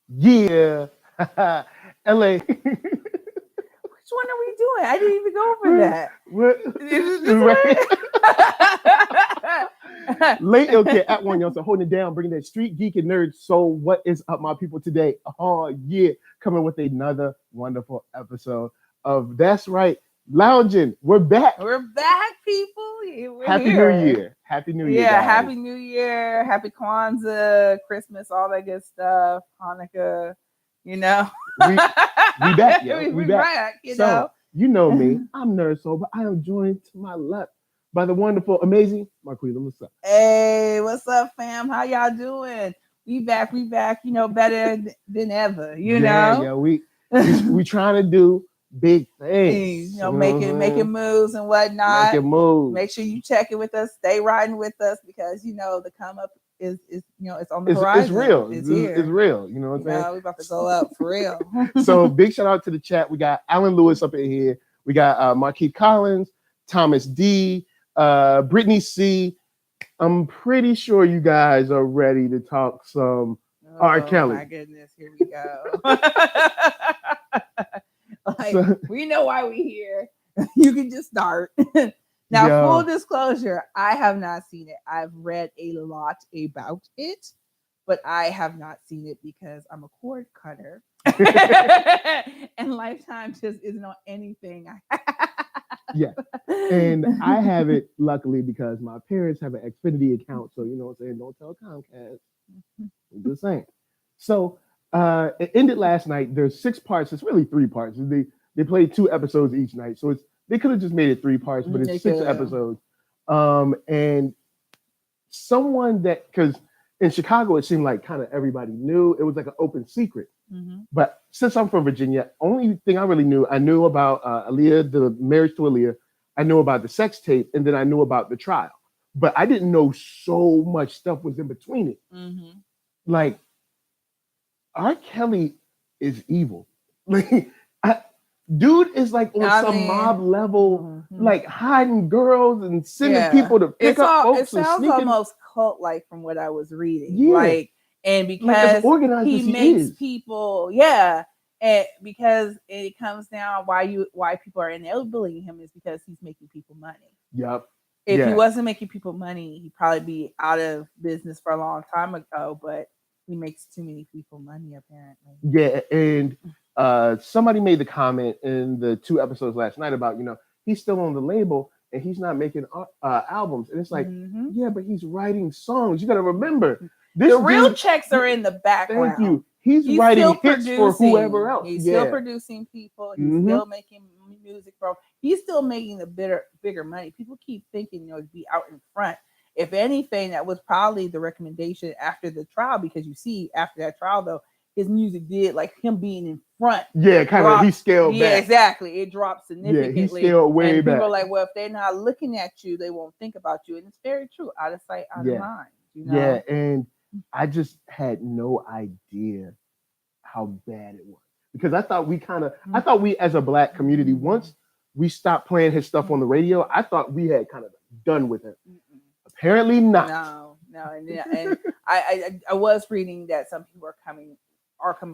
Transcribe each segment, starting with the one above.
Yeah. LA. Which one are we doing? I didn't even go over that. Is this Right. Late okay at one, y'all. So holding it down, bringing that street geek and nerd soul. What is up, my people? Today, oh yeah, coming with another wonderful episode of That's Right, Loungin. We're back. We're back, people. We're Happy here. New Year. Happy New Year. Yeah, guys. Happy New Year, Happy Kwanzaa, Christmas, all that good stuff, Hanukkah, you know. We back, yo. We back, you So, know. you know me. I'm NERDSoul, but I am joined to my left by the wonderful, amazing Marqueeda LaStar. Hey, what's up, fam? How y'all doing? We back, you know, better than ever, you know. Yeah, we trying to do big things. You know, making moves and whatnot. Making moves. Make sure you check it with us. Stay riding with us because you know the come up is you know it's on the horizon. It's real. It's here. It's real. You know what I'm saying? We're about to go up for real. So big shout out to the chat. We got Alan Lewis up in here. We got Marquise Collins, Thomas D, Brittany C. I'm pretty sure you guys are ready to talk some R. Kelly. Oh my goodness, here we go. We know why we're here. You can just start. Now, full disclosure, I have not seen it. I've read a lot about it, but I have not seen it because I'm a cord cutter. And Lifetime just isn't on anything. Yeah. And I have it luckily because my parents have an Xfinity account. So you know what I'm saying? Don't tell Comcast. I'm just saying. So it ended last night. There's 6 parts. It's really 3 parts. They played 2 episodes each night. So they could have just made it 3 parts, but it's 6 episodes. And someone that, because in Chicago, it seemed like kind of everybody knew. It was like an open secret. Mm-hmm. But since I'm from Virginia, only thing I really knew, I knew about Aaliyah, the marriage to Aaliyah. I knew about the sex tape, and then I knew about the trial. But I didn't know so much stuff was in between it. Mm-hmm. Like, R. Kelly is evil. Like, dude is like on some mob level, like hiding girls and sending people to pick up folks. It sounds and almost cult-like from what I was reading. Yeah. Like, and because organized he makes people, and because it comes down why people are enabling him is because he's making people money. Yep. If he wasn't making people money, he'd probably be out of business for a long time ago. But he makes too many people money, apparently. Yeah, and somebody made the comment in the 2 episodes last night about, you know, he's still on the label and he's not making albums. And it's like, yeah, but he's writing songs. You got to remember. The real checks are in the background. Thank you. He's writing hits for whoever else. He's still producing people. He's still making music from. He's still making the bigger money. People keep thinking, you know, to be out in front. If anything, that was probably the recommendation after the trial, because you see, after that trial, though, his music did, like him being in front. Yeah, kind of. He scaled back. Yeah, exactly. It dropped significantly. Yeah, he scaled way back. People are like, well, if they're not looking at you, they won't think about you, and it's very true. Out of sight, out of mind. You know? Yeah, and I just had no idea how bad it was, because I thought we as a Black community, once we stopped playing his stuff on the radio, I thought we had kind of done with him. Apparently not. No, and I was reading that some people are coming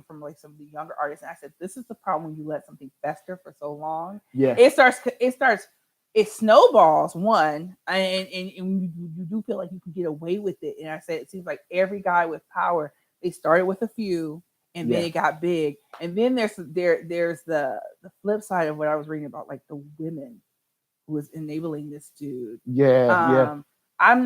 from like some of the younger artists, and I said, this is the problem when you let something fester for so long. Yeah, it snowballs, one, and you do feel like you can get away with it. And I said, it seems like every guy with power, they started with a few, and then it got big. And then there's the flip side of what I was reading about, like the women who was enabling this dude. Yeah. I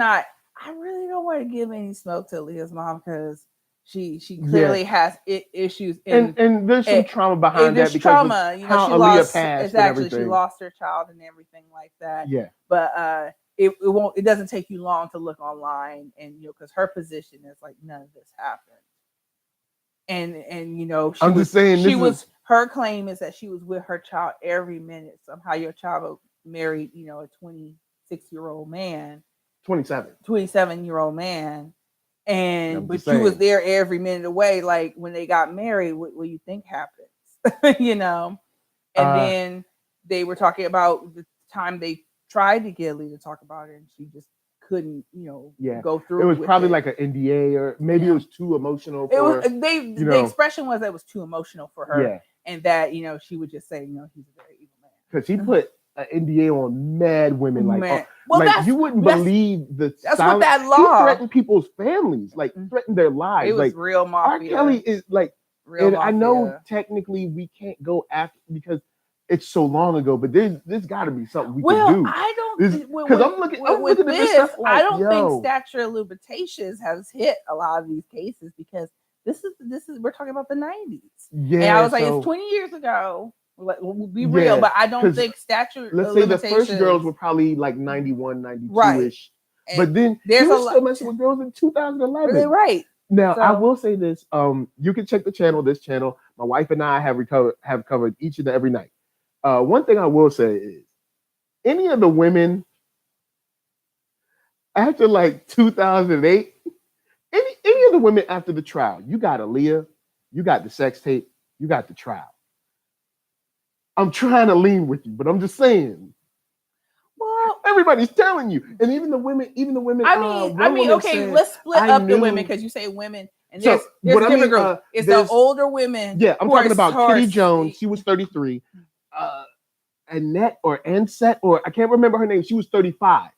really don't want to give any smoke to Aaliyah's mom, because she clearly has issues, and there's some trauma behind that, because trauma, you know, how she Aaliyah lost, passed. Exactly, she lost her child and everything like that. Yeah, but it doesn't take you long to look online, and you know, because her position is like, none of this happened. And you know, her claim is that she was with her child every minute. Somehow your child married, you know, a 26-year-old man. 27-year-old man, but she was there every minute away. Like, when they got married, what do you think happens? You know. And then they were talking about the time they tried to get Lee to talk about it, and she just couldn't, go through. It was probably like an NDA, or maybe it was too emotional. The expression was that it was too emotional for her. Yeah. And that, she would just say, he's a very evil man. Because he put an NDA on mad women. You wouldn't believe that's what that law. He threatened people's families, threatened their lives. It was real mafia. R. Kelly is real and mafia. I know technically we can't go after because it's so long ago, but there's got to be something we can do. I don't because I'm looking at this stuff. I don't think statute of limitations has hit a lot of these cases because this is we're talking about the 90s. Yeah, and I was like, it's 20 years ago. We'll be real, but I don't think statute. Let's say the first girls were probably like 91, 92-ish. Right. But then there's still messing with girls in 2011. Right. Now I will say this: you can check this channel. My wife and I have covered each and every night. One thing I will say is, any of the women after like 2008, any of the women after the trial, you got Aaliyah, you got the sex tape, you got the trial. I'm trying to lean with you, but I'm just saying. Well, everybody's telling you, and even the women. I mean, okay, let's split up the women because you say women, and there's different groups. It's the older women. Yeah, I'm talking about Kitty Jones. She was 33. Annette or Ansett, or I can't remember her name. She was 35.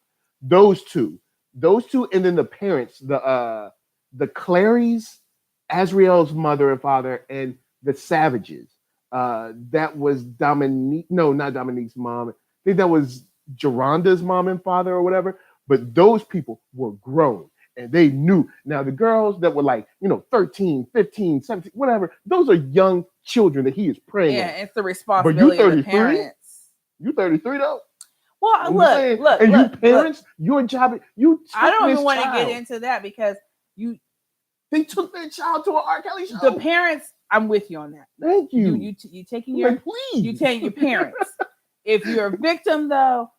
Those two, and then the parents, the Clarys, Azriel's mother and father, and the Savages. That was Dominique. No, not Dominique's mom. I think that was Geronda's mom and father or whatever. But those people were grown and they knew. Now the girls that were 13, 15, 17, whatever, those are young children that he is preying on. Yeah, it's the responsibility of the parents. You 33 though? Well, look. And you parents, your job, I don't even want to get into that because they took their child to an R. Kelly show. The parents, I'm with you on that. Thank you. You taking your parents. If you're a victim though,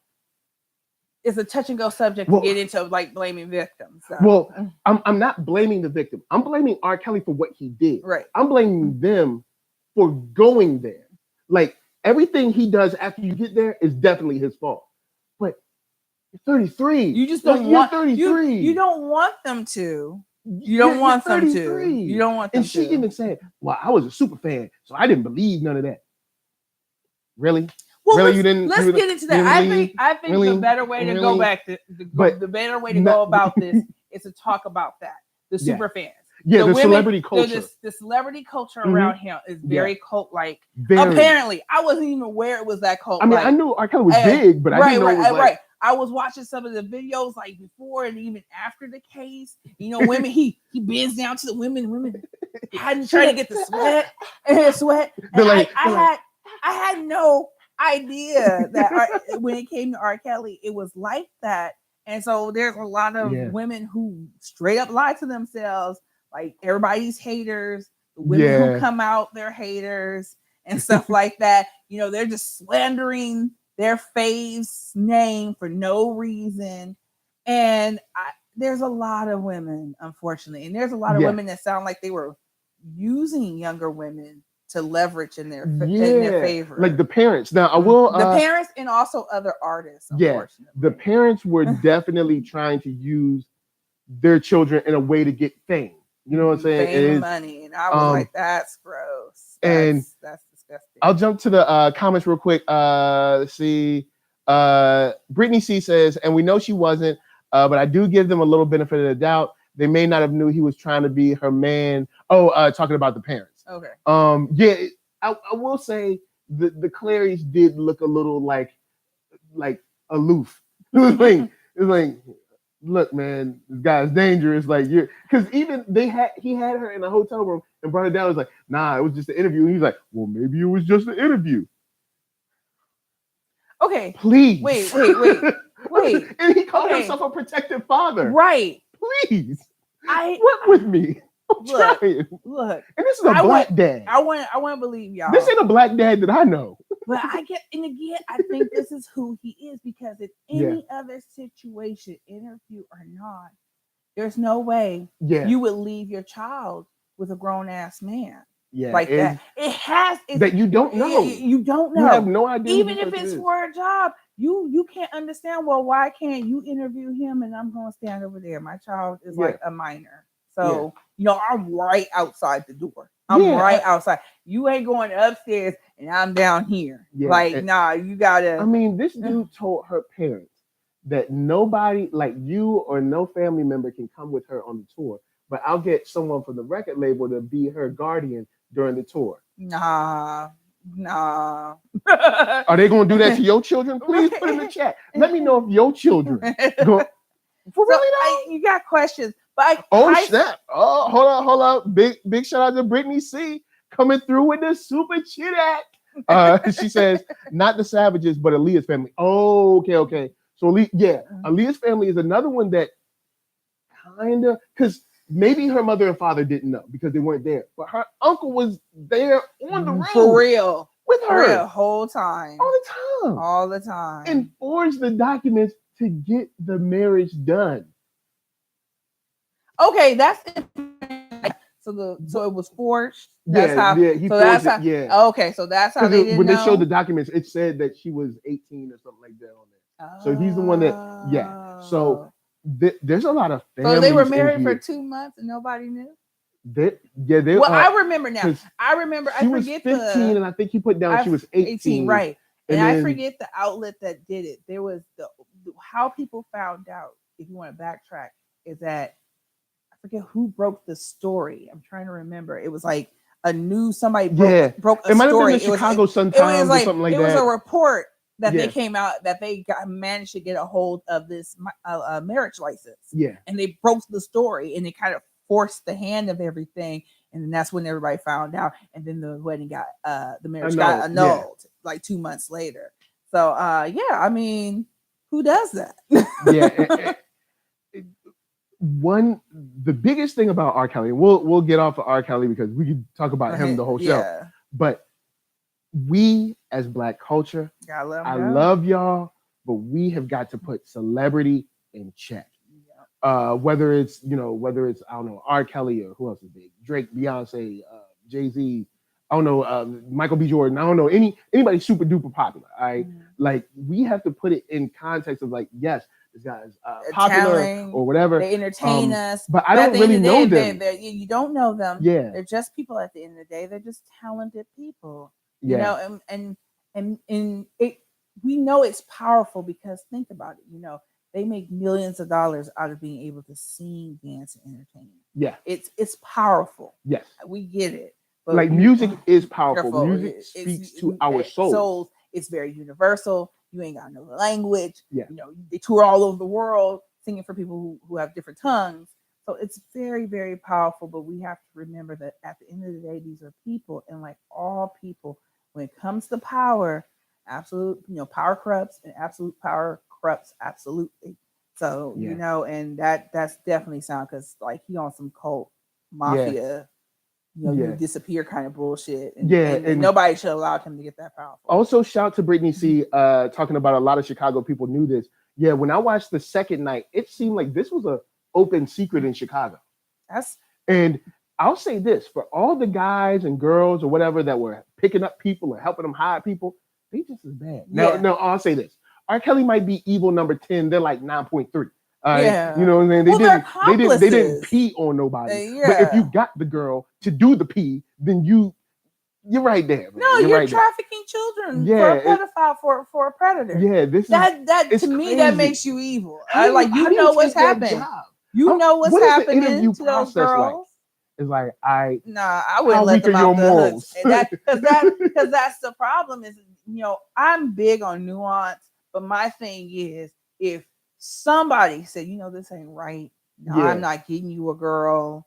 it's a touch and go subject to get into blaming victims. So. Well, I'm not blaming the victim. I'm blaming R. Kelly for what he did. Right. I'm blaming them for going there. Everything he does after you get there is definitely his fault. But you're 33. You just don't want 33. You don't want them to. You don't want them to. You don't want them to. And she even said, "Well, I was a super fan, so I didn't believe none of that." Really? Well, really, let's get into that. I think the better way to go back to the better way to go about this is to talk about that. The super fans. Yeah, the celebrity culture. The celebrity culture around him is very cult-like. Apparently, I wasn't even aware it was that cult. I mean, I knew R. Kelly was big, but I didn't know it was right. I was watching some of the videos before and even after the case. Women, he bends down to the women. Women hadn't tried to get the sweat. And I had no idea that when it came to R. Kelly, it was like that. And so there's a lot of women who straight up lie to themselves. Everybody's haters, the women who come out, they're haters and stuff like that. They're just slandering their fave's name for no reason. And there's a lot of women, unfortunately. And there's a lot of women that sound like they were using younger women to leverage in their favor. Like the parents. Now, I will... the parents and also other artists, unfortunately. The parents were definitely trying to use their children in a way to get fame. You know what I'm saying? Fame and money. And I was like, that's gross. That's disgusting. I'll jump to the comments real quick. Let's see. Brittany C says, and we know she wasn't, but I do give them a little benefit of the doubt. They may not have knew he was trying to be her man. Talking about the parents. Okay. I will say the Clarys did look a little like aloof. It was like, look, man, this guy's dangerous. Because even he had her in a hotel room and brought her down. It was like, nah, it was just an interview. And he's like, well, maybe it was just an interview. Okay. Please. Wait. And he called himself a protective father. Right. Please. Work with me. I'm trying. Look. And this is a black dad. I want to believe y'all. This ain't a black dad that I know. But I think this is who he is, because in any other situation, interview or not, there's no way you would leave your child with a grown ass man. That. It has that you don't know. You don't know. You have no idea. Even if it's for a job, you can't understand. Well, why can't you interview him and I'm going to stand over there? My child is like a minor. So, I'm right outside the door. I'm right outside. You ain't going upstairs and I'm down here. Nah, you gotta. I mean, this dude told her parents that nobody, like you or no family member, can come with her on the tour, but I'll get someone from the record label to be her guardian during the tour. Nah. Are they going to do that to your children? Please put in the chat. Let me know if your children go. For really though? You got questions. But snap. Oh, hold on. Big shout out to Brittany C coming through with the super chit. She says, not the Savages, but Aaliyah's family. Oh, okay. So Aaliyah's family is another one that kind of, because maybe her mother and father didn't know because they weren't there, but her uncle was there on the road. For real. With her. The whole time. All the time. And forged the documents to get the marriage done. Okay, that's so it was forged. That's how. He forged it. Yeah. Okay, so that's how they didn't when know. They showed the documents, it said that she was 18 or something like that on there. So he's the one that. So there's a lot of families. So they were married for 2 months and nobody knew. They I remember now. I remember. She was 15, and I think he put down she was 18. Right. And I forget the outlet that did it. There was how people found out. If you want to backtrack, is that I forget who broke the story. I'm trying to remember. It was like somebody broke a story. It might have been the Chicago Sun-Times or something like that. It was a report that they came out that they managed to get a hold of this marriage license. Yeah. And they broke the story and they kind of forced the hand of everything. And then that's when everybody found out. And then the wedding the marriage got annulled like 2 months later. So, I mean, who does that? The biggest thing about R. Kelly, we'll get off of R. Kelly because we could talk about him the whole show. But we as Black culture, I love y'all, but we have got to put celebrity in check. Whether it's I don't know, R. Kelly or who else is big, Drake, Beyonce, Jay-Z, I don't know, Michael B. Jordan, I don't know anybody super duper popular. Like we have to put it in context of like, yes, this guy's popular talent, or whatever. They entertain us, but I don't really know them. You don't know them. Yeah, they're just people. At the end of the day, they're just talented people. You know, and we know it's powerful because think about it. They make millions of dollars out of being able to sing, dance, and entertain. Yeah, it's powerful. Yes, we get it. But like music is powerful. Music speaks to our souls. It's very universal. You ain't got no language. Yeah. They tour all over the world singing for people who have different tongues. So it's very, very powerful. But we have to remember that at the end of the day, these are people, and like all people, when it comes to power, absolute, power corrupts, and absolute power corrupts absolutely. So and that's definitely sound because like he on some cult mafia. You disappear kind of bullshit. And nobody should allow him to get that powerful. Also, shout to Brittany C. Talking about a lot of Chicago people knew this. Yeah, when I watched the second night, it seemed like this was an open secret in Chicago. And I'll say this, for all the guys and girls or whatever that were picking up people or helping them hire people, they just as bad. No, I'll say this. R. Kelly might be evil number 10. They're like 9.3. You know what I'm saying? They didn't pee on nobody. But if you got the girl to do the pee, then you're right there. Man. No, you're trafficking children for a pedophile, for a predator. Yeah, that to me crazy. That makes you evil. You know what's happening. You know what's happening to those girls. It's like I wouldn't let them out the hooks. Because that's the problem. Is I'm big on nuance, but my thing is if somebody said, this ain't right. No, I'm not getting you a girl.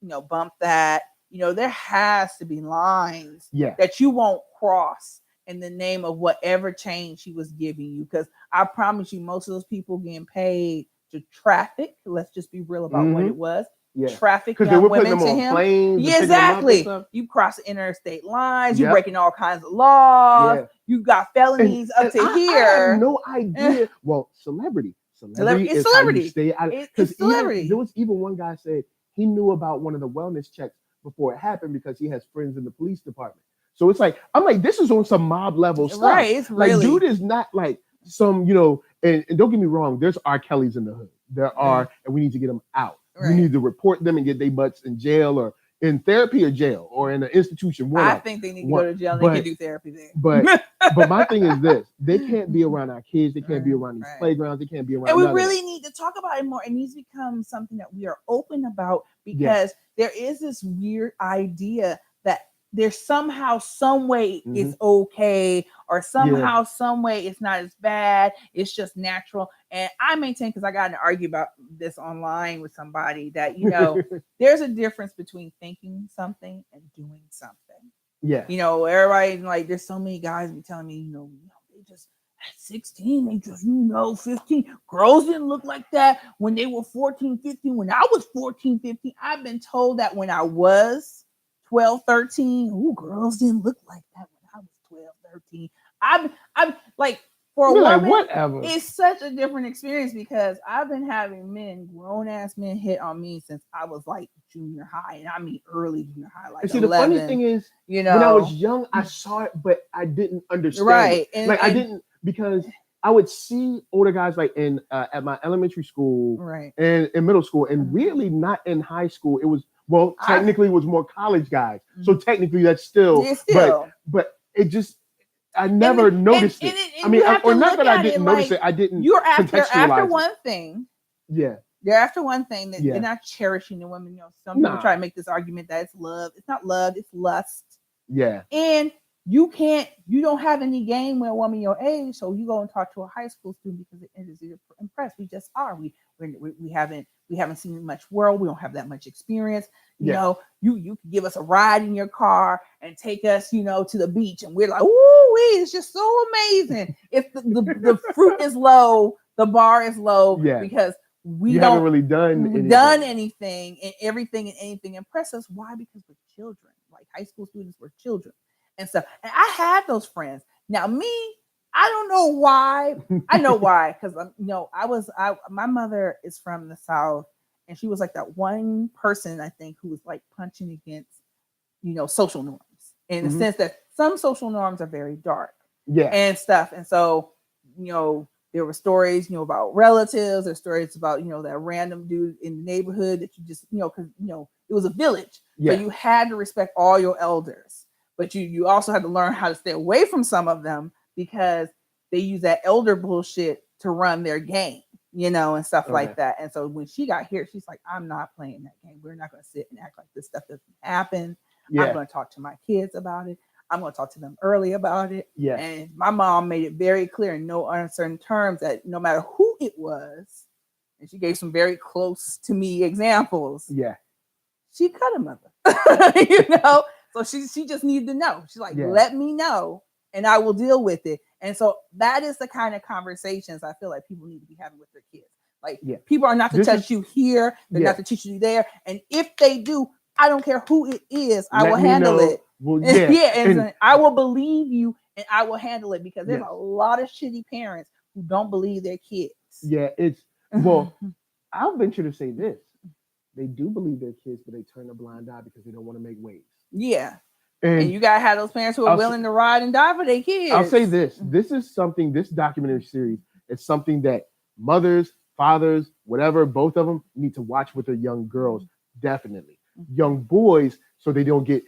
Bump that. There has to be lines that you won't cross in the name of whatever change she was giving you. Because I promise you, most of those people getting paid to traffic. Let's just be real about what it was. Yeah. Traffic young women to him. Planes, exactly. You cross interstate lines. You're breaking all kinds of laws. You got felonies up to here. I have no idea. Well, celebrity. Celebrity. Stay out of, because there was even one guy said he knew about one of the wellness checks before it happened because he has friends in the police department. So it's like, I'm like, this is on some mob level stuff. Right. It's like, dude is not like some, and don't get me wrong, there's R. Kelly's in the hood. There are, and we need to get them out. Right. We need to report them and get their butts in jail or in therapy or jail or in an institution. I think they need to go to jail. They can do therapy there. But my thing is this: they can't be around our kids. They can't be around these playgrounds. They can't be around. And we really need to talk about it more. It needs to become something that we are open about, because there is this weird idea that there's somehow, some way it's okay, or somehow, some way it's not as bad. It's just natural. And I maintain, because I got in an argument about this online with somebody, that there's a difference between thinking something and doing something. Yeah. Everybody, like, there's so many guys be telling me, they just at 16, they just, 15. Girls didn't look like that when they were 14, 15. When I was 14, 15, I've been told that when I was 12, 13, girls didn't look like that when I was 12, 13. I'm like, for a woman, whatever. It's such a different experience, because I've been having grown ass men hit on me since I was like junior high, and I mean early junior high. Like, see, 11, the funny thing is, when I was young, I saw it, but I didn't understand. Right, it. I didn't, because I would see older guys like in at my elementary school, right, and in middle school, and really not in high school. It was technically it was more college guys, so technically that's still. But it just. I never noticed it. I mean, or not that I didn't notice it. I didn't. You're after one thing. Yeah. They're after one thing, that they're not cherishing the women. Some people try to make this argument that it's love. It's not love. It's lust. Yeah. And you don't have any game with a woman your age, so you go and talk to a high school student because it is impressed. We just are. We haven't seen much world. We don't have that much experience. You can give us a ride in your car and take us, to the beach, and we're like, ooh, it's just so amazing. If the fruit is low, the bar is low, because we haven't really done anything, and everything and anything impress us. Why? Because we're children. Like, high school students were children and stuff. And I had those friends. Now me, I don't know why. I know why, because my mother is from the South, and she was like that one person, I think, who was like punching against, social norms, in the sense that some social norms are very dark, and stuff. And so, there were stories, about relatives, or stories about, that random dude in the neighborhood that you just, because, it was a village. So you had to respect all your elders, but you also had to learn how to stay away from some of them, because they use that elder bullshit to run their game, and stuff like that. And so when she got here, she's like, I'm not playing that game. We're not going to sit and act like this stuff doesn't happen. I'm going to talk to my kids about it. I'm going to talk to them early about it. And my mom made it very clear in no uncertain terms that no matter who it was, and she gave some very close to me examples. She cut a mother, So she just needed to know. She's like, let me know, and I will deal with it. And so that is the kind of conversations I feel like people need to be having with their kids. Like, people are not to touch you here. They're not to teach you there. And if they do, I don't care who it is. I will handle it. Well, and I will believe you, and I will handle it, because there's a lot of shitty parents who don't believe their kids. I'll venture to say this. They do believe their kids, but they turn a blind eye because they don't want to make waves. And you gotta have those parents who are willing to ride and die for their kids. I'll say this. This documentary series is something that mothers, fathers, whatever, both of them need to watch with their young girls. Definitely. Young boys, so they don't get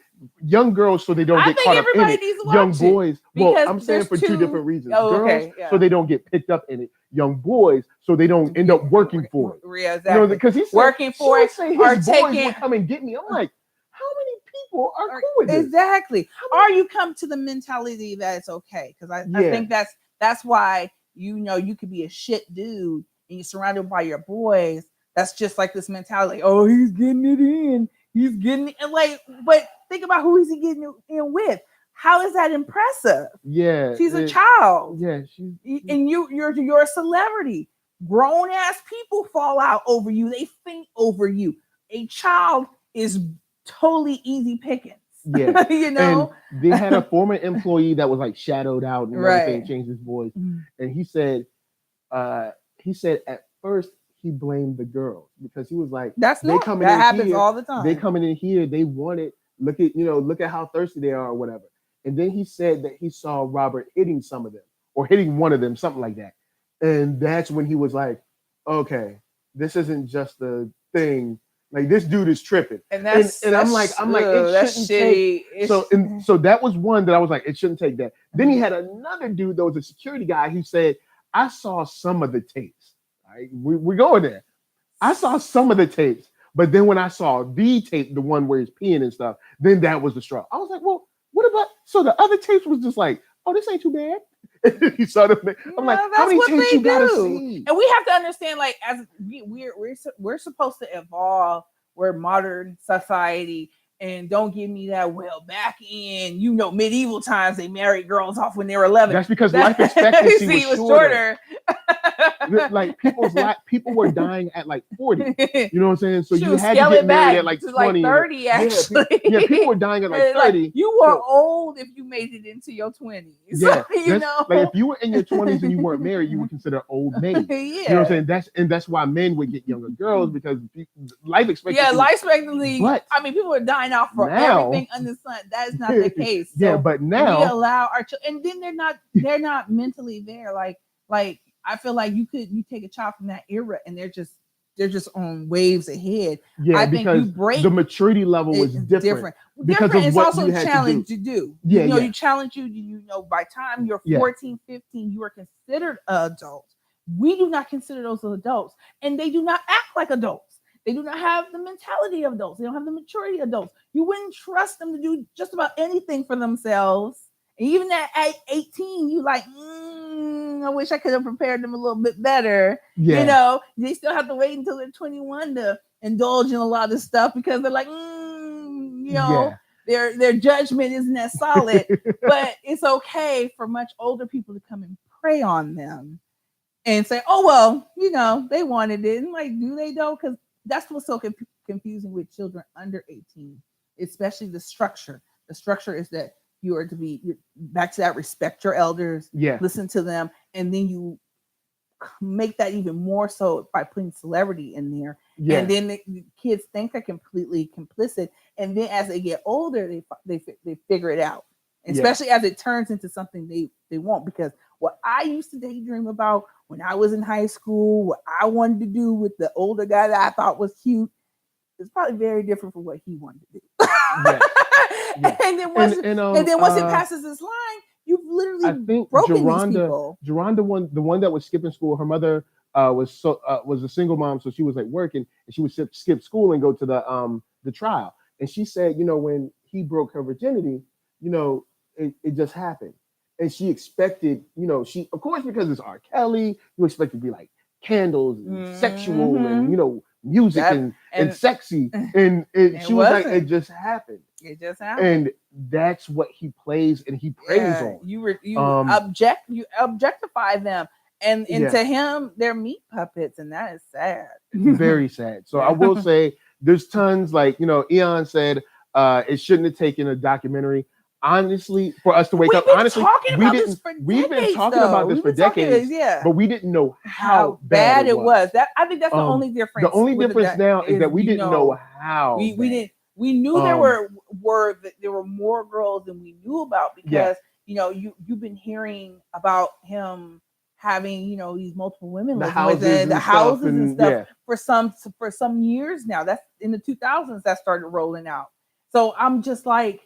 girls, so they don't get caught up in it. Young boys, I'm saying for two different reasons. Girls, so they don't get picked up in it. Young boys, so they don't end up working for it. Exactly. Because he's working for it, or taking would come and get me. I'm like, how many people are cool with this? Exactly. Or you come to the mentality that it's okay, because I think that's why you could be a shit dude and you're surrounded by your boys. That's just like this mentality. Like, oh, he's getting it in. He's getting it. And like, but think about who is he getting it in with? How is that impressive? She's a child. And you're a celebrity. Grown ass people fall out over you. They faint over you. A child is totally easy pickings. And they had a former employee that was like shadowed out and everything, changed his voice. And he said at first he blamed the girls, because he was like, that happens all the time. They coming in here, they want it. Look at how thirsty they are or whatever. And then he said that he saw Robert hitting some of them, or hitting one of them, something like that. And that's when he was like, okay, this isn't just a thing. Like this dude is tripping. And I'm like, it shouldn't take. So that was one that I was like, it shouldn't take that. Then he had another dude that was a security guy who said, I saw some of the tapes. All right, we're going there. I saw some of the tapes, but then when I saw the tape, the one where he's peeing and stuff, then that was the straw. I was like, well, what about? So the other tapes was just like, oh, this ain't too bad. You saw them. I'm like, how many tapes you gotta see? And we have to understand, like, as we're supposed to evolve. We're modern society. And don't give me that, well, back in, medieval times, they married girls off when they were 11. That's because life expectancy was shorter. Like people were dying at like 40. You know what I'm saying? So you had to get married at like 20. 30, actually. Yeah, people were dying at like 30. Like, you were old if you made it into your 20s. Yeah, like if you were in your 20s and you weren't married, you were considered old maid. Yeah. You know what I'm saying? That's why men would get younger girls because life expectancy. Yeah, life expectancy. But I mean, people were dying out for everything under the sun. That is not the case. So but now we allow our children, and then they're not mentally there. Like I feel like you take a child from that era and they're just on waves ahead. Yeah, I think the maturity level was different. Because it's also a challenge to do. Yeah, you challenge by time you're 14, 15, you are considered adults. We do not consider those adults, and they do not act like adults. They do not have the mentality of adults. They don't have the maturity of adults. You wouldn't trust them to do just about anything for themselves. And even at 18, you like, I wish I could have prepared them a little bit better. Yeah. They still have to wait until they're 21 to indulge in a lot of stuff because they're like, their judgment isn't that solid. But it's okay for much older people to come and prey on them and say, oh, well, they wanted it. And like, do they though? Because that's what's so confusing with children under 18, especially the structure. The structure is that you're back to that, respect your elders, listen to them, and then you make that even more so by putting celebrity in there. And then the kids think they're completely complicit, and then as they get older, they figure it out. Especially as it turns into something they won't. Because what I used to daydream about when I was in high school, what I wanted to do with the older guy that I thought was cute, is probably very different from what he wanted to do. And then once it passes this line, you've literally broken these people. Geronda, the one that was skipping school, her mother was a single mom, so she was like working, and she would skip school and go to the trial. And she said, when he broke her virginity, it just happened. And she expected, of course, because it's R. Kelly, you expect it to be like candles and sexual and music and sexy. And she was like, it just happened. It just happened. And that's what he plays and he preys on. You objectify them. And to him, they're meat puppets, and that is sad. Very sad. So I will say there's tons, like, Eon said, it shouldn't have taken a documentary. Honestly, for us to wake up, honestly, we've been talking about this for decades, but we didn't know how bad it was. I think that's the only difference. The only difference now is that we didn't know how. We knew there were more girls than we knew about because you've been hearing about him having these multiple women the houses and stuff for some years now. That's in the 2000s that started rolling out. So I'm just like,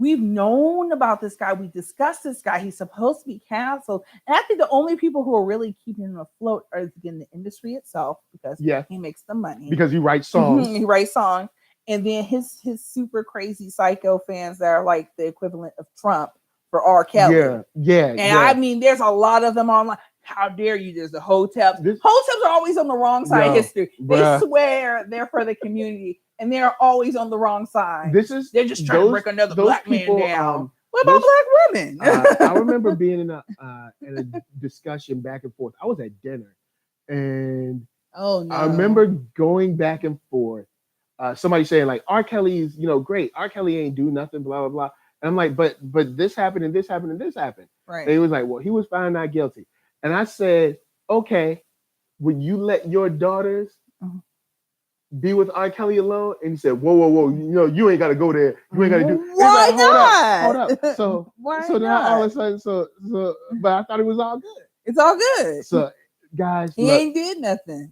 we've known about this guy. We discussed this guy. He's supposed to be canceled. And I think the only people who are really keeping him afloat are again the industry itself because he makes the money. Because he writes songs. He writes songs. And then his super crazy psycho fans that are like the equivalent of Trump for R. Kelly. I mean, there's a lot of them online. How dare you? There's the Hoteps. Hoteps are always on the wrong side of history. They swear they're for the community, and they're always on the wrong side. They're just trying to break another black man down. What about black women? I remember being in a discussion back and forth. I was at dinner, and I remember going back and forth. Somebody saying like, R. Kelly's, great. R. Kelly ain't do nothing, blah, blah, blah. And I'm like, but this happened and this happened and this happened. Right. They was like, well, he was found not guilty. And I said, okay, would you let your daughters be with R. Kelly alone, and he said, whoa, you ain't got to go there. You ain't got to do. Why not? Hold up. So, why so now all of a sudden, but I thought it was all good. It's all good. So, guys, he ain't did nothing.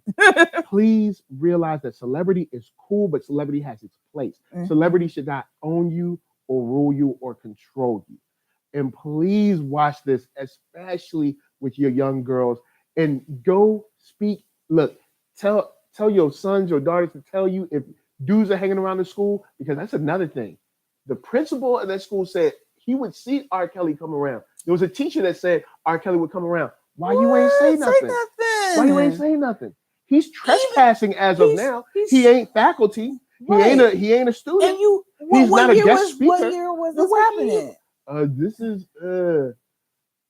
Please realize that celebrity is cool, but celebrity has its place. Celebrity should not own you or rule you or control you. And please watch this, especially with your young girls, and go speak. Look, tell your sons, your daughters to tell you if dudes are hanging around the school, because that's another thing. The principal of that school said he would see R. Kelly come around. There was a teacher that said R. Kelly would come around. Why you ain't say nothing? Why you ain't say nothing? He's trespassing as of now. He ain't faculty. Right. He ain't a student. And he's not a guest speaker. What year was this happening? This is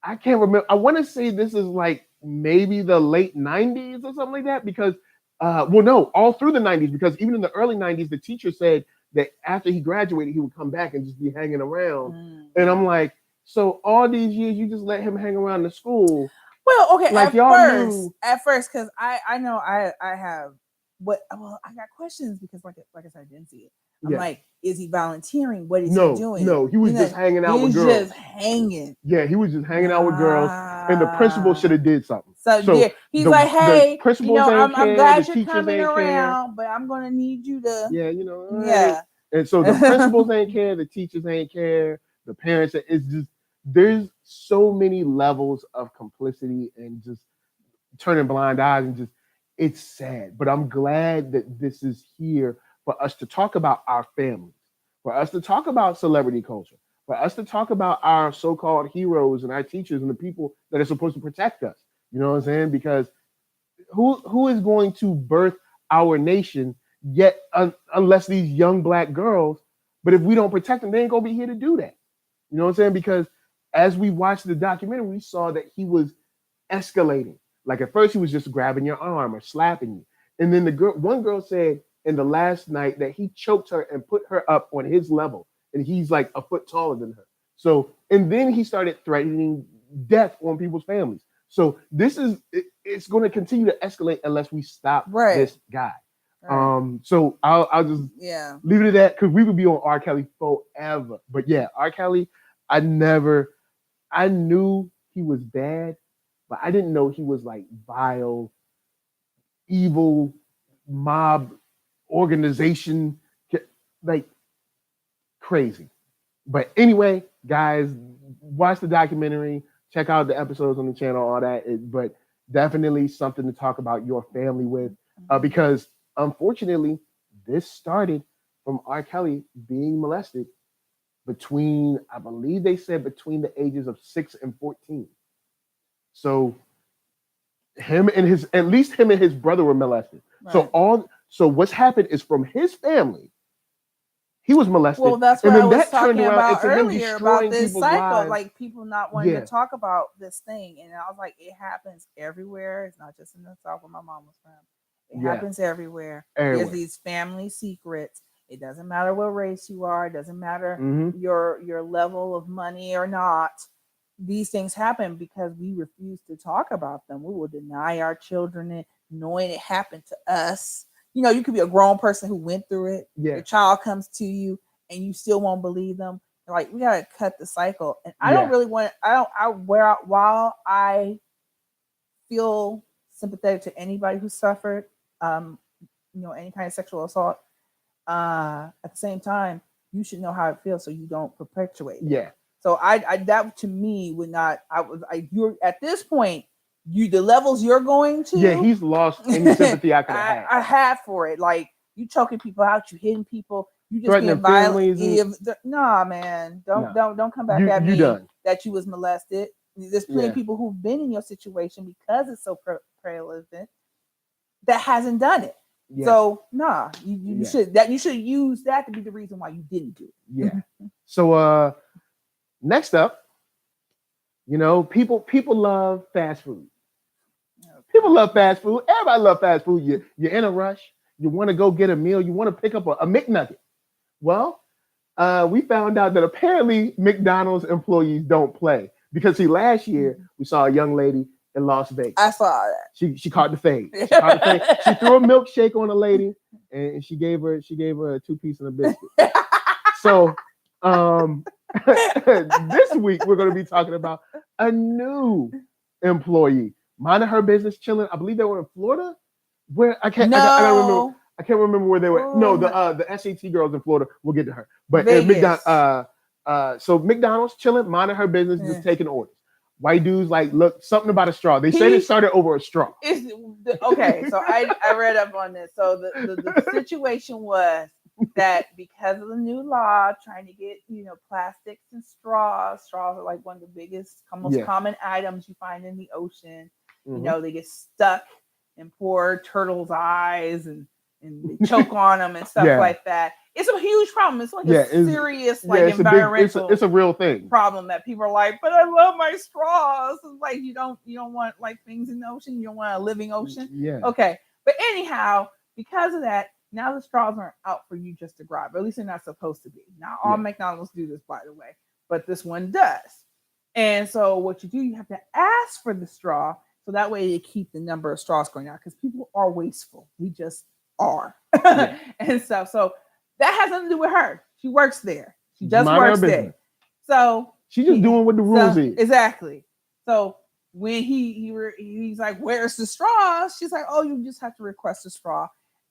I can't remember. I want to say this is like maybe the late 90s or something like that, because all through the 90s, because even in the early 90s, the teacher said that after he graduated, he would come back and just be hanging around. And I'm like, so all these years you just let him hang around the school? Well, okay, like at first, because I know I have I got questions because like I said, I didn't see it. I'm like, is he volunteering? What is he doing? No, he was just hanging out with girls. He was just hanging. Yeah, he was just hanging out with girls, and the principal should have did something. So yeah, he's like, hey, I'm glad you're coming around, but I'm gonna need you to. Yeah, Yeah. And so the principals ain't care, the teachers ain't care, the parents. It's just there's so many levels of complicity and just turning blind eyes, and just it's sad. But I'm glad that this is here for us to talk about our families, for us to talk about celebrity culture, for us to talk about our so-called heroes and our teachers and the people that are supposed to protect us. You know what I'm saying? Because who is going to birth our nation yet unless these young Black girls? But if we don't protect them, they ain't gonna be here to do that. You know what I'm saying? Because as we watched the documentary, we saw that he was escalating. Like at first he was just grabbing your arm or slapping you. And then one girl said in the last night that he choked her and put her up on his level. And he's like a foot taller than her. So, and then he started threatening death on people's families. So it's going to continue to escalate unless we stop this guy. Right. So I'll just leave it at that, because we would be on R. Kelly forever. But yeah, R. Kelly, I knew he was bad, but I didn't know he was like vile, evil, mob organization, like crazy. But anyway, guys, watch the documentary, check out the episodes on the channel, all that. But definitely something to talk about your family with, because unfortunately, this started from R. Kelly being molested between, I believe they said, between the ages of 6 and 14. So at least him and his brother were molested. Right. So what's happened is from his family, he was molested. Well, that's what I was talking about earlier about this cycle, lives. Like people not wanting to talk about this thing. And I was like, it happens everywhere. It's not just in the South where my mom was from. It happens everywhere. There's these family secrets. It doesn't matter what race you are. It doesn't matter your level of money or not. These things happen because we refuse to talk about them. We will deny our children it, knowing it happened to us. You know, you could be a grown person who went through it. Yeah. Your child comes to you and you still won't believe them. Like, we gotta cut the cycle. And I don't really want. While I feel sympathetic to anybody who suffered, any kind of sexual assault. At the same time, you should know how it feels so you don't perpetuate it. Yeah. So I that to me would not. You're at this point. The levels you're going to. Yeah, he's lost any sympathy I could have. I had for it. Like, you choking people out, you hitting people, you just being violent. Nah, man, don't come back at me that you was molested. There's plenty of people who've been in your situation because it's so prevalent that hasn't done it. Yeah. So you should use that to be the reason why you didn't do it. Yeah. So next up, people love fast food. People love fast food. Everybody loves fast food. You're in a rush. You want to go get a meal. You want to pick up a McNugget. Well, we found out that apparently McDonald's employees don't play, because last year we saw a young lady in Las Vegas. I saw that. She caught the fade. She threw a milkshake on a lady, and she gave her a 2-piece and a biscuit. So, this week we're going to be talking about a new employee minding her business, chilling. I believe they were in Florida. Where I can't remember where they were. No, the SAT girls in Florida. We'll get to her. But so McDonald's chilling, minding her business, just taking orders. White dudes like, look, something about a straw. They said it started over a straw. Okay, so I read up on this. So the situation was that because of the new law trying to get, plastics and straws are like one of the biggest, most common items you find in the ocean. Mm-hmm. They get stuck in poor turtles' eyes and they choke on them and stuff like that. It's a huge problem. It's like a serious environmental. It's a real thing problem that people are like, but I love my straws. It's like you don't want like things in the ocean. You don't want a living ocean. Yeah. Okay. But anyhow, because of that, now the straws aren't out for you just to grab. Or at least they're not supposed to be. Not all McDonald's do this, by the way, but this one does. And so what you do, you have to ask for the straw, so that way you keep the number of straws going out, because people are wasteful. We just are and stuff. So that has nothing to do with her. She works there. She just works there. So she's just doing what the rules is. Exactly. So when he's like, "Where's the straw?" She's like, "Oh, you just have to request a straw."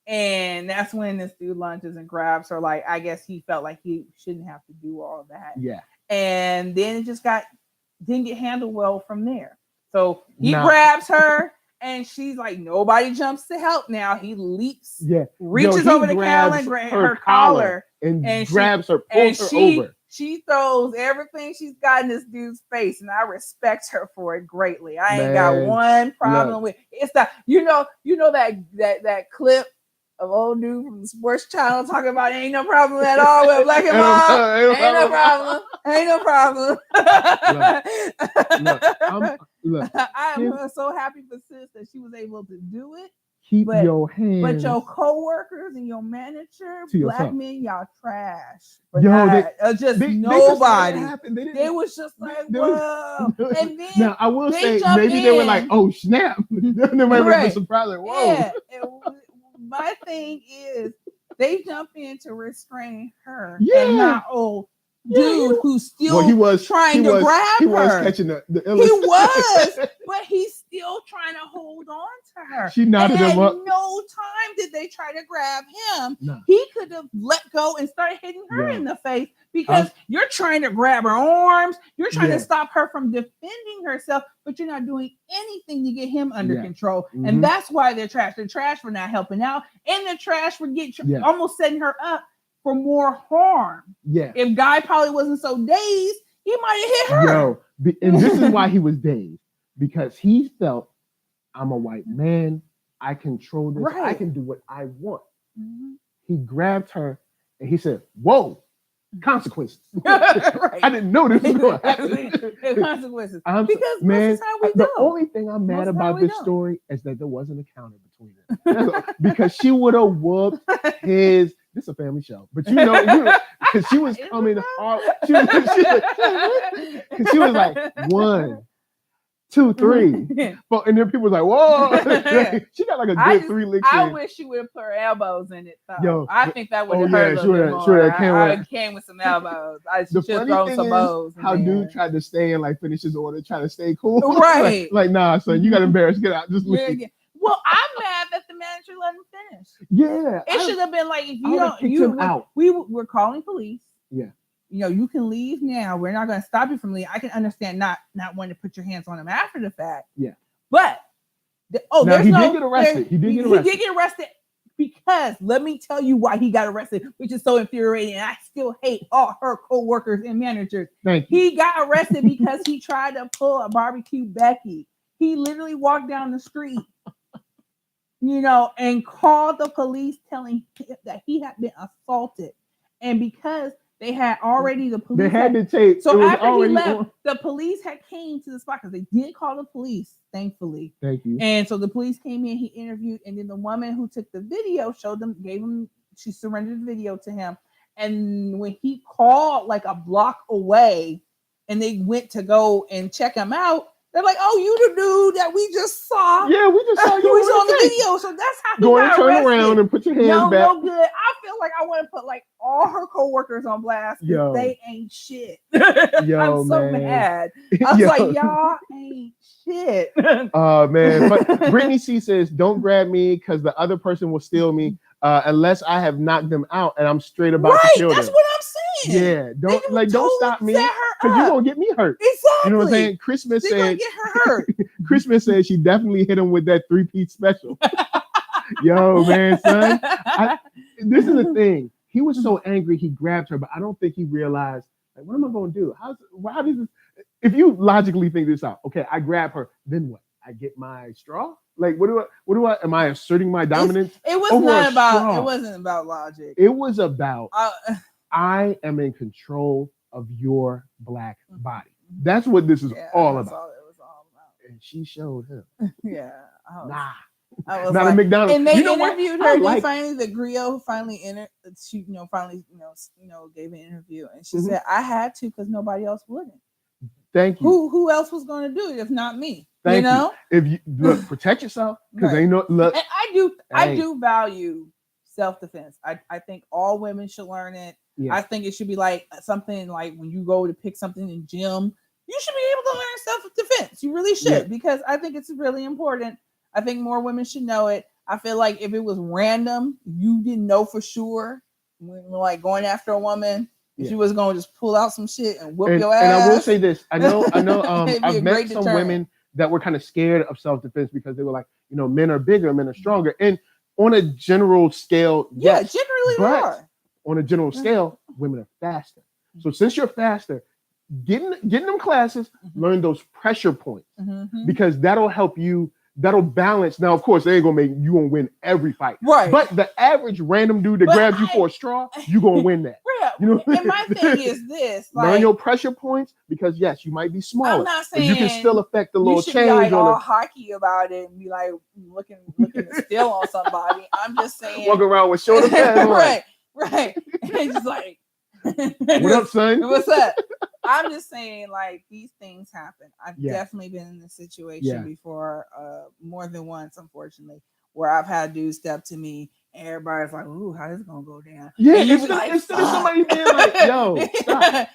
And that's when this dude lunges and grabs her. Like, I guess he felt like he shouldn't have to do all of that. Yeah. And then it just didn't get handled well from there. So he grabs her. And she's like, nobody jumps to help now. He leaps, reaches over the counter and grabs her collar and grabs her, pulls her over. She throws everything she's got in this dude's face, and I respect her for it greatly. I ain't got one problem with it. It's that you know that clip of old dude from the sports channel talking about ain't no problem at all with black and white. Ain't no problem. Look, I'm so happy for sis that she was able to do it. Keep your hands. But your co-workers and your manager, black men, y'all trash. Just nobody. They was just like, whoa. And then now I will say maybe they were like, oh snap. They might be surprised, like, whoa. Yeah. My thing is they jump in to restrain her. And not dude who's still trying to grab her. He was catching the He was, but he's still trying to hold on to her. She knotted him up. No time did they try to grab him. No. He could have let go and started hitting her in the face, because you're trying to grab her arms. You're trying to stop her from defending herself, but you're not doing anything to get him under control. Mm-hmm. And that's why they're trash. They're trash for not helping out, and they're trash for almost setting her up for more harm. Yeah. If Guy probably wasn't so dazed, he might have hit her. And this is why he was dazed, because he felt, I'm a white man. I control this. Right. I can do what I want. Mm-hmm. He grabbed her and he said, whoa, consequences. Right. I didn't know this was going to happen. Consequences. Because this is how we do. The only thing I'm mad about this story is that there wasn't a counter between them. Because she would have whooped his... This is a family show, but because she was coming hard. She was like 1, 2, 3, 4, and then people was like, "Whoa!" She got like a good 3 licks. I wish she would have put her elbows in it. I think that would have hurt a little bit more. I came with some elbows. I should have thrown some bows. How dude tried to stay and like finish his order, trying to stay cool. Right? like nah, son, you got embarrassed. Get out. Just leave. Yeah. Well, I'm mad that the manager let him finish. Yeah, it should have been like, if you don't, out. We're calling police. Yeah, you can leave now. We're not going to stop you from leaving. I can understand not wanting to put your hands on him after the fact. Yeah, but he did get arrested. He did get arrested because let me tell you why he got arrested, which is so infuriating. And I still hate all her co-workers and managers. Thank you. He got arrested because he tried to pull a barbecue Becky. He literally walked down the street. And called the police, telling him that he had been assaulted. And because they had already, the police had the tape. So after he left, the police had came to the spot, because they did call the police, thankfully. Thank you. And so the police came in, he interviewed, and then the woman who took the video she surrendered the video to him. And when he called like a block away and they went to go and check him out, They're like, oh, you the dude that we just saw. Yeah, we just saw you. We saw the video, so that's how he go got and turn arrested. around and put your hands back. No good. I feel like I want to put like all her coworkers on blast. Yo, they ain't shit. Yo, I'm so mad. I was like, y'all ain't shit. Oh man. But Brittany C says, don't grab me because the other person will steal me unless I have knocked them out and I'm straight about to kill them. That's what I'm saying. Yeah, don't stop me because you're gonna get me hurt. Exactly. You know what I'm saying? Christmas said gonna get her hurt. Christmas said she definitely hit him with that 3-piece special. Yo, man, son. This is the thing. He was so angry he grabbed her, but I don't think he realized, like, what am I gonna do? How does this? If you logically think this out, okay, I grab her, then what? I get my straw? Like, what do I am I asserting my dominance? It wasn't about logic. It was about I am in control of your black body. That's what this is all about. All it was all about. And she showed him. Yeah. Nah. I was not like, a McDonald's. And they interviewed her. Like, the Griot finally gave an interview, and she said, "I had to because nobody else wouldn't." Thank you. Who else was going to do it if not me? Thank you. If you look, protect yourself because they know. Look, and I do value self-defense. I think all women should learn it. Yeah. I think it should be like something like when you go to pick something in gym, you should be able to learn self-defense. You really should because I think it's really important. I think more women should know it. I feel like if it was random, you didn't know for sure when like going after a woman, she was going to just pull out some shit and whoop your ass. And I will say this: I know. I've met some women that were kind of scared of self-defense because they were like, men are bigger, men are stronger, and on a general scale, yes, generally they are. On a general scale, women are faster. So since you're faster, getting them classes, learn those pressure points because that'll help you. That'll balance. Now, of course, they ain't gonna make you gonna win every fight, right? But the average random dude that grabs you for a straw, you gonna win that. And my thing is this: learn your pressure points because yes, you might be smaller, I'm not saying but you can still affect the little change. Be like all hockey about it and be like looking to steal on somebody. I'm just saying, walk around with shoulder pads, right. And it's just like, what up, son? What's up? I'm just saying, like, these things happen. I've definitely been in this situation before, more than once, unfortunately, where I've had dudes step to me and everybody's like, ooh, how this gonna go down? Yeah, instead of somebody being like, yo, stop.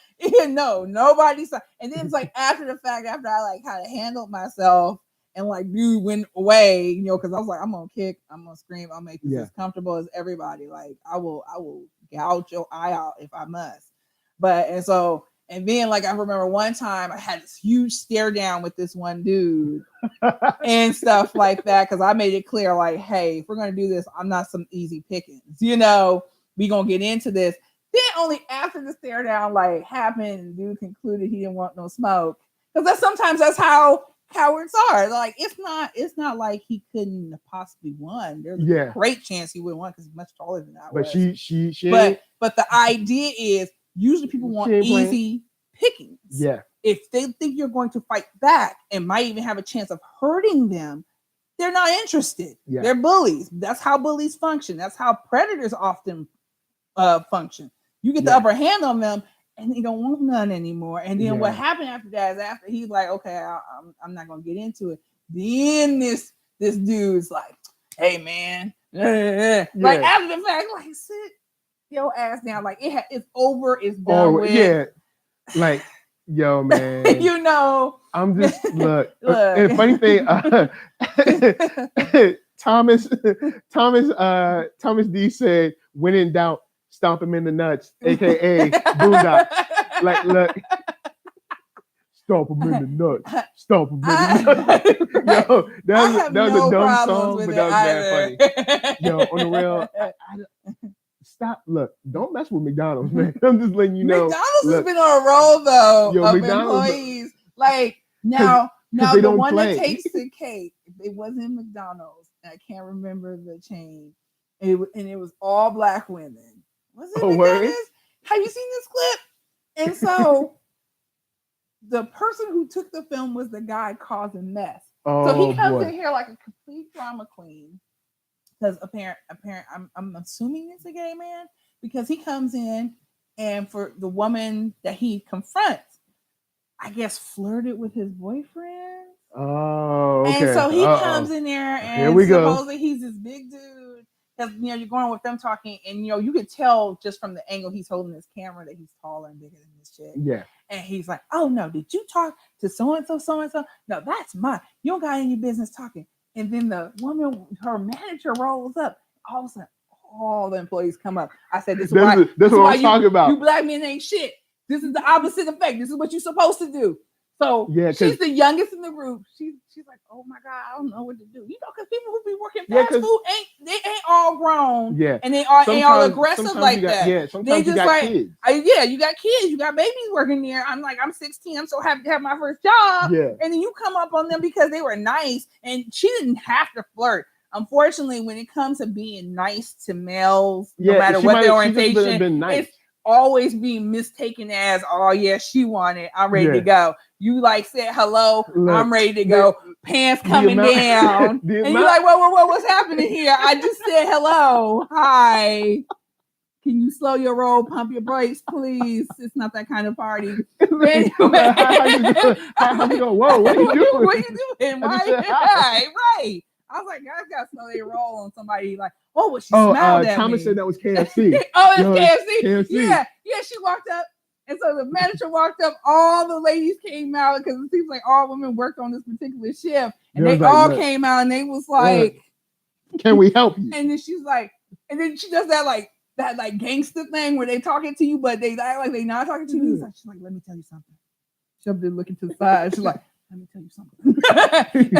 No, nobody stopped. And then it's like after the fact, after I like kind of handled myself and like dude went away, because I was like, I'm gonna kick, I'm gonna scream, I'll make this as comfortable as everybody. Like I will gouge your eye out if I must. And then, like, I remember one time I had this huge stare down with this one dude and stuff like that because I made it clear, like, hey, if we're going to do this, I'm not some easy pickings. We going to get into this. Then only after the stare down, like, happened, dude concluded he didn't want no smoke. Because sometimes that's how cowards are. Like, it's not like he couldn't have possibly won. There's a great chance he would have won because he's much taller than I was. But but the idea is, usually people want easy pickings. Yeah. If they think you're going to fight back and might even have a chance of hurting them, they're not interested. Yeah. They're bullies. That's how bullies function. That's how predators often function. You get the upper hand on them and they don't want none anymore. And then what happened after that is after he's like, okay, I'm not going to get into it. Then this dude's like, hey, man. Like after the fact, like, sit your ass down, like it's over, it's done with. Yeah, like yo, man. I'm just look. And funny thing, Thomas D said, "When in doubt, stomp him in the nuts," aka Boondock. Like, look, stomp him in the nuts, stomp him in the nuts. Yo, that was a dumb song, but that was very funny. Yo, on the real. Stop! Look, don't mess with McDonald's, man. I'm just letting you know. McDonald's has been on a roll though of employees. Like now the one that takes the cake. If it wasn't McDonald's, I can't remember the chain. And it was all black women. Was it McDonald's? Have you seen this clip? And so the person who took the film was the guy causing mess. So he comes in here like a complete drama queen. Because apparent, I'm assuming it's a gay man because he comes in and for the woman that he confronts, I guess flirted with his boyfriend Oh, okay. And so he comes in there, and supposedly he's this big dude. Because you're going with them talking, and you could tell just from the angle he's holding his camera that he's taller and bigger than this chick. Yeah. And he's like, "Oh no, did you talk to so and so, so and so? No, that's mine. You don't got any business talking." And then the woman, her manager, rolls up. All of a sudden, all the employees come up. I said, "This is why. That's what I'm talking about. You black men ain't shit. This is the opposite effect. This is what you're supposed to do." So she's the youngest in the group. She's like, "Oh my God, I don't know what to do." Because people who be working fast food ain't all grown. Yeah. And they ain't all aggressive like that. Yeah, sometimes they just kids. You got kids, you got babies working there. I'm like, I'm 16. I'm so happy to have my first job. Yeah. And then you come up on them because they were nice, and she didn't have to flirt. Unfortunately, when it comes to being nice to males, no matter what their orientation, it's always being mistaken as, "Oh yeah, she wanted. I'm ready to go." You said hello. Look, I'm ready to go. Pants coming down, and you're like, "Whoa, what's happening here? I just said hello, hi. Can you slow your roll, pump your brakes, please? It's not that kind of party." Anyway. How you go? Whoa, what are you doing? What are you doing? Right. I was like, guys got to slow their roll on somebody like, "Oh, well, she smiled at Thomas me." said that was KFC. It's KFC. Yeah. She walked up, and so the manager walked up. All the ladies came out because it seems like all women worked on this particular shift, and they all came out, and they was like, "Can we help you?" And then she's like, and then she does that gangster thing where they talking to you, but they act like they not talking to you. She's like, "Let me tell you something." She's up there looking to the side. She's like, "Let me tell you something."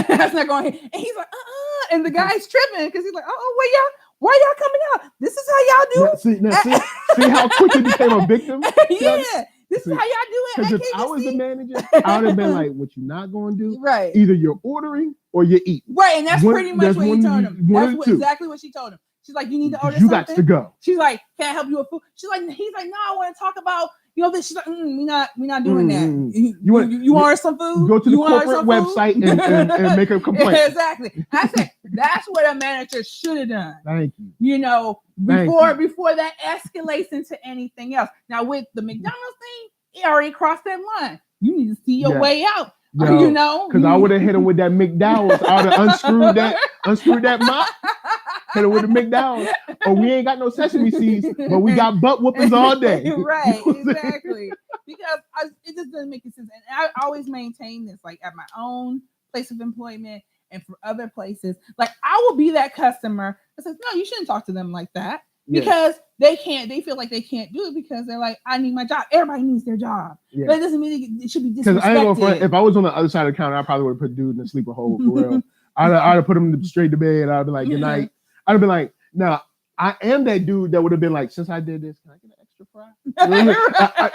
That's not going. And he's like, and the guy's tripping because he's like, "Oh, why y'all coming out? This is how y'all do." See how quick he became a victim. This is how y'all do it. Because if I was the manager, I would have been like, "What you not going to do? Right? Either you're ordering or you're eating." Right, and that's pretty much what he told him. That's exactly what she told him. She's like, "You need to order something. You got to go." She's like, "Can I help you with food?" He's like, "No, I want to talk about." This. She's like, "We not doing that. You order some food? Go to the corporate website and make a complaint." Exactly. I said that's what a manager should have done. Thank you. Before that escalates into anything else. Now with the McDonald's thing, it already crossed that line. You need to see your way out. Because I would have hit him with that McDonald's. I would have unscrewed that mop. Hit him with the McDonald's. Or we ain't got no sesame seeds, but we got butt whoopers all day. Right, exactly. Because it just doesn't make sense. And I always maintain this, like at my own place of employment and for other places. Like I will be that customer that says, "No, you shouldn't talk to them like that." Because they feel like they can't do it because they're like, "I need my job." Everybody needs their job. Yeah. But it doesn't mean it should be disrespected. If I was on the other side of the counter, I probably would have put dude in a sleeper hole for real. I'd have put him straight to bed. I'd be like, "Good night." I'd have been like, "Now, I am that dude that would have been like, since I did this, can I get an extra fry?"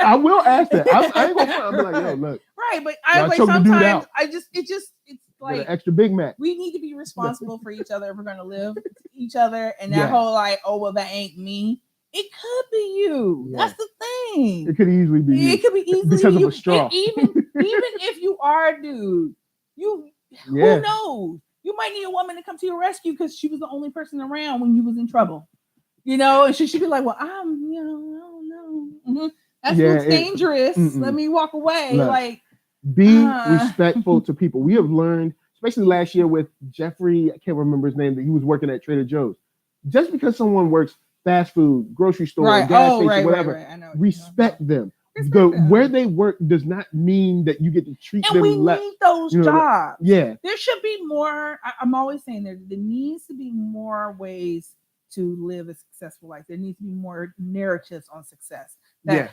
I will ask that. I ain't gonna front. I'll be like, "Yo, look." Right, but sometimes it's like an extra Big Mac. We need to be responsible for each other if we're gonna live each other. And that whole like, "Oh well, that ain't me." It could be you. Yeah. That's the thing. It could easily be you. It could be easily because you. Of a straw. Even if you are a dude, who knows? You might need a woman to come to your rescue because she was the only person around when you was in trouble. And she'd be like, "Well, I don't know. Mm-hmm. That looks dangerous. Let me walk away." Look, be respectful to people. We have learned, especially last year with Jeffrey, I can't remember his name, that he was working at Trader Joe's. Just because someone works fast food, grocery store, gas station, whatever, respect them. Where they work does not mean that you get to treat them less. We need those jobs. Yeah. There should be more. I'm always saying there needs to be more ways to live a successful life. There needs to be more narratives on success.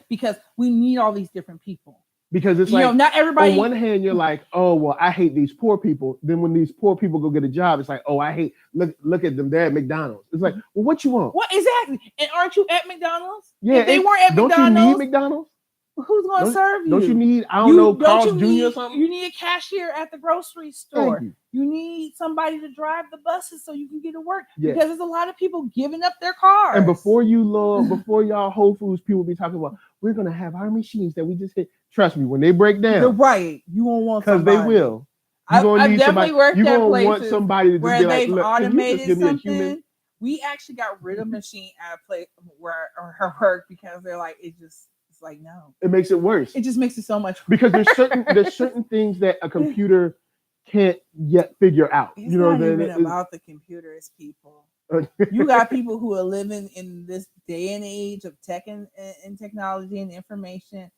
Because we need all these different people. Because it's like, not everybody. On one hand, you're like, "Oh, well, I hate these poor people." Then when these poor people go get a job, it's like, "Oh, I hate, look at them. They're at McDonald's." It's like, well, what you want? What exactly? And aren't you at McDonald's? Yeah. If they weren't at McDonald's. Don't you need McDonald's? Who's going to serve you? Don't you need, Carl's Jr. or something? You need a cashier at the grocery store. You need somebody to drive the buses so you can get to work. Yeah. Because there's a lot of people giving up their cars. And before y'all Whole Foods people be talking about, "We're going to have our machines that we just hit." Trust me, when they break down. You're right. You won't want somebody. Because they will. I've definitely worked at places want somebody to where be they've like, automated something. We actually got rid of machine at a place where her work because they're like, it's like, no. It makes it worse. It just makes it so much worse. Because there's certain things that a computer can't yet figure out. It's not even about the computer, it's people. You got people who are living in this day and age of tech and technology and information.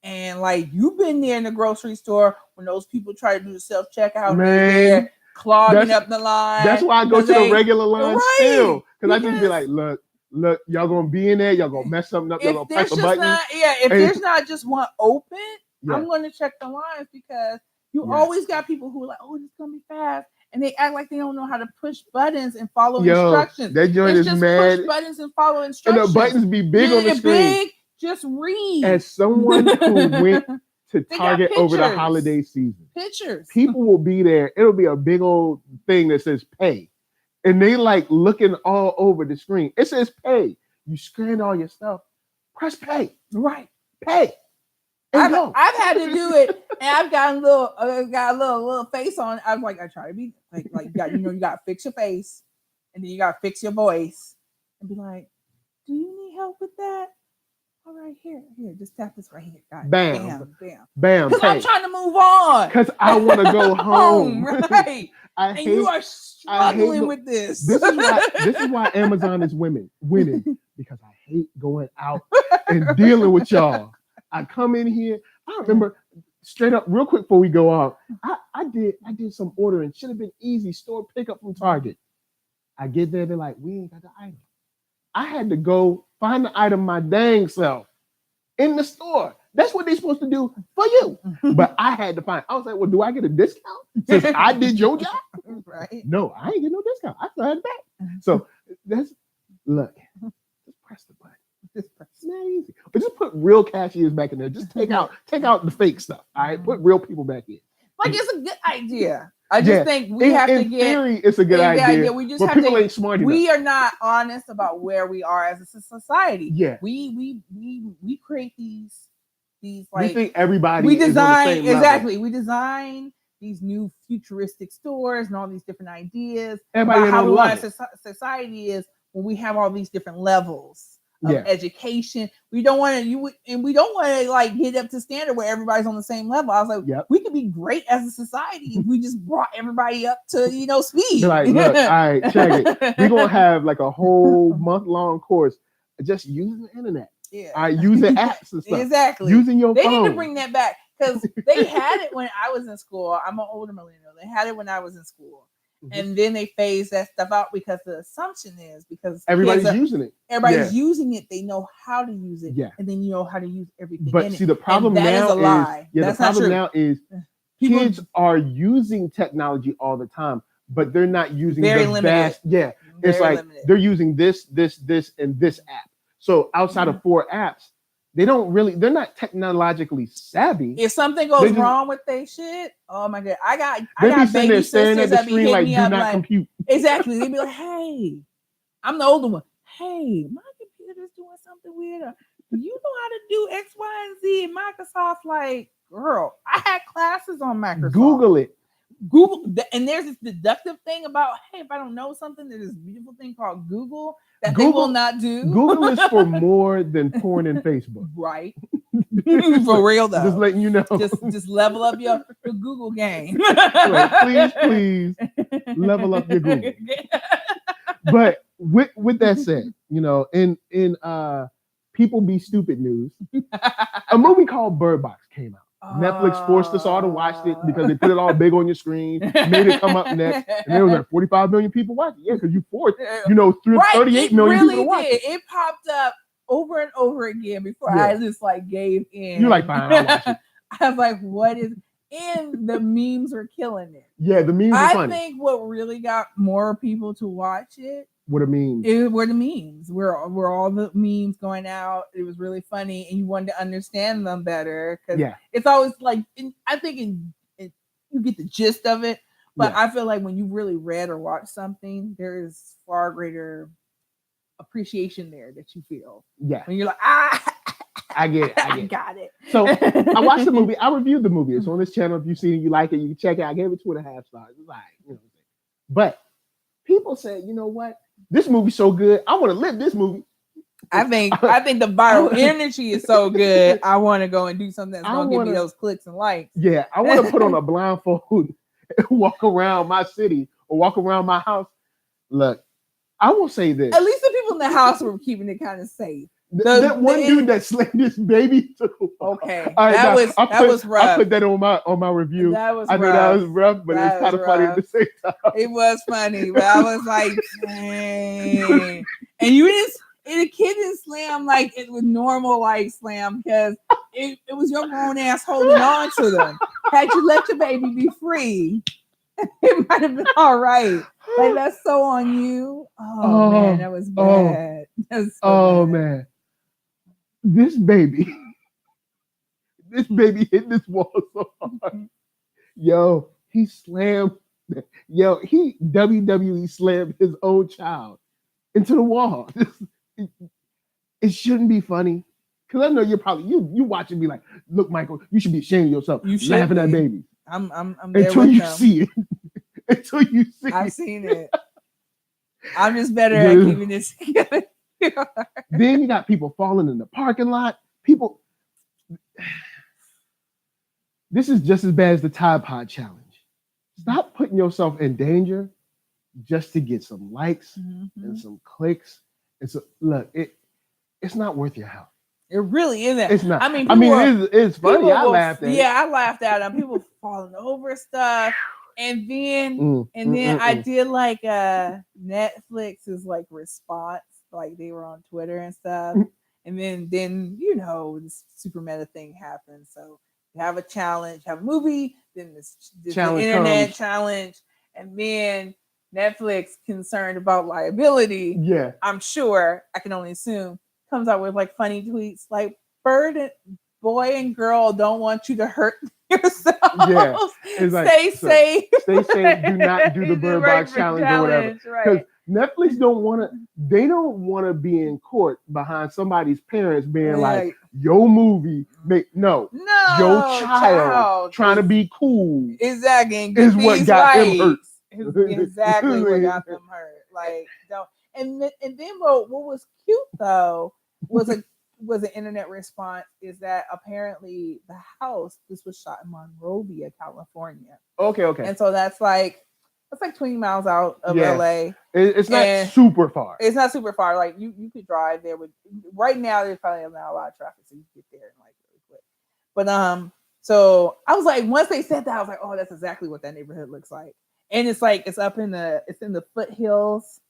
And like you've been there in the grocery store when those people try to do the self-checkout, man, clogging up the line. That's why I go to the regular line still. Because I just be like, look, y'all gonna be in there, y'all gonna mess something up, y'all gonna press a button. If there's not just one open, I'm gonna check the lines because you always got people who are like, oh, it's gonna be fast. And they act like they don't know how to push buttons and follow instructions. That joint is mad. Push buttons and follow instructions. And the buttons be big on the screen. Big, just read. As someone who went to Target over the holiday season, people will be there. It'll be a big old thing that says pay. And they like looking all over the screen. It says pay. You scan all your stuff. Press pay. Right. Pay. I've had to do it, and I've got a little face on. I was like, I try to be like you got to fix your face, and then you got to fix your voice, and be like, do you need help with that? All right, here, just tap this right here. Got it. Bam. Because I'm trying to move on. Because I want to go home. Right. You are struggling with this. This is why Amazon is winning because I hate going out and dealing with y'all. I come in here. I remember straight up, real quick before we go off. I did some ordering. Should have been easy store pickup from Target. I get there, they're like, we ain't got the item. I had to go find the item my dang self in the store. That's what they're supposed to do for you. But I had to find. I was like, well, do I get a discount since I did your job? Right. No, I ain't get no discount. I still had it back. So just press the button. It's not easy. But just put real cashiers back in there. Just take out the fake stuff. All right, put real people back in. Like it's a good idea. I just think we have to get. In theory, it's a good idea. We just but have people to. Ain't smart enough. We are not honest about where we are as a society. Yeah. We create these like. We think everybody. We design is on the same exactly. level. We design these new futuristic stores and all these different ideas everybody about how we want society is when we have all these different levels. Of education, we don't want to like get up to standard where everybody's on the same level. I was like, we could be great as a society if we just brought everybody up to speed. You're like, look, all right, check it. We're gonna have like a whole month-long course just using the internet. Yeah, all right, using apps and stuff. Exactly, using your phone. They need to bring that back because they had it when I was in school. I'm an older millennial. They had it when I was in school. And then they phase that stuff out because the assumption is because everybody's using it. Everybody's using it. They know how to use it. Yeah. And then you know how to use everything. But see, the problem now is that's the problem now is kids are using technology all the time, but they're not using very the limited. vast. Yeah. It's like they're using this, and this app. So outside of 4 apps, they're not technologically savvy. If something goes wrong with their shit, oh my God. I got baby sisters that be hitting me up like, compute. Exactly. They be like, hey, I'm the older one. Hey, my computer's doing something weird. Do you know how to do X, Y, and Z? And Microsoft, like, girl, I had classes on Microsoft. Google it. And there's this deductive thing about, hey, if I don't know something, there's this beautiful thing called Google that they will not do. Google is for more than porn and Facebook. Right. For real though. Just letting you know. Just level up your Google game. Like, please level up your Google. But with that said, in People Be Stupid news, a movie called Birdbox came out. Netflix forced us all to watch it because they put it all big on your screen, made it come up next, and there was like 45 million people watching. Yeah, because you forced, 38 million people to watch it. It popped up over and over again before I just like gave in. You're like, fine, I'll watch it. I was like, what is? And the memes were killing it. Yeah, the memes are funny. I think what really got more people to watch it. What a meme. Were the memes. Were all the memes going out. It was really funny, and you wanted to understand them better because it's always like I think you get the gist of it, but I feel like when you really read or watched something, there is far greater appreciation there that you feel. Yeah, when you're like, I get it. I got it. So I watched the movie. I reviewed the movie. It's on this channel. If you've seen it, you like it, you can check it. I gave it 2.5 stars. It's like, but people said, you know what? This movie's so good. I want to live this movie. I think the viral energy is so good. I want to go and do something that's going to give me those clicks and likes. Yeah, I want to put on a blindfold and walk around my city or walk around my house. Look, I will say this. At least the people in the house were keeping it kind of safe. That one dude that slammed his baby took a walk. Okay, right, that was rough. I put that on my review. That was I know that was rough, but it's kind of funny at the same time. It was funny, but I was like, dang. And you didn't. And the kid didn't slam like it was normal like slam because it was your grown ass holding on to them. Had you let your baby be free, it might have been all right. Like that's so on you. Oh man, that was bad. That was so bad. Man, this baby hit this wall so hard. Yo, he slammed. Yo, he WWE slammed his own child into the wall. It shouldn't be funny. Cause I know you're probably you watching me like, look, Michael, you should be ashamed of yourself. You laughing at baby. I'm there until with you them. see it. Until you see I've it. seen it. I'm just better at keeping this together. Then you got people falling in the parking lot. People, this is just as bad as the Tide Pod challenge. Stop putting yourself in danger just to get some likes and some clicks. And so look, it's not worth your health. It really isn't. It's not. I mean, it's funny. I laughed at it. Yeah, I laughed at them. People falling over stuff. And then I did like Netflix's like response, like they were on Twitter and stuff. And then you know this super meta thing happens. So you have a challenge, have a movie, then this internet challenge, and then Netflix, concerned about liability. Yeah, I'm sure, I can only assume, comes out with like funny tweets like boy and girl don't want you to hurt yourself. Yeah, it's like, stay safe. Stay safe. Do not do the Birdbox challenge or whatever. Because Netflix don't want to be in court behind somebody's parents being like, your movie, your child trying to be cool. Exactly. Is what got them hurt. Exactly what got them hurt. Like, don't. And then what was cute though was an internet response is that apparently this was shot in Monrovia, California. Okay. And so that's like 20 miles out of LA. It's not super far. It's not super far. Like you could drive there right now there's probably not a lot of traffic, so you can get there in like really quick. But so I was like, once they said that, I was like, oh, that's exactly what that neighborhood looks like. And it's like it's in the foothills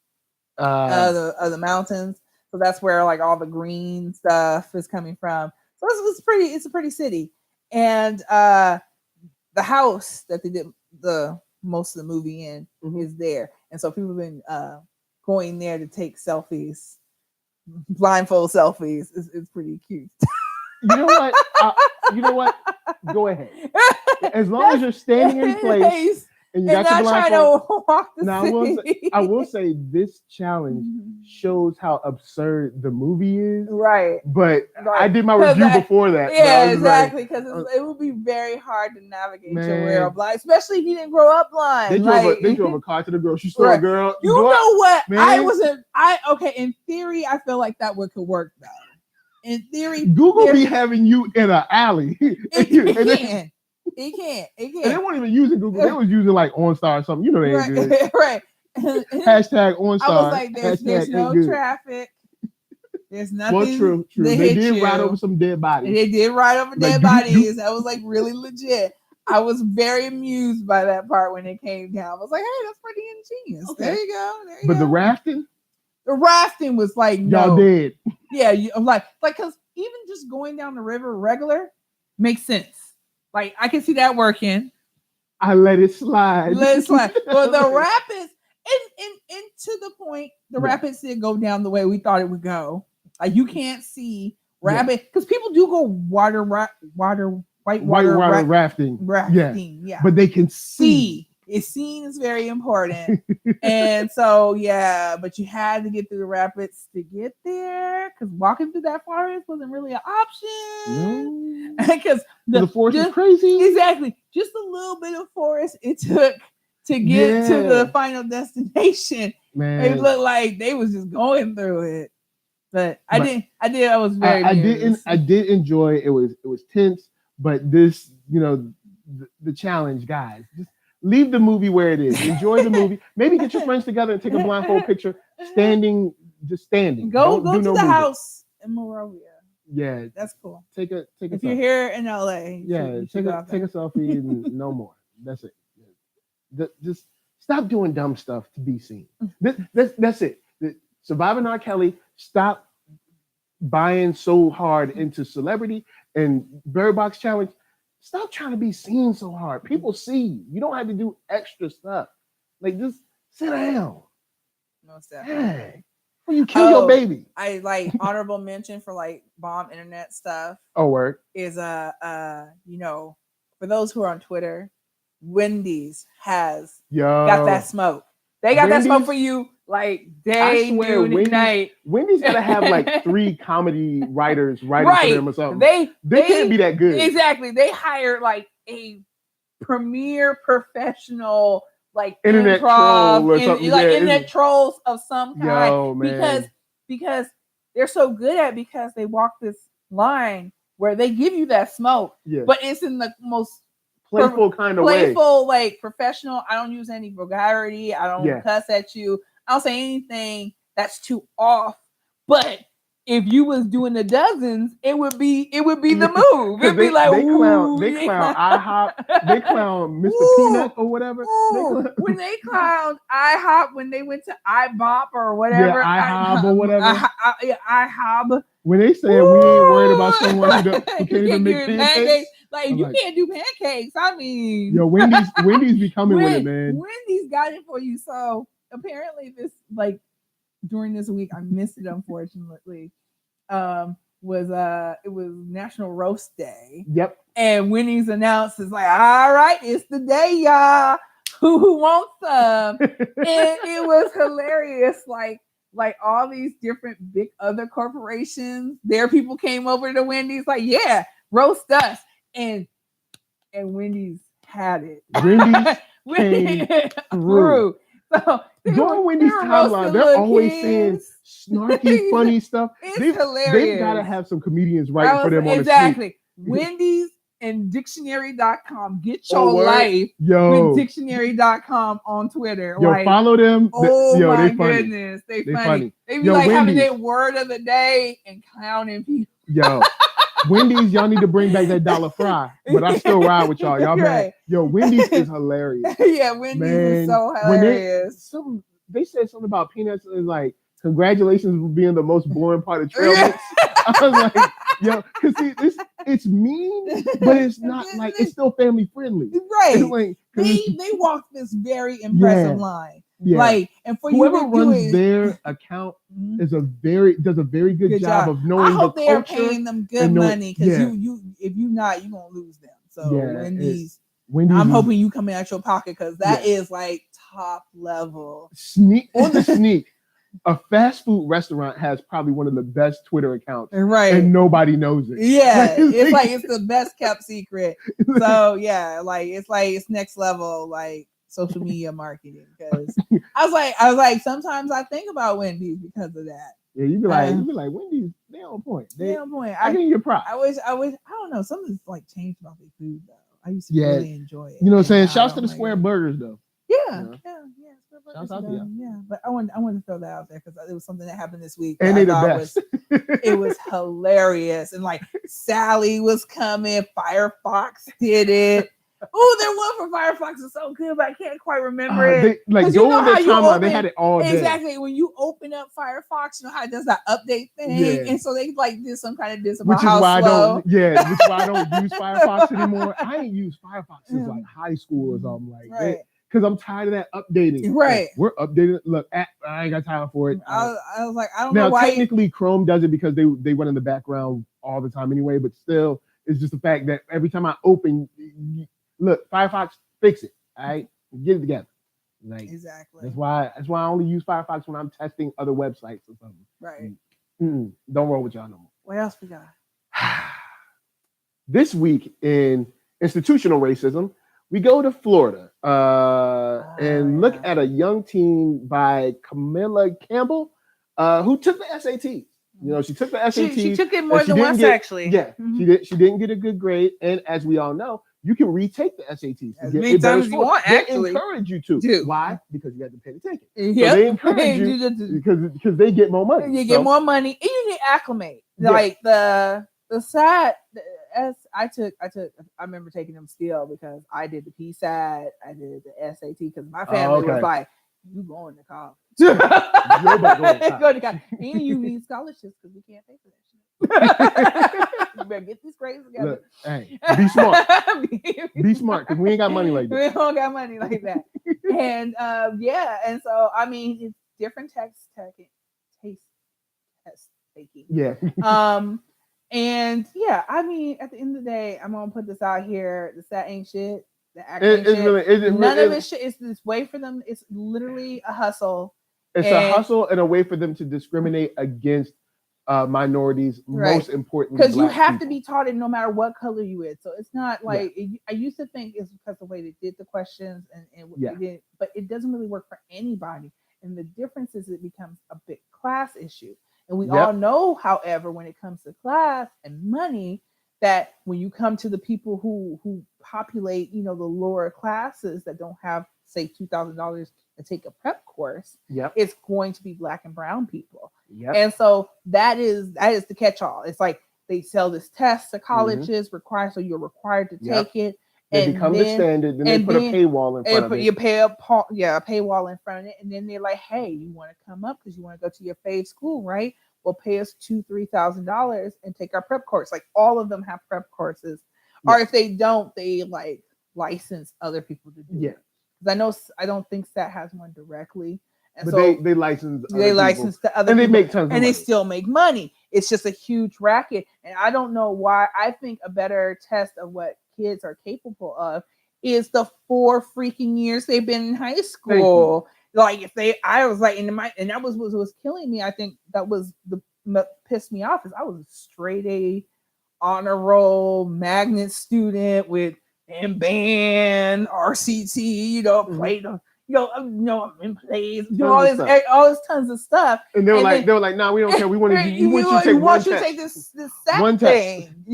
of the mountains. So that's where like all the green stuff is coming from. So it's a pretty city. And the house that they did the most of the movie in is there. And so people have been going there to take selfies, blindfold selfies. It's pretty cute. You know what? Go ahead. As long as you're standing in place. And you got your blindfold. To walk the city. I will say this challenge shows how absurd the movie is. Right. But I did my review before that. Yeah, exactly. Because it would be very hard to navigate your world blind, especially if you didn't grow up blind. They drove a car to the grocery store, right. Girl. You know what? Man. In theory, I feel like that could work though. In theory, Google be having you in an alley. It can't. And they weren't even using Google. They was using like OnStar or something. You know they ain't good. Right. Hashtag OnStar. I was like, there's no traffic. There's nothing. Well, true. They did ride over some dead bodies. They did ride over dead bodies. That was like really legit. I was very amused by that part when it came down. I was like, hey, that's pretty ingenious. Okay. There you go. The rafting? The rafting was like, y'all dead. Yeah, like, because even just going down the river regular makes sense. Like, I can see that working. I let it slide. Well, the rapids, and to the point, the rapids didn't go down the way we thought it would go. Like, you can't see rapid, because people do go white water rafting. Yeah. But they can see. Seeing is very important. And so, but you had to get through the rapids to get there, because walking through that forest wasn't really an option. Because the forest is crazy. Exactly. Just a little bit of forest it took to get to the final destination. Man. It looked like they was just going through it. But I was very I did enjoy it. It was tense, but this, the challenge, guys. Just leave the movie where it is. Enjoy the movie. Maybe get your friends together and take a blindfold picture, standing. Go to the house in Monrovia. Yeah, that's cool. Take a. If you're here in LA, take a selfie and no more. That's it. Just stop doing dumb stuff to be seen. That's it. Surviving R. Kelly. Stop buying so hard into celebrity and Birdbox challenge. Stop trying to be seen so hard. People see you. You don't have to do extra stuff. Like, just sit down. No stuff. Hey. Well, you kill your baby. I like honorable mention for like bomb internet stuff. Oh, word. Is for those who are on Twitter, Wendy's has got that smoke. They got that smoke for you like day, noon, and night. Wendy's gotta have like 3 comedy writers writing for them or something. They can't be that good. Exactly. They hired like a premier professional like internet troll or something. Internet trolls of some kind. Because they're so good at because they walk this line where they give you that smoke, but it's in the most playful kind of way. Playful, like professional. I don't use any vulgarity. I don't cuss at you. I don't say anything that's too off. But if you was doing the dozens, it would be the move. It'd be like they clown IHOP, they clown Mr. Peanut or whatever. When they clowned IHOP, when they went to IBOP or whatever, IHOP or whatever. IHOP. When they said we ain't worried about someone who can't even make pancakes. Like, if you can't do pancakes, I mean, Wendy's be coming with it, man. Wendy's got it for you. So apparently, during this week, I missed it unfortunately. It was National Roast Day. Yep. And Wendy's announced it's like, all right, it's the day, y'all. Who wants some? And it was hilarious. Like all these different big other corporations, their people came over to Wendy's, like, yeah, roast us. And Wendy's had it. Wendy's came through. So during Wendy's timeline, they're always saying snarky, funny stuff. It's hilarious. They've got to have some comedians writing for them on the street. Wendy's and dictionary.com. Get your life with dictionary.com on Twitter. Follow them. My goodness. They funny. They be like having their word of the day and clowning people. Wendy's, y'all need to bring back that $1 fry, but I still ride with y'all. Y'all man, Wendy's is hilarious. Wendy's is so hilarious. They said something about peanuts and like, congratulations for being the most boring part of trail mix. I was like, because see, it's mean, but it's not like, it's still family friendly. Right. Like, they walk this very impressive line. Yeah. Like, and for whoever runs their account does a very good job of knowing. I hope the they are paying them good money because if you're not, you're gonna lose them. So Wendy's, I'm hoping you come in at your pocket because that is like top level. Sneak. A fast food restaurant has probably one of the best Twitter accounts, and nobody knows it. Yeah, it's the best kept secret. So it's next level social media marketing because I was like sometimes I think about Wendy's because of that. Yeah, you'd be like Wendy's, they on point. They on point. I give you your props. I don't know, something's like changed about the food though. I used to really enjoy it. You know what I'm saying? Shouts to the Square Burgers though. Yeah. Shouts out to you. Yeah, but I wanted to throw that out there because it was something that happened this week. And they the best. It was hilarious, and like Sally was coming, Firefox did it. Oh, their one for Firefox is so good, but I can't quite remember it. During their timeline, they had it all day. Exactly. When you open up Firefox, you know how it does that update thing, and so they did some kind of diss about how slow. Which is why I don't use Firefox anymore. I ain't used Firefox since like high school or something because I'm tired of that updating. Right. Like, we're updating. Look, I ain't got time for it. I was like, I don't know why. Now, technically, Chrome does it because they run in the background all the time anyway, but still, it's just the fact that every time I open, look, Firefox, fix it. All right, get it together. Like, exactly. That's why I only use Firefox when I'm testing other websites or something. Right. Don't roll with y'all no more. What else we got? This week in institutional racism, we go to Florida and look at a young teen by Camilla Campbell, who took the SATs. You know, she took the SATs. She took it more than once, actually. Yeah, she didn't get a good grade, and as we all know, you can retake the SATs. As many times as you want, actually. They encourage you to. Why? Because you have to pay the ticket. Yeah. So they encourage you because they get more money. You get more money and you get acclimate. Like the SAT, I remember taking them still because I did the PSAT, I did the SAT because my family was like, you going to college. You're about to go to college. And you need scholarships because we can't pay for that shit. You better get these grades together. Look, hey, be smart. Be smart because we ain't got money like that. We don't got money like that. And and so I mean it's different test taking. Yeah. And yeah, I mean at the end of the day, I'm gonna put this out here. The SAT ain't shit. The act ain't shit. None of it shit. It's this way for them. It's literally a hustle. It's a hustle and a way for them to discriminate against minorities, most importantly, because you have to be taught it no matter what color you is. So it's not like I used to think it's because the way they did the questions and they did, but it doesn't really work for anybody. And the difference is it becomes a big class issue. And we all know, however, when it comes to class and money, that when you come to the people who populate, the lower classes that don't have, say, $2,000 to take a prep course, it's going to be Black and brown people. And so that is the catch-all. It's like they sell this test to colleges, so you're required to take it. They become the standard, then they put a paywall in front of it. You pay a paywall in front of it, and then they're like, hey, you want to come up because you want to go to your fave school, right? Well, pay us $2,000-$3,000 and take our prep course. Like all of them have prep courses. Or if they don't, they like license other people to do it. Because I don't think SAT has one directly. And but so they license to other and people, they make tons of money. They still make money. It's just a huge racket. And I don't know why. I think a better test of what kids are capable of is the 4 freaking years they've been in high school. Like I was like and that was what was killing me. I think that was pissed me off is I was a straight A honor roll magnet student with and band RCT, played, I'm in plays, all this tons of stuff. And they were like, nah, we don't care. We want you to take this SAT thing,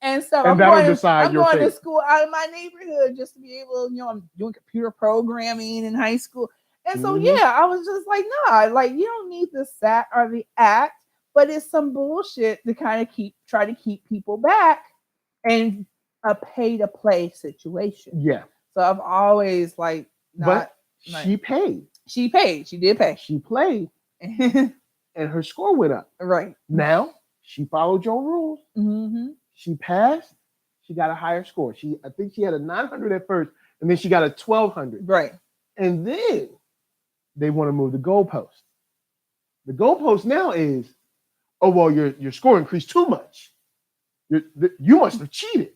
And so I'm going to school out of my neighborhood just to be able, I'm doing computer programming in high school. And so, I was just like, nah, like you don't need the SAT or the ACT, but it's some bullshit to kind of try to keep people back and a pay to play situation. Yeah. So I've always she paid. She paid. She did pay. She played. And her score went up. Right. Now she followed your rules. Mm-hmm. She passed. She got a higher score. I think she had a 900 at first, and then she got a 1200. Right. And then they want to move the goalpost. The goalpost now is, oh well, your score increased too much. You must have cheated.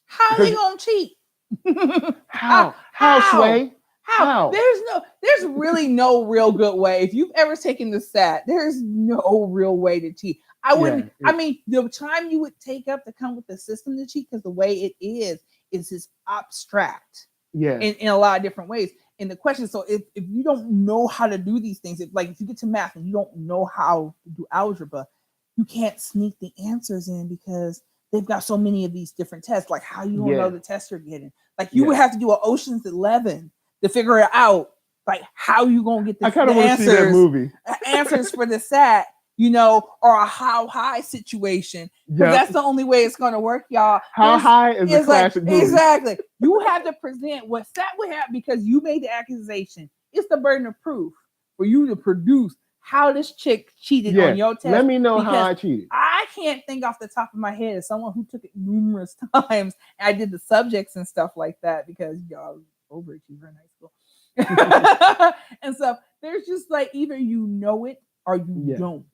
How are they gonna cheat? How, Sway? How? There's really no real good way. If you've ever taken the SAT, there's no real way to cheat. I wouldn't. Yeah. I mean, the time you would take up to come with the system to cheat, because the way it is just abstract. Yeah. In a lot of different ways. In the question, so if you don't know how to do these things, if you get to math and you don't know how to do algebra, you can't sneak the answers in because they've got so many of these different tests. Like how you don't know the test you're getting. Like you would have to do an Ocean's 11 to figure it out. Like how you gonna get the I kind of want to see that movie. Answers for the SAT, or a how high situation. Because that's the only way it's gonna work, y'all. How high is a classic movie. Exactly. You have to present what SAT would have because you made the accusation. It's the burden of proof for you to produce how this chick cheated on your test. Let me know how I cheated. I can't think off the top of my head as someone who took it numerous times. And I did the subjects and stuff like that because y'all overachiever in high school. And stuff. There's just like either you know it or you don't.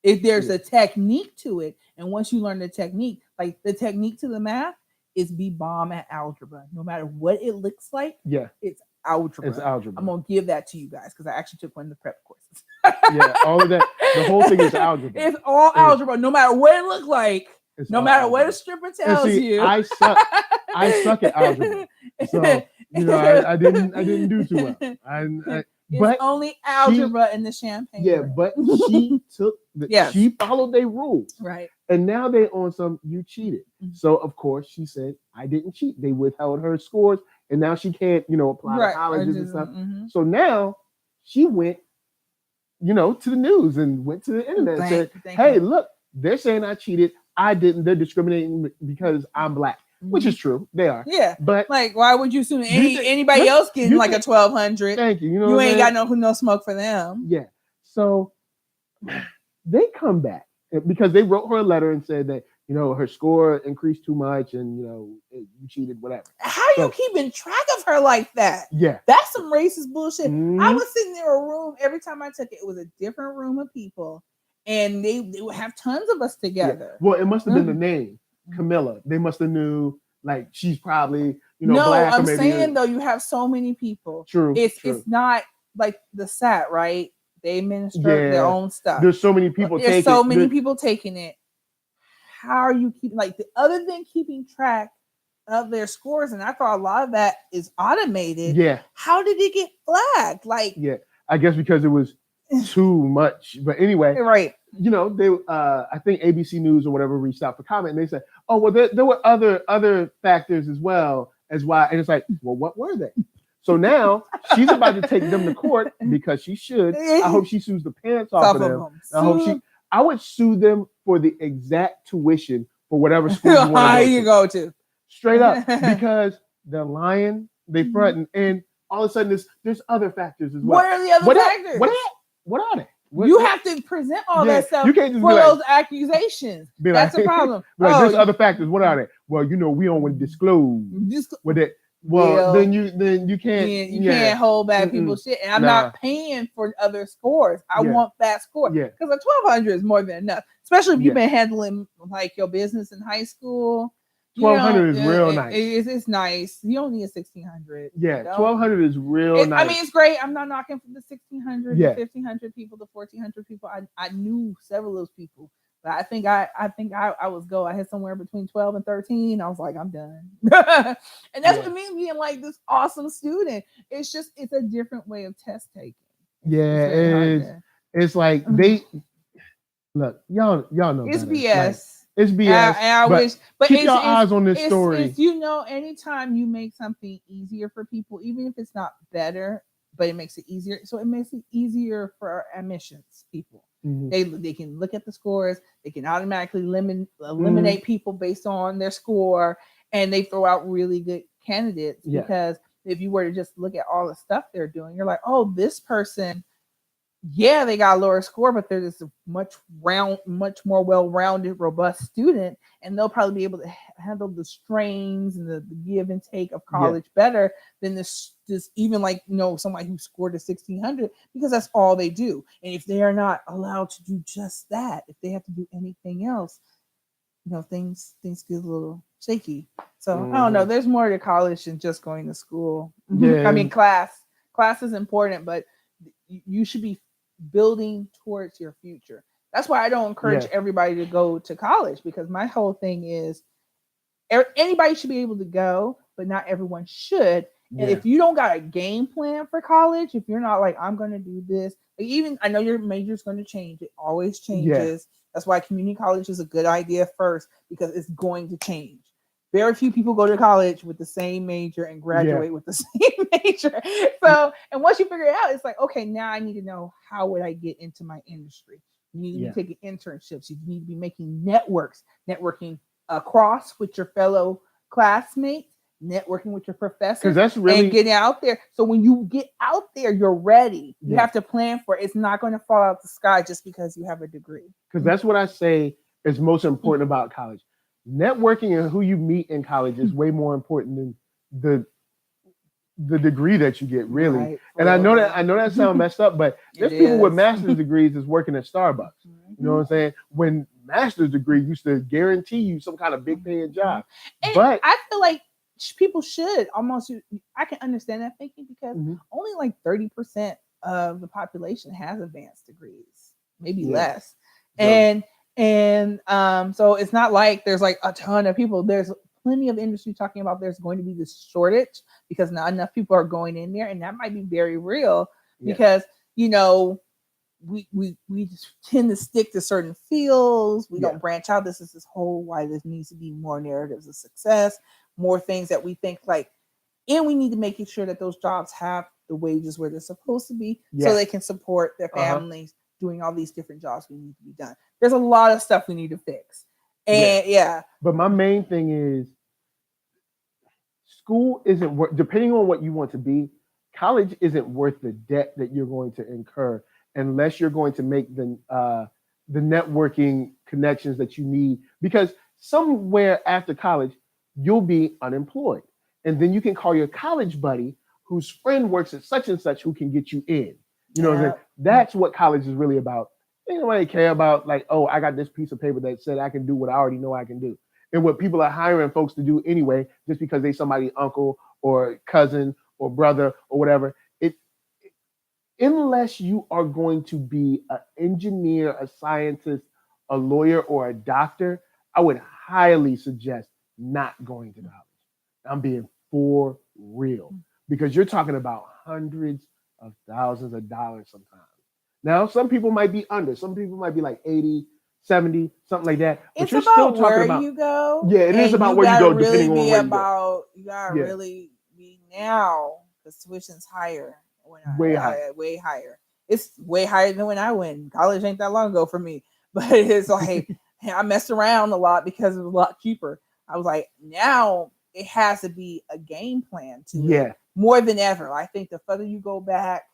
If there's a technique to it, and once you learn the technique, like the technique to the math is be bomb at algebra. No matter what it looks like, it's algebra. It's algebra. I'm gonna give that to you guys because I actually took one of the prep courses. All of that. The whole thing is algebra. It's all algebra, no matter what it looks like, no matter what a stripper tells you. I suck at algebra. So I didn't do too well. It's only algebra in the champagne. Yeah, but she took she followed their rules. Right. And now they on some, you cheated. So of course she said, I didn't cheat. They withheld her scores, and now she can't, apply to colleges and stuff. So now she went, to the news and went to the internet and said, hey, look, they're saying I cheated. I didn't. They're discriminating because I'm Black, which is true. They are. Yeah. But like, why would you assume anybody else getting like a 1,200? Thank you. You ain't got no smoke for them. Yeah. So they come back because they wrote her a letter and said that, her score increased too much and, you cheated, whatever. How are you keeping track of her like that? Yeah. That's some racist bullshit. I was sitting in a room, every time I took it, it was a different room of people, and they would have tons of us together. Yeah. Well, it must have been the name, Camilla. They must have knew, like, she's probably, no, Black. I'm saying, though, you have so many people. True. It's not like the SAT, right? They administer their own stuff. There's so many people taking it. There's so many people taking it. How are you keeping, like, the other than keeping track of their scores, and I thought a lot of that is automated. Yeah. How did it get flagged? Like, I guess because it was too much. But anyway, right. They I think ABC News or whatever reached out for comment, and they said, oh, well, there were other factors as well as why. And it's like, well, what were they? So now she's about to take them to court because she should. I hope she sues the pants off of them. I would sue them for the exact tuition for whatever school you want to go to. Straight up, because they're lying, they fronting, and all of a sudden there's other factors as well. What are the other factors? What are they? You have to present all that stuff you can't just for those accusations. That's the problem. There's other factors. What are they? Well, we don't want to disclose with it. Well, then you can't. You can't hold back people's shit. And I'm not paying for other scores. I want that score. Because a 1,200 is more than enough. Especially if you've been handling like your business in high school. 1,200 is real nice. It's nice. You don't need a 1,600. Yeah, 1,200 is real nice. I mean, it's great. I'm not knocking for the 1,600, the 1,500 people, the 1,400 people. I knew several of those people. But I think I was go. I had somewhere between 12 and 13. I was like, I'm done. And that's what it means being like this awesome student. It's a different way of test taking. It's like they look, y'all know it's better. BS. Like, it's BS. I wish, but keep your eyes on this story. It's, anytime you make something easier for people, even if it's not better, but it makes it easier. So it makes it easier for our admissions people. They can look at the scores. They can automatically eliminate people based on their score, and they throw out really good candidates. Because if you were to just look at all the stuff they're doing, you're like, oh, this person, they got a lower score, but they're just a much more well-rounded, robust student, and they'll probably be able to handle the strains and the give and take of college better than this even like somebody who scored a 1,600, because that's all they do. And if they are not allowed to do just that, if they have to do anything else, things get a little shaky. So I don't know. There's more to college than just going to school. I mean, class is important, but you should be building towards your future. That's why I don't encourage everybody to go to college, because my whole thing is anybody should be able to go, but not everyone should. And if you don't got a game plan for college, if you're not like, I'm going to do this, even I know your major is going to change. It always changes. That's why community college is a good idea first, because it's going to change. Very few people go to college with the same major and graduate with the same major. So, and once you figure it out, it's like, okay, now I need to know, how would I get into my industry? You need to be taking internships. You need to be making networking across with your fellow classmates, networking with your professors, and getting out there. So when you get out there, you're ready. You have to plan for it. It's not going to fall out the sky just because you have a degree. Because that's what I say is most important about college. Networking and who you meet in college is way more important than the degree that you get, really. Right. And I know that sounds messed up, but there's people with master's degrees that's working at Starbucks. You know what I'm saying? When master's degree used to guarantee you some kind of big paying job. And but I feel like people should almost, I can understand that thinking, because only like 30% of the population has advanced degrees, maybe less. And so it's not like there's like a ton of people. There's plenty of industry talking about there's going to be this shortage because not enough people are going in there, and that might be very real because we just tend to stick to certain fields. We don't branch out. This is this whole why there needs to be more narratives of success, more things that we think like, and we need to make sure that those jobs have the wages where they're supposed to be, so they can support their families doing all these different jobs we need to be done. There's a lot of stuff we need to fix. And but my main thing is school isn't worth, depending on what you want to be, college isn't worth the debt that you're going to incur unless you're going to make the networking connections that you need, because somewhere after college you'll be unemployed, and then you can call your college buddy whose friend works at such and such who can get you in. You know what I'm saying? That's what college is really about. They don't really care about like, oh, I got this piece of paper that said I can do what I already know I can do. And what people are hiring folks to do anyway, just because they somebody's uncle or cousin or brother or whatever. Unless you are going to be an engineer, a scientist, a lawyer, or a doctor, I would highly suggest not going to college. I'm being for real, because you're talking about hundreds of thousands of dollars sometimes. Now, some people might be under, some people might be like 80, 70, something like that. But it's you're about still talking where about, you go. Yeah, it is about where you go, really depending on where you go. You gotta really be now, the tuition's higher. Way higher. It's way higher than when I went. College ain't that long ago for me. But it's like, I messed around a lot because it was a lot cheaper. I was like, now it has to be a game plan to it more than ever. I think the further you go back,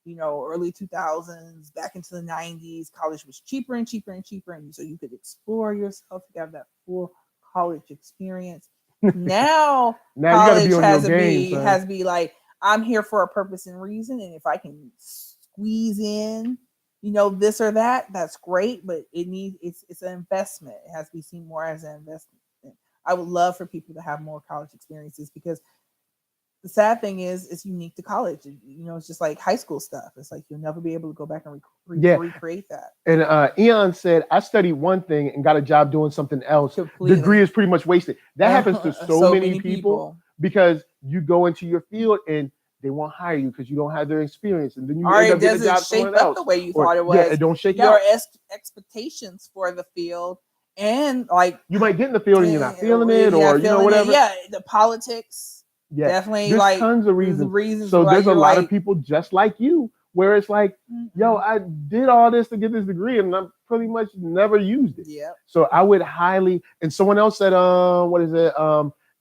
early 2000s, back into the 90s, college was cheaper and cheaper and cheaper. And so you could explore yourself to have that full college experience. Now college has to be like, I'm here for a purpose and reason. And if I can squeeze in, this or that, that's great. But it's an investment. It has to be seen more as an investment. I would love for people to have more college experiences, because the sad thing is it's unique to college. It's just like high school stuff. It's like you'll never be able to go back and recreate that. And Eon said, I studied one thing and got a job doing something else. Completely. Degree is pretty much wasted. That happens to so many people because you go into your field and they won't hire you because you don't have their experience, and then you end up getting a job somewhere else. The way you thought it was. Yeah, it don't shake out. Your expectations for the field, and like you might get in the field and you're not feeling it, or whatever. The politics. Yeah, definitely. There's like tons of reasons. So there's a lot of people just like you, where it's like, yo, I did all this to get this degree, and I pretty much never used it. Yeah. So I would highly. And someone else said, what is it?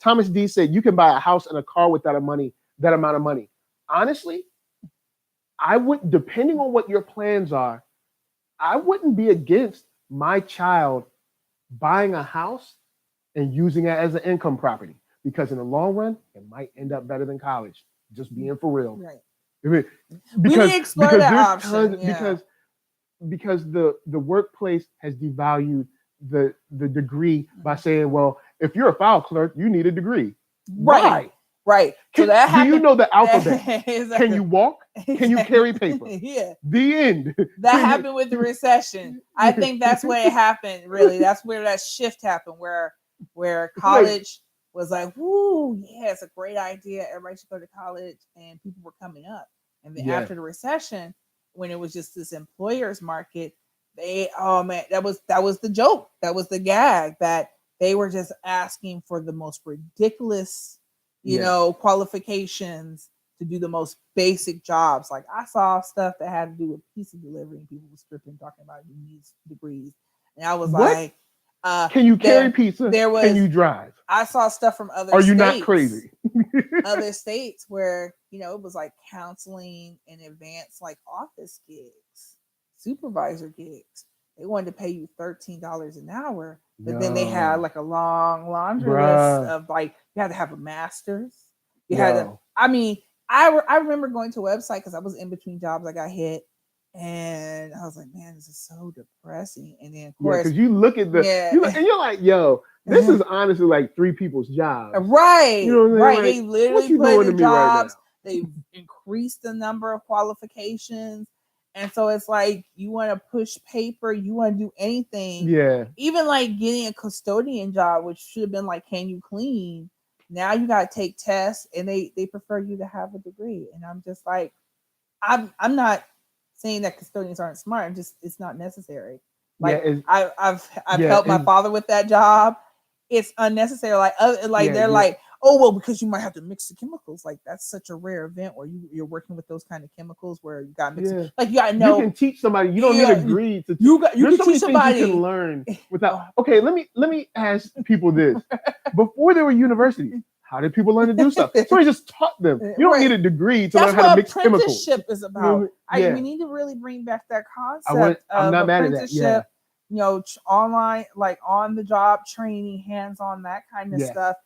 Thomas D said you can buy a house and a car with that amount of money. Honestly, I would, depending on what your plans are, I wouldn't be against my child buying a house and using it as an income property, because in the long run, it might end up better than college. Just being for real. Right. Because we need to explore that option. Because the workplace has devalued the degree by saying, well, if you're a file clerk, you need a degree. Right. Why? Right. So do you know the alphabet? Can you walk? Can you carry paper? Yeah. The end. That happened with the recession. I think that's when it happened, really. That's where that shift happened, where college was like, whoo, yeah, it's a great idea. Everybody should go to college, and people were coming up. And then after the recession, when it was just this employer's market, that was the joke. That was the gag, that they were just asking for the most ridiculous qualifications to do the most basic jobs. Like I saw stuff that had to do with pizza delivery, and people were stripping, talking about you need degrees. And I was like, can you carry pizza? Can you drive? I saw stuff from other states. Are you not crazy? Other states where, it was like counseling and advanced like office gigs, supervisor gigs. They wanted to pay you $13 an hour, but then they had like a long laundry list of like, you had to have a master's. You had to, I remember going to a website because I was in between jobs. I got hit, and I was like, man, this is so depressing. And then of course, because you look at and you're like, yo, this is honestly like 3 people's jobs. Right. You know what I mean? Right. They literally put in jobs. They've increased the number of qualifications. And so it's like, you want to push paper, you want to do anything. Yeah. Even like getting a custodian job, which should have been like, can you clean? Now you got to take tests, and they prefer you to have a degree. And I'm just like, I'm not saying that custodians aren't smart. It's not necessary. Like I've yeah, helped my father with that job. It's unnecessary. They're like, oh well, because you might have to mix the chemicals. Like that's such a rare event where you're working with those kind of chemicals where you got mixed. Like you gotta know. You can teach somebody. You don't need a degree to. You can teach somebody. You can learn without. Okay, let me ask people this. Before there were universities, how did people learn to do stuff? Somebody just taught them. You don't need a degree to learn how to mix chemicals. That's what apprenticeship is about. We need to really bring back that concept of apprenticeship. You know, online, like on the job training, hands-on, that kind of stuff.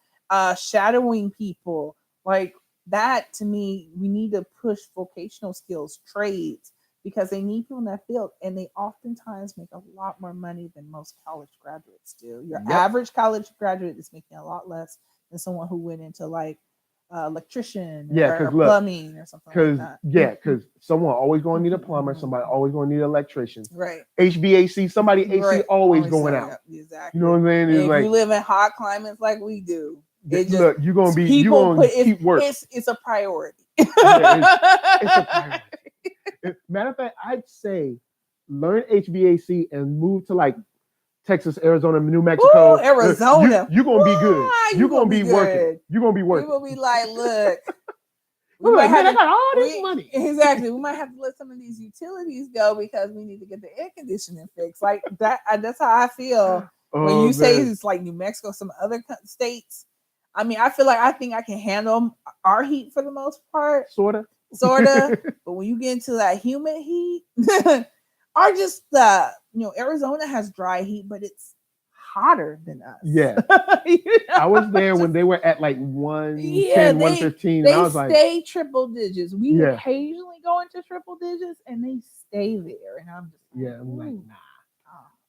Shadowing people like that. To me, we need to push vocational skills, trades, because they need people in that field, and they oftentimes make a lot more money than most college graduates do. Your average college graduate is making a lot less than someone who went into like electrician or plumbing or something like that. Because someone always going to need a plumber, somebody always going to need an electrician. Right. HVAC, somebody AC always going out. Exactly. You know what I'm saying? If you live in hot climates like we do, look, you're gonna keep work. It's a priority. It's a priority. Matter of fact, I'd say learn HVAC and move to like Texas, Arizona, New Mexico. Ooh, Arizona. You're gonna be good. You're gonna be working. You're gonna be working. You're gonna be like, look. I got all this money. Exactly. We might have to let some of these utilities go because we need to get the air conditioning fixed. Like that. That's how I feel when you say it's like New Mexico, some other states. I mean, I think I can handle our heat for the most part. Sorta. But when you get into that humid heat, or just Arizona has dry heat, but it's hotter than us. Yeah. I was there when they were at like 110, 115. They and I was like, stay triple digits. We occasionally go into triple digits and they stay there. And I'm just I'm like,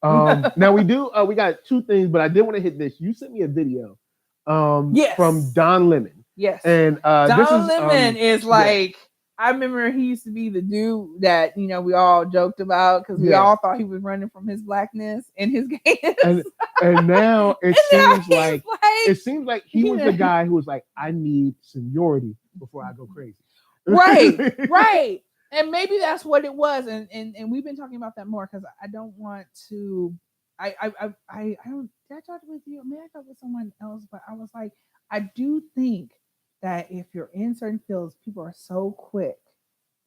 nah. Now we got two things, but I did want to hit this. You sent me a video from Don Lemon. Yes. And Don Lemon is like, I remember he used to be the dude that, we all joked about because we all thought he was running from his blackness and his gayness. And now it seems like he was the guy who was like, I need seniority before I go crazy. Right. And maybe that's what it was. And we've been talking about that more because I don't want to. I don't. Did I talk with you? Maybe I talked with someone else, but I was like, I do think that if you're in certain fields, people are so quick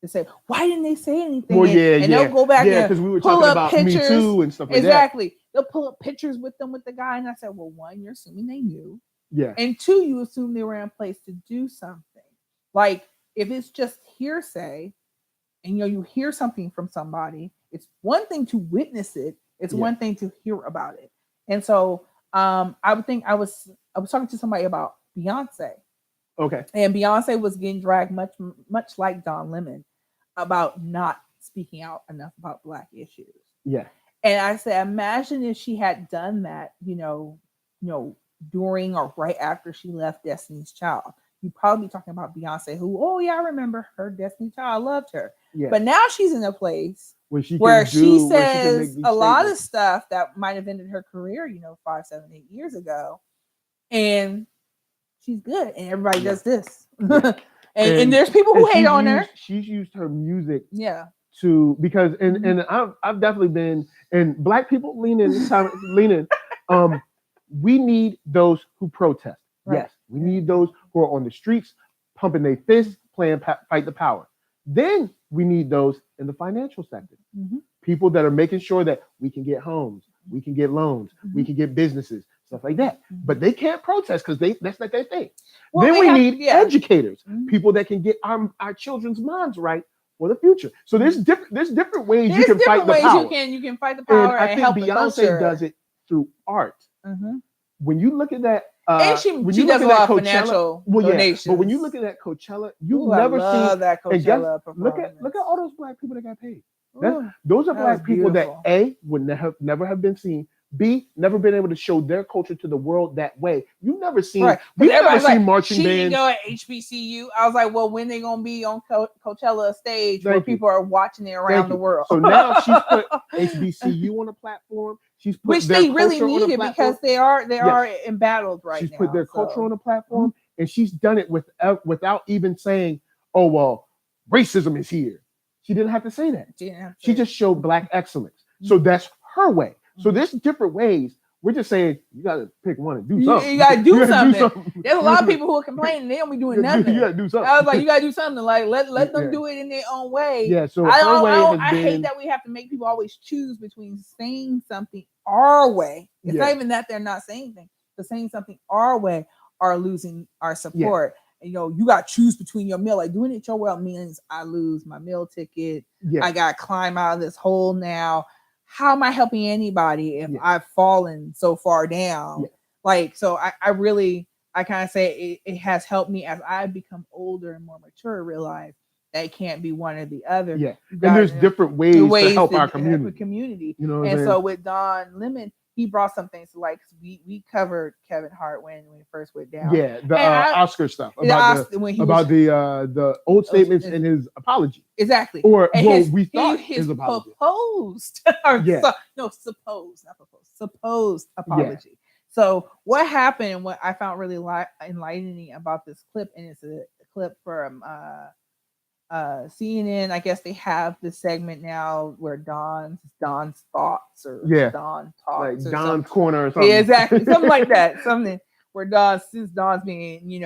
to say, why didn't they say anything? Well, and they'll go back and because we were talking about pictures. Me Too and stuff like that. Exactly. They'll pull up pictures with the guy. And I said, well, one, you're assuming they knew. Yeah. And two, you assume they were in a place to do something. Like, if it's just hearsay and, you hear something from somebody, it's one thing to witness it. It's one thing to hear about it. And so I was talking to somebody about Beyonce. Okay. And Beyonce was getting dragged much like Don Lemon about not speaking out enough about Black issues. Yeah. And I said, imagine if she had done that, during or right after she left Destiny's Child. You'd probably be talking about Beyonce, who, I remember her Destiny's Child. I loved her. Yeah. But now she's in a place where she says a lot of stuff that might have ended her career, 5, 7, 8 years ago. And she's good. And everybody does this. and there's people who hate on her. She's used her music. Yeah. Because I've definitely been, and Black people lean in. We need those who protest. Right. Yes, we need those who are on the streets, pumping their fists, playing fight the power. Then we need those in the financial sector. Mm-hmm. People that are making sure that we can get homes, we can get loans, we can get businesses, stuff like that. Mm-hmm. But they can't protest because that's not their thing. Well, then we need educators, people that can get our children's minds right for the future. So there's different ways you can fight the power. You can fight the power and help the culture. Beyonce does it through art. Mm-hmm. When you look at that, and she does a lot of financial donations. But when you look at that Coachella, you've never seen that Coachella performance. Look at all those Black people that got paid. Those are Black people that A, would never have been seen. B, never been able to show their culture to the world that way. You've never seen. Right. We've never seen marching bands. She didn't go at HBCU. I was like, well, when they gonna be on Coachella stage where people are watching it around the world? So now she's put HBCU on a platform. She's put which they really need it because they are embattled right now. She's put their culture on a platform, and she's done it without even saying, "Oh well, racism is here." She didn't have to say that. She Say just showed Black excellence. So that's her way. So there's different ways. We're just saying you got to pick one and do something. You got to do something. There's a lot of people who are complaining they don't be doing nothing. You got to do something. I was like, you got to do something. Like let them do it in their own way. Yeah. So I hate that we have to make people always choose between saying something our way. It's not even that they're not saying anything, but saying something our way or losing our support. And, you got to choose between your meal. Like doing it your way means I lose my meal ticket. I got to climb out of this hole now. How am I helping anybody if I've fallen so far down? Like, so I kind of say it has helped me as I've become older and more mature, realize that it can't be one or the other. Yeah. And there's different ways to help our community. And so with Don Lemon, he brought some things to light. We covered Kevin Hart when it first went down. Yeah, the Oscar stuff about the old statements and his apology. Exactly. Or we thought his apology. Supposed apology. Yeah. So what happened? What I found really enlightening about this clip, and it's a clip from CNN. I guess they have this segment now where Don's thoughts or Don talks, like or Don's corner or something. Yeah, exactly, something like that. Something where Don's being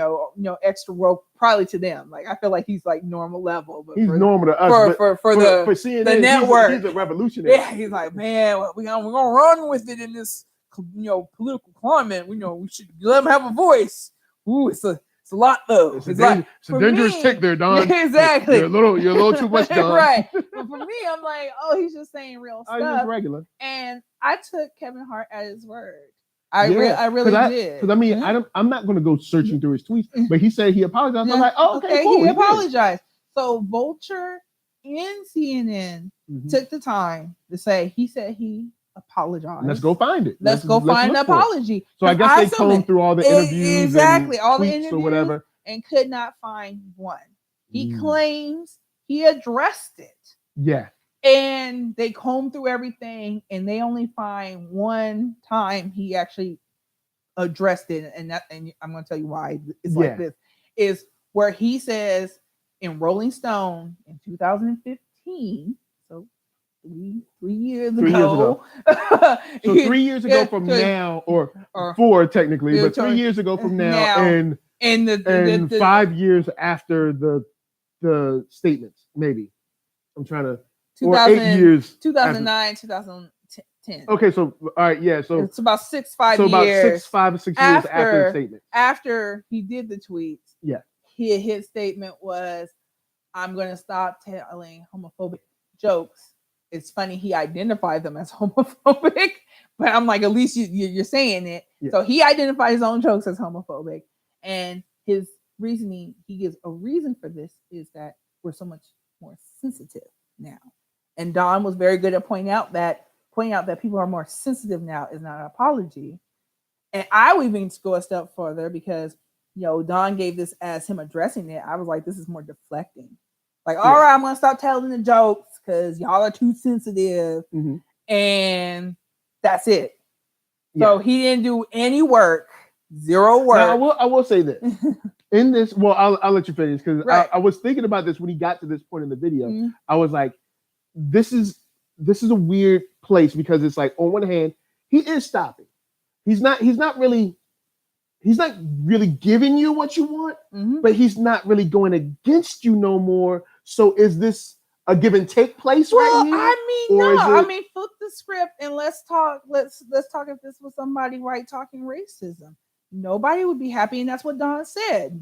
extra woke, probably to them. Like I feel like he's like normal level, but he's normal to us. For CNN, the network, he's a revolutionary. Yeah, he's like, man, we're gonna run with it in this political climate. We should let them have a voice. Ooh, it's a lot though. It's a dangerous tick there, Don. Exactly. You're a little too much, Don. Right. But for me, I'm like, he's just saying real stuff. Just regular. And I took Kevin Hart at his word. I really did. Because I mean, I'm not going to go searching through his tweets, but he said he apologized. I'm like, okay, cool. He apologized. So Vulture and CNN took the time to say he said he apologize. Let's go find it. Let's go find the apology. So I guess they combed through all the interviews, all the interviews, or whatever, and could not find one. He claims he addressed it. Yeah. And they combed through everything, and they only find one time he actually addressed it, and I'm going to tell you why it's like this. Is where he says in Rolling Stone in 2015. Three years ago. So 3 years ago from now, or 4 technically, but 3 years ago from now, and 5 years after the statements, maybe. I'm trying to. 8 years. 2009, 2010. Okay, so all right, yeah. So it's about 5 years. So about 5 or 6 years after the statement. After he did the tweets, his statement was, "I'm going to stop telling homophobic jokes." It's funny he identified them as homophobic, but I'm like, at least you're saying it. Yeah. So he identified his own jokes as homophobic, and his reasoning, he gives a reason for this, is that we're so much more sensitive now. And Don was very good at pointing out that people are more sensitive now is not an apology. And I would even go a step further because Don gave this as him addressing it. I was like, this is more deflecting. Like, all right, I'm gonna stop telling the jokes because y'all are too sensitive, and that's it. So he didn't do any work, zero work. Now, I will say this. In this, well, I'll let you finish because I was thinking about this when he got to this point in the video. I was like, this is a weird place because it's like, on one hand, he is stopping. He's not really giving you what you want, but he's not really going against you no more. So is this a give and take place right here? I mean, no. I mean, flip the script and let's talk. Let's talk if this was somebody talking racism. Nobody would be happy, and that's what Don said.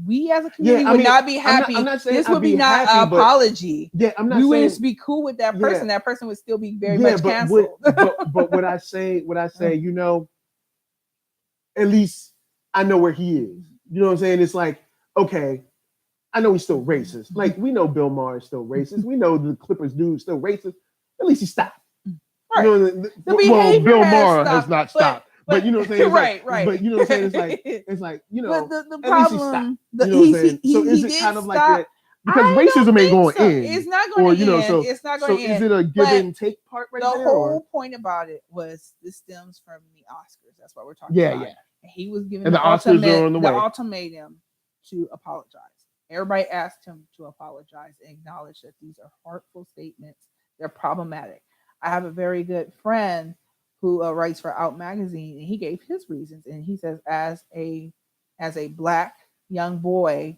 We as a community would not be happy. I'm not saying this would be not an apology. I'm not. We would just be cool with that person. That person would still be very much canceled. But what I say, at least I know where he is. You know what I'm saying? It's like, okay, I know he's still racist. Like, we know Bill Maher is still racist. We know the Clippers dude is still racist. At least he stopped. Right. Bill Maher has not stopped. But you know what I'm saying? Right. But you know what I'm saying? It's like, the at problem, least he stopped. You know what I'm saying? So is it kind of like that? Because racism ain't going in. It's not going to end. So, it's not going to end. So is it a give and take part right there? The whole point about it was this stems from the Oscars. That's what we're talking about. Yeah. And he was giving the Oscars are on the way. Ultimatum to apologize. Everybody asked him to apologize and acknowledge that these are hurtful statements. They're problematic. I have a very good friend who writes for Out Magazine, and he gave his reasons. And he says, as a Black young boy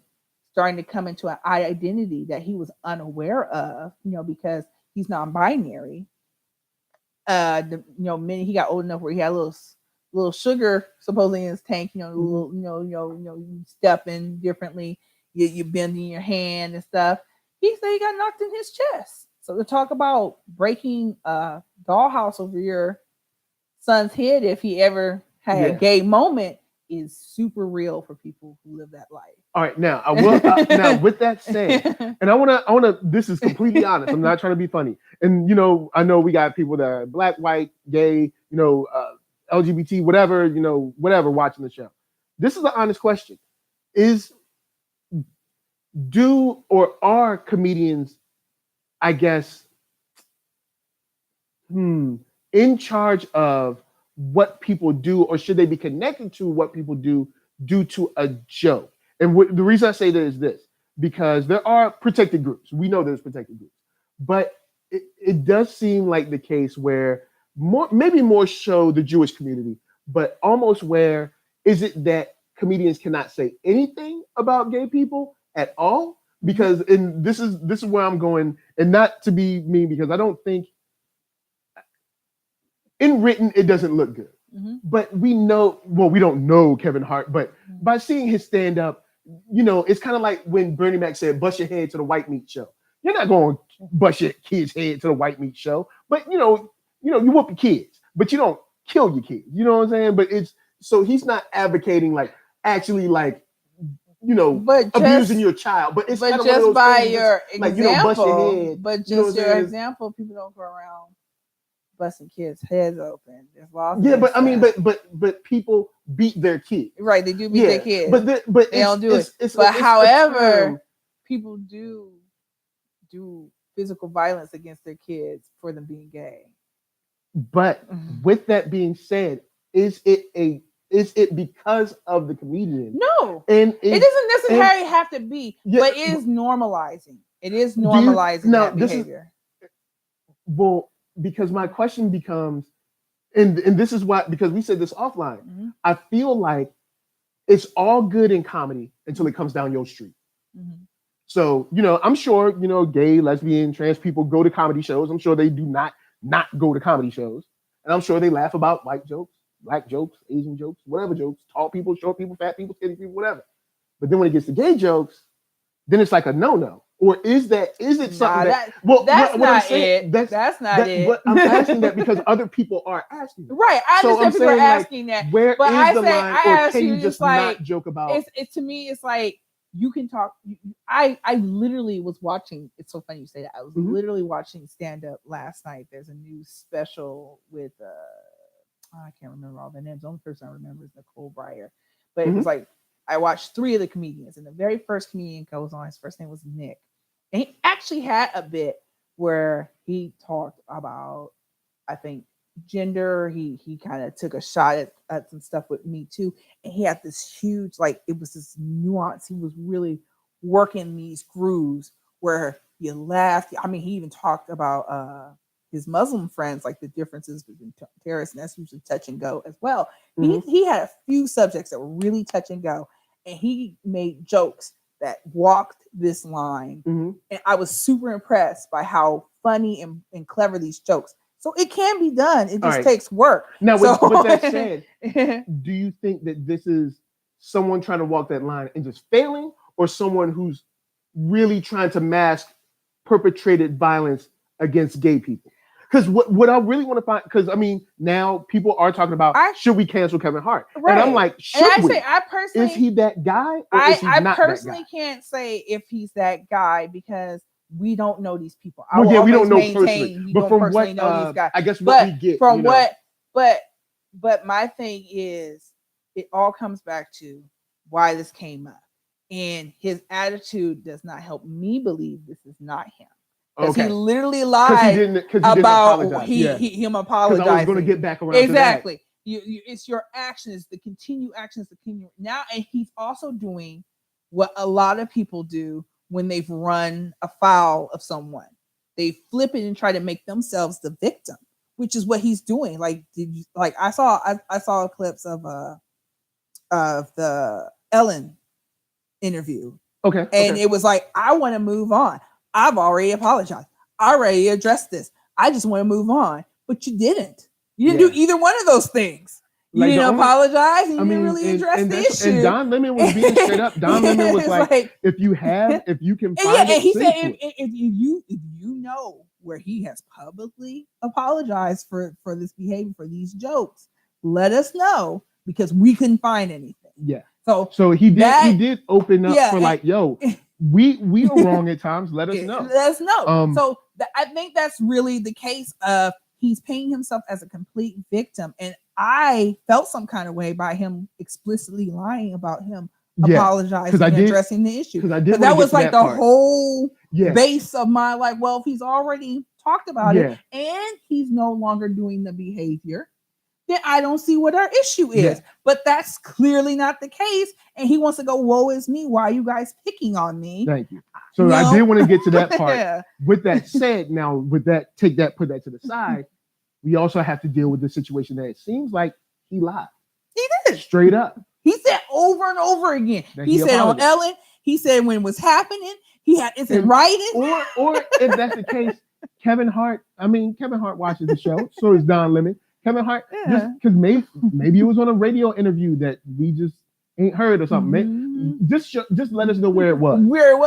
starting to come into an identity that he was unaware of, because he's non-binary. Minute he got old enough where he had a little sugar supposedly in his tank, you stepping differently, you bending your hand and stuff. He said he got knocked in his chest. So to talk about breaking a dollhouse over your son's head if he ever had a gay moment is super real for people who live that life. All right, now I will. Now, with that said, and I wanna. This is completely honest. I'm not trying to be funny. And I know we got people that are Black, white, gay, LGBT, whatever, whatever, watching the show. This is an honest question: do or are comedians, I guess, in charge of what people do, or should they be connected to what people do due to a joke? And the reason I say that is this, because there are protected groups. We know there's protected groups, but it does seem like the case where maybe more so the Jewish community, but almost where is it that comedians cannot say anything about gay people at all? Because, and this is where I'm going, and not to be mean, because I don't think in written it doesn't look good. But we don't know Kevin Hart, but by seeing his stand up, it's kind of like when Bernie Mac said, "Bust your head to the white meat show." You're not going to bust your kid's head to the white meat show, but you whoop your kids, but you don't kill your kids. You know what I'm saying? But so he's not advocating actually abusing your child, but it's but just by your example, bust your head. But just your example, people don't go around busting kids' heads open. There's lots. Yeah, but I mean, but people beat their kids. Right, they do beat their kids. But they don't do it. But however, people do physical violence against their kids for them being gay. But with that being said, is it because of the comedian? No, and it doesn't necessarily have to be, but it is normalizing. It is normalizing that behavior. Because my question becomes, and this is why, because we said this offline, I feel like it's all good in comedy until it comes down your street. So, I'm sure, gay, lesbian, trans people go to comedy shows. I'm sure they do not go to comedy shows. And I'm sure they laugh about white jokes, Black jokes, Asian jokes, whatever jokes, tall people, short people, fat people, skinny people, whatever. But then when it gets to gay jokes, then it's like a no-no. Or is it something that's not it. That's not it. But I'm asking that because other people are asking that. Right. I understand people are asking that. Where is the line? Or can you just not joke about it? To me, it's like you can talk. I literally was watching. It's so funny you say that. I was literally watching stand-up last night. There's a new special with I can't remember all the names. The only person I remember is Nicole Breyer. But it was like I watched 3 of the comedians, and the very first comedian goes on. His first name was Nick. And he actually had a bit where he talked about, I think, gender. He kind of took a shot at some stuff with Me Too. And he had this huge, it was this nuance. He was really working these grooves where you laughed. I mean, he even talked about his Muslim friends, like the differences between terrorists, and that's usually touch and go as well. He had a few subjects that were really touch and go. And he made jokes that walked this line. And I was super impressed by how funny and clever these jokes. So it can be done. It just takes work. Now, with that said, do you think that this is someone trying to walk that line and just failing, or someone who's really trying to mask perpetrated violence against gay people? Because what I really want to find, because I mean, now people are talking about should we cancel Kevin Hart? Right. And I'm like, is he that guy? Or is he not I personally can't say if he's that guy because we don't know these people. We don't know personally. But from what know these guys. I guess what we get from but my thing is, it all comes back to why this came up, and his attitude does not help me believe this is not him. Because he literally lied about him apologizing. I was going to get back around exactly. To that. It's your actions, the continued actions, now, and he's also doing what a lot of people do when they've run afoul of someone. They flip it and try to make themselves the victim, which is what he's doing. Like, I saw clips of the Ellen interview. Okay. And it was like, I want to move on. I've already apologized. I already addressed this. I just want to move on. But you didn't. You didn't do either one of those things. You didn't apologize, and you didn't really address the issue. And Don Lemon was being straight up. Don Lemon was like, if you can find it. And he said, if you know where he has publicly apologized for this behavior, for these jokes, let us know, because we couldn't find anything. Yeah. So he did open up for like, yo, we are wrong at times. Let us know. Let us know. I think that's really the case of he's painting himself as a complete victim. And I felt some kind of way by him explicitly lying about him apologizing and addressing the issue. Because that was like the whole base of my, like, well, if he's already talked about it and he's no longer doing the behavior, then I don't see what our issue is. But that's clearly not the case. And he wants to go, woe is me. Why are you guys picking on me? Thank you. So I did want to get to that part. With that said, now with that, put that to the side. We also have to deal with the situation that it seems like he lied. He did. Straight up. He said over and over again. He said on Ellen, he said when it was happening, it's in writing. Or if that's the case, Kevin Hart watches the show. So does Don Lemon. Kevin Hart, because maybe it was on a radio interview that we just ain't heard or something. Just let us know where it was.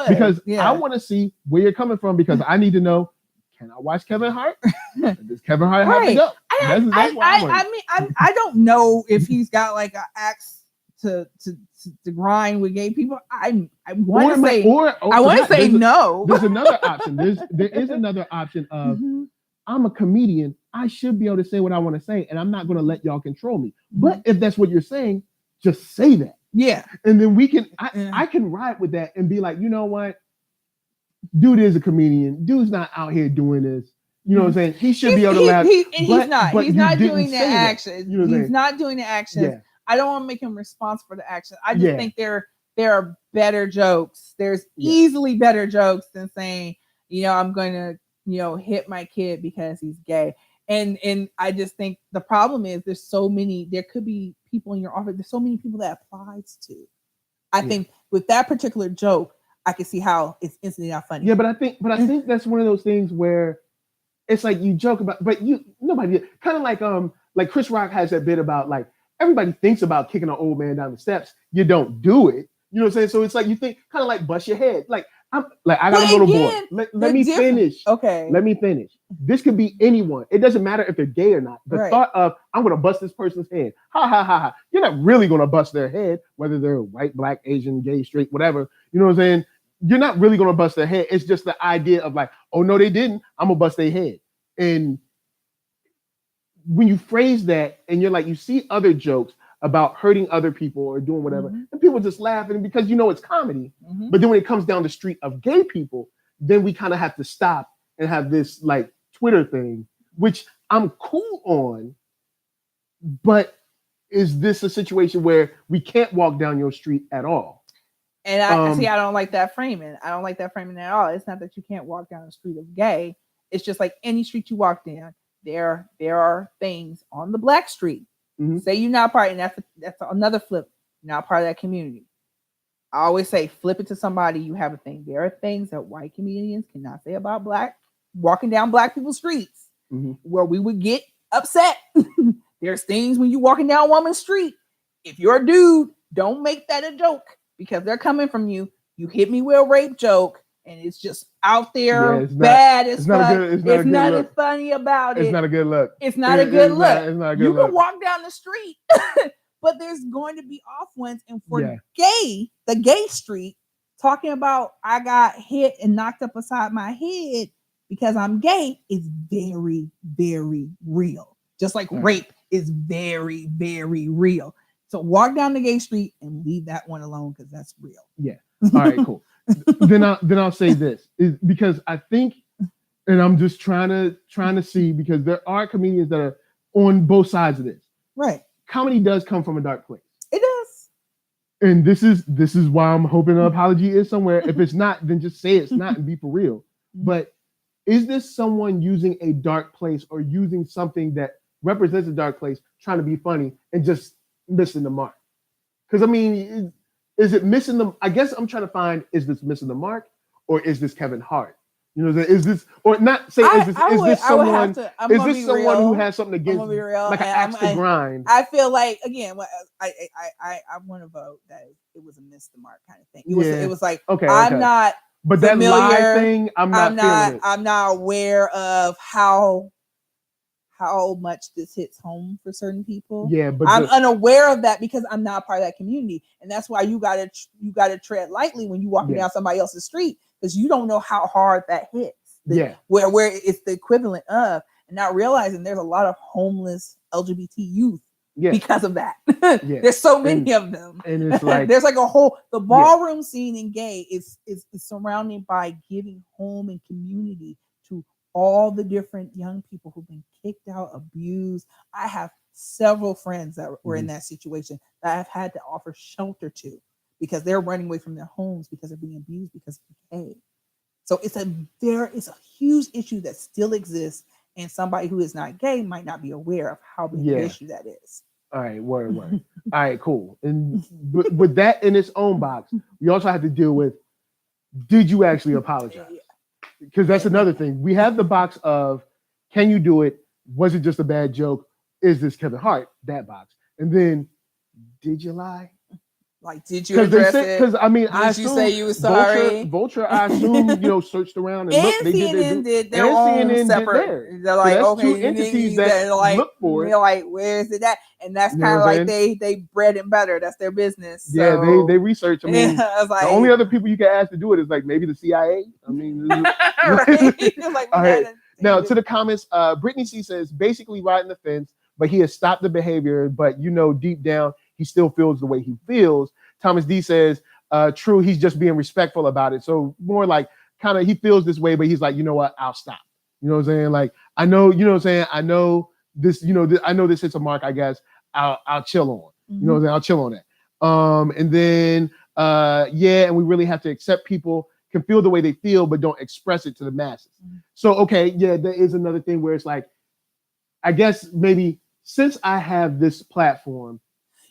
Because I want to see where you're coming from, because I need to know, can I watch Kevin Hart? Does Kevin Hart have to go? I don't know if he's got like an axe to grind with gay people. I want to say no. There's another option. There is another option of I'm a comedian. I should be able to say what I want to say, and I'm not going to let y'all control me. But if that's what you're saying, just say that. Yeah. And then I can ride with that and be like, you know what? Dude is a comedian. Dude's not out here doing this. You know what I'm saying? He should be able to laugh. He's not doing the action. You know he's not doing the action. Yeah. I don't want to make him responsible for the action. I just think there are better jokes. There's easily better jokes than saying, I'm going to, hit my kid because he's gay. And I just think the problem is there could be people in your office. There's so many people that applies to. I think with that particular joke, I can see how it's instantly not funny. Yeah, but I think that's one of those things where it's like you joke about, but nobody kind of like Chris Rock has that bit about like everybody thinks about kicking an old man down the steps. You don't do it. You know what I'm saying? So it's like you think kind of like bust your head. I got a little boy. Let me finish. Okay. Let me finish. This could be anyone. It doesn't matter if they're gay or not. The thought of I'm gonna bust this person's head. Ha ha ha ha. You're not really gonna bust their head, whether they're white, black, Asian, gay, straight, whatever. You know what I'm saying? You're not really gonna bust their head. It's just the idea of like, oh no, they didn't. I'm gonna bust their head. And when you phrase that, and you're like, you see other jokes about hurting other people or doing whatever, and people just laughing because it's comedy. But then when it comes down the street of gay people, then we kind of have to stop and have this like Twitter thing, which I'm cool on. But is this a situation where we can't walk down your street at all? And I don't like that framing. I don't like that framing at all. It's not that you can't walk down the street of gay. It's just like any street you walk down, there are things on the black street. Say you're not part, and that's another flip. You're not part of that community. I always say, flip it to somebody you have a thing. There are things that white comedians cannot say about walking down black people's streets, where we would get upset. There's things when you're walking down a woman's street. If you're a dude, don't make that a joke, because they're coming from you. You hit me with a rape joke, and it's just out there bad as fuck. It's nothing funny about it. It's not a good look. It's not a good look. It's not a good you look. Can walk down the street, but there's going to be off ones. And for the gay street, talking about I got hit and knocked up beside my head because I'm gay is very, very real. Just like rape is very, very real. So walk down the gay street and leave that one alone, because that's real. Yeah. All right, cool. then I'll say this, is because I think, and I'm just trying to see, because there are comedians that are on both sides of this. Right. Comedy does come from a dark place. It does. And this is why I'm hoping an apology is somewhere. If it's not, then just say it's not and be for real. But is this someone using a dark place or using something that represents a dark place, trying to be funny and just missing the mark? Because I mean, is it missing the? I guess I'm trying to find, is this missing the mark or is this Kevin Hart? You know, is this, or not say, is this someone who has something against, like an axe to grind? I feel like, again, I want to vote that it was a miss the mark kind of thing. It was like, I'm not, but that lie thing, I'm not aware of how much this hits home for certain people. Yeah, but I'm unaware of that because I'm not part of that community, and that's why you gotta tread lightly when you walking down somebody else's street, because you don't know how hard that hits. Where it's the equivalent of, and not realizing there's a lot of homeless LGBT youth because of that. There's so many of them, and it's like there's like a whole ballroom scene in gay is surrounded by giving home and community to all the different young people who've been kicked out, abused. I have several friends that were in that situation that I've had to offer shelter to because they're running away from their homes because they're being abused because of gay. So it's a huge issue that still exists, and somebody who is not gay might not be aware of how big an issue that is. All right, word. All right, cool. And with that in its own box, we also have to deal with, did you actually apologize? Because that's another thing. We have the box of, can you do it? Was it just a bad joke? Is this Kevin Hart? That box. And then, did you lie? Like, did you address it? Because I mean, I assume, you say you were sorry? Vulture, I assume, searched around and looked. CNN did their own separate. They're like, so two entities that look for it. They're like, where is it at? And that's kind of like they bread and butter. That's their business. Yeah, so, they research. I mean, the only other people you can ask to do it is like maybe the CIA. I mean, like, all right. Now to the comments, Brittany C says basically riding the fence, but he has stopped the behavior. But deep down, he still feels the way he feels. Thomas D says, true, he's just being respectful about it. So more like kind of he feels this way, but he's like, you know what, I'll stop. You know what I'm saying? Like, I know, you know what I'm saying? I know this, I know this hits a mark, I guess. I'll chill on. You know what I'm saying? I'll chill on that. And then and we really have to accept people can feel the way they feel, but don't express it to the masses. So, there is another thing where it's like, I guess maybe since I have this platform,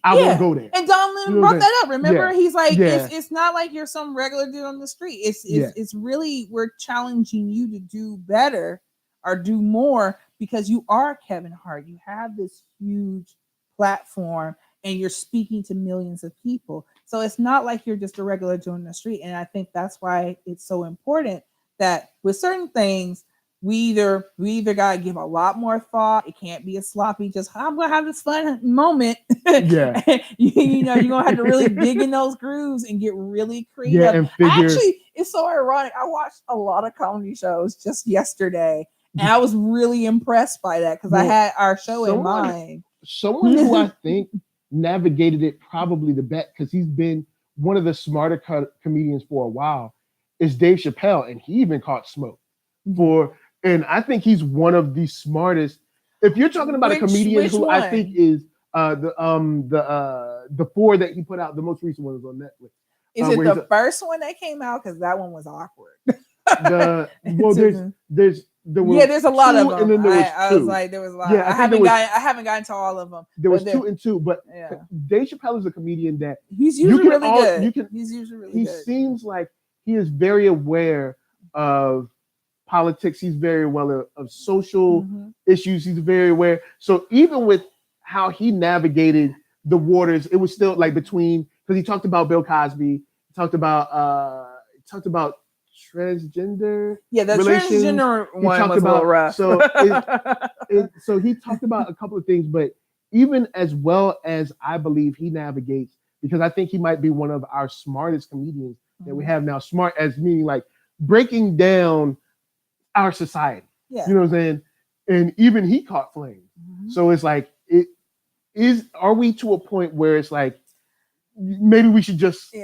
I won't go there. And Don Lemon brought that up. Remember, he's like, it's not like you're some regular dude on the street. It's really, we're challenging you to do better or do more because you are Kevin Hart. You have this huge platform and you're speaking to millions of people. So it's not like you're just a regular dude on the street. And I think that's why it's so important that with certain things, we either gotta give a lot more thought. It can't be a sloppy, just I'm gonna have this fun moment. Yeah. You're gonna have to really dig in those grooves and get really creative. Yeah, and Actually, it's so ironic. I watched a lot of comedy shows just yesterday, and I was really impressed by that because I had our show in mind. Someone who I think navigated it probably the best because he's been one of the smarter comedians for a while is Dave Chappelle, and he even caught smoke and I think he's one of the smartest. If you're talking about a comedian who I think is the four that he put out, the most recent one was on Netflix. Is it the first one that came out? Because that one was awkward. There's a lot of them. And then there was I was like, there was a lot. Yeah, I haven't gotten to all of them. There was 2 and 2, but Dave Chappelle is a comedian that he's usually really good. He's usually really good. He seems like he is very aware of politics. He's very aware of social issues. He's very aware. So even with how he navigated the waters, it was still like between, because he talked about Bill Cosby, he talked about transgender. Yeah, the transgender one was a little rough. So so he talked about a couple of things, but even as well as I believe he navigates, because I think he might be one of our smartest comedians that we have now. Smart as meaning like breaking down our society. Yeah. You know what I'm saying? And even he caught flame. So it's like, are we to a point where it's like, maybe we should just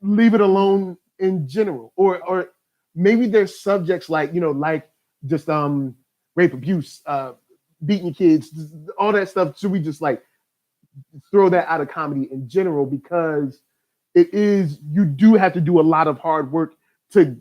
leave it alone in general? Or maybe there's subjects like, like just rape, abuse, beating kids, all that stuff. Should we just like throw that out of comedy in general? Because you do have to do a lot of hard work to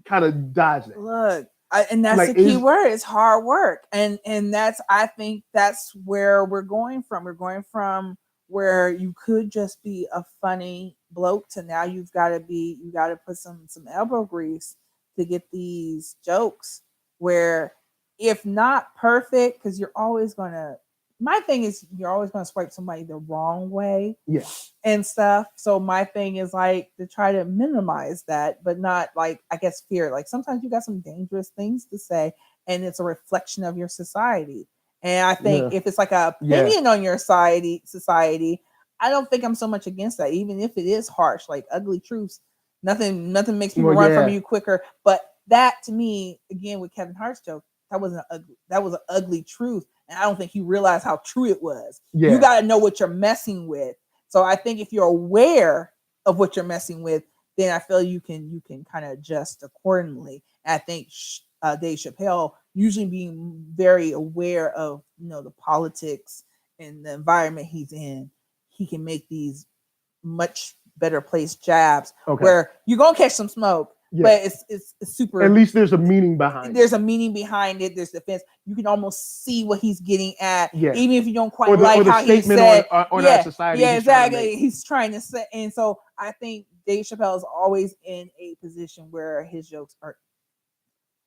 kind of dodge that. Look, and that's the key word. It's hard work, and I think that's where we're going from. We're going from where you could just be a funny bloke to now you got to put some elbow grease to get these jokes. Where if not perfect, because you're always gonna. My thing is you're always gonna swipe somebody the wrong way, and stuff. So my thing is like to try to minimize that, but not like I guess fear. Like sometimes you got some dangerous things to say, and it's a reflection of your society. And I think if it's like an opinion on your society, I don't think I'm so much against that, even if it is harsh, like ugly truths. Nothing makes people run from you quicker. But that to me, again, with Kevin Hart's joke, that was an ugly truth. And I don't think he realized how true it was. Yeah. You got to know what you're messing with. So I think if you're aware of what you're messing with, then I feel you can kind of adjust accordingly. And I think Dave Chappelle, usually being very aware of the politics and the environment he's in, he can make these much better placed jabs where you're gonna catch some smoke. But it's super. At least there's a meaning behind it. There's a meaning behind it. There's defense. You can almost see what he's getting at, even if you don't quite like how he said. On our society. Yeah, exactly. He's trying to say, and so I think Dave Chappelle is always in a position where his jokes are